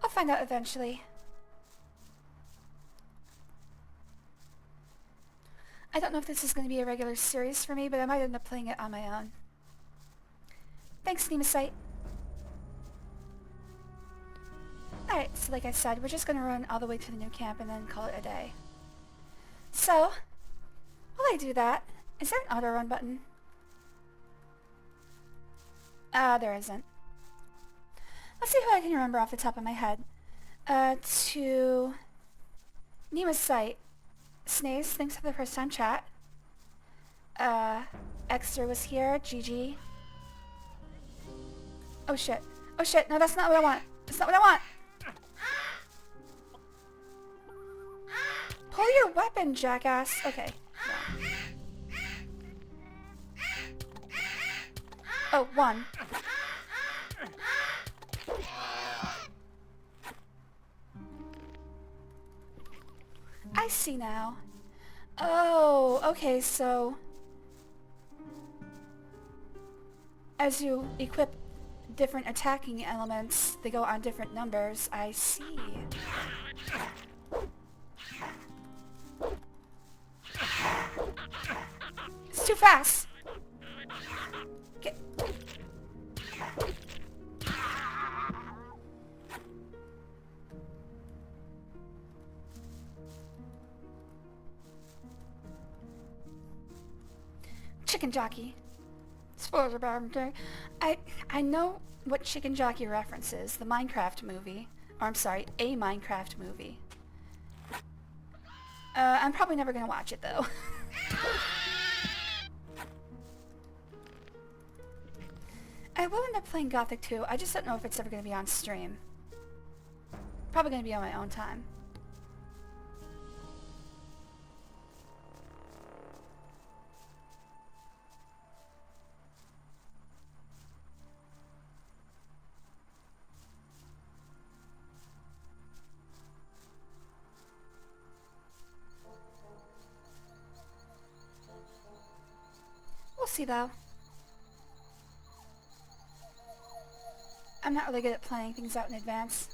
I'll find out eventually. I don't know if this is going to be a regular series for me, but I might end up playing it on my own. Thanks, Nemasite. Alright, so like I said, we're just going to run all the way to the new camp and then call it a day. So, while I do that, is there an auto-run button? There isn't. Let's see who I can remember off the top of my head. To Nemasite. Snaze, thanks for the first time chat. Exter was here. GG. Oh shit. Oh shit. No, that's not what I want. That's not what I want. Pull your weapon, jackass. Okay. Yeah. Oh, one. I see now. Oh, okay, so as you equip different attacking elements, they go on different numbers. I see. It's too fast. Get. Chicken Jockey. Spoilers about him. I know what Chicken Jockey references. The Minecraft movie. Or I'm sorry, a Minecraft movie. I'm probably never gonna watch it though. I will end up playing Gothic 2. I just don't know if it's ever gonna be on stream. Probably gonna be on my own time. We'll see though. I'm not really good at planning things out in advance.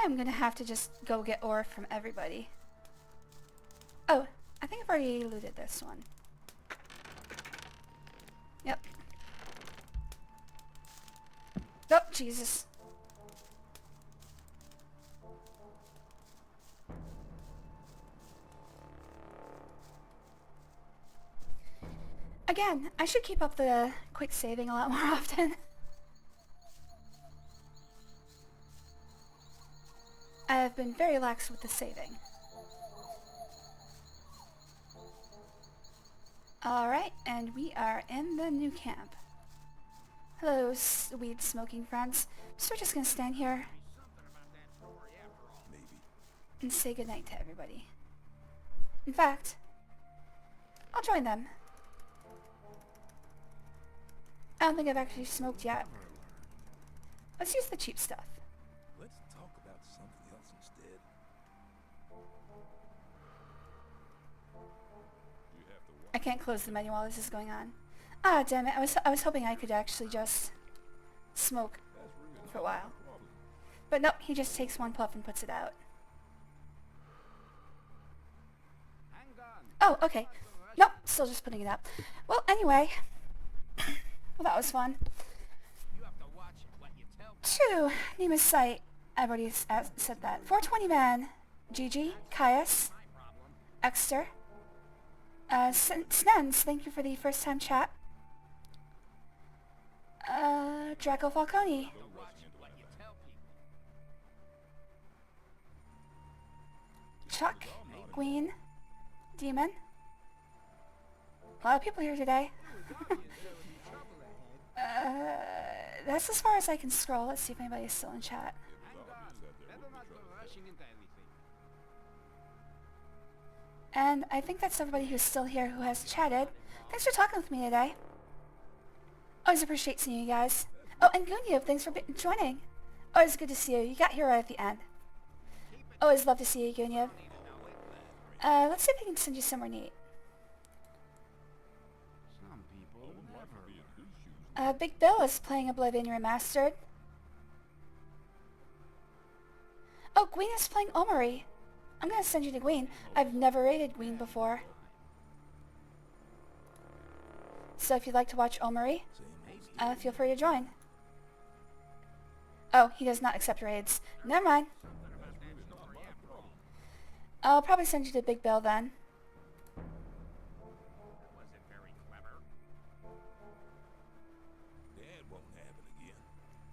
I'm gonna have to just go get ore from everybody. Oh, I think I've already looted this one. Yep. Oh, Jesus. Again, I should keep up the quick saving a lot more often. I've been very lax with the saving. Alright, and we are in the new camp. Hello, weed smoking friends. So we're just gonna stand here and say goodnight to everybody. In fact, I'll join them. I don't think I've actually smoked yet. Let's use the cheap stuff. Let's talk about something else instead. I can't close the menu while this is going on. Ah, damn it. I was hoping I could actually just smoke for a while. But nope, he just takes one puff and puts it out. Oh, okay. Nope, still just putting it up. Well, anyway. Well, that was fun. To Nemasite. I've already said that. 420 man. Gigi, Caius, Exter, Snens, thank you for the first time chat. Draco Falcone. Chuck, Queen, Demon. A lot of people here today. That's as far as I can scroll. Let's see if anybody's still in chat. And I think that's everybody who's still here who has chatted. Thanks for talking with me today. Always appreciate seeing you guys. Oh, and Gunyub, thanks for joining. Always good to see you. You got here right at the end. Always love to see you, Gunyub. Let's see if I can send you somewhere neat. Big Bill is playing Oblivion Remastered. Oh, Gwyn is playing Omori. I'm gonna send you to Gwyn. I've never raided Gwyn before. So if you'd like to watch Omori, feel free to join. Oh, he does not accept raids. Never mind. I'll probably send you to Big Bill then.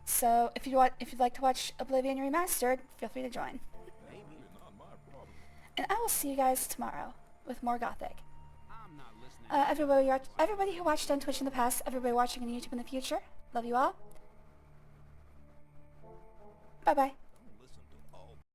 So if you'd like to watch Oblivion Remastered, feel free to join. And I will see you guys tomorrow with more Gothic. Everybody who watched on Twitch in the past, everybody watching on YouTube in the future, love you all. Bye bye.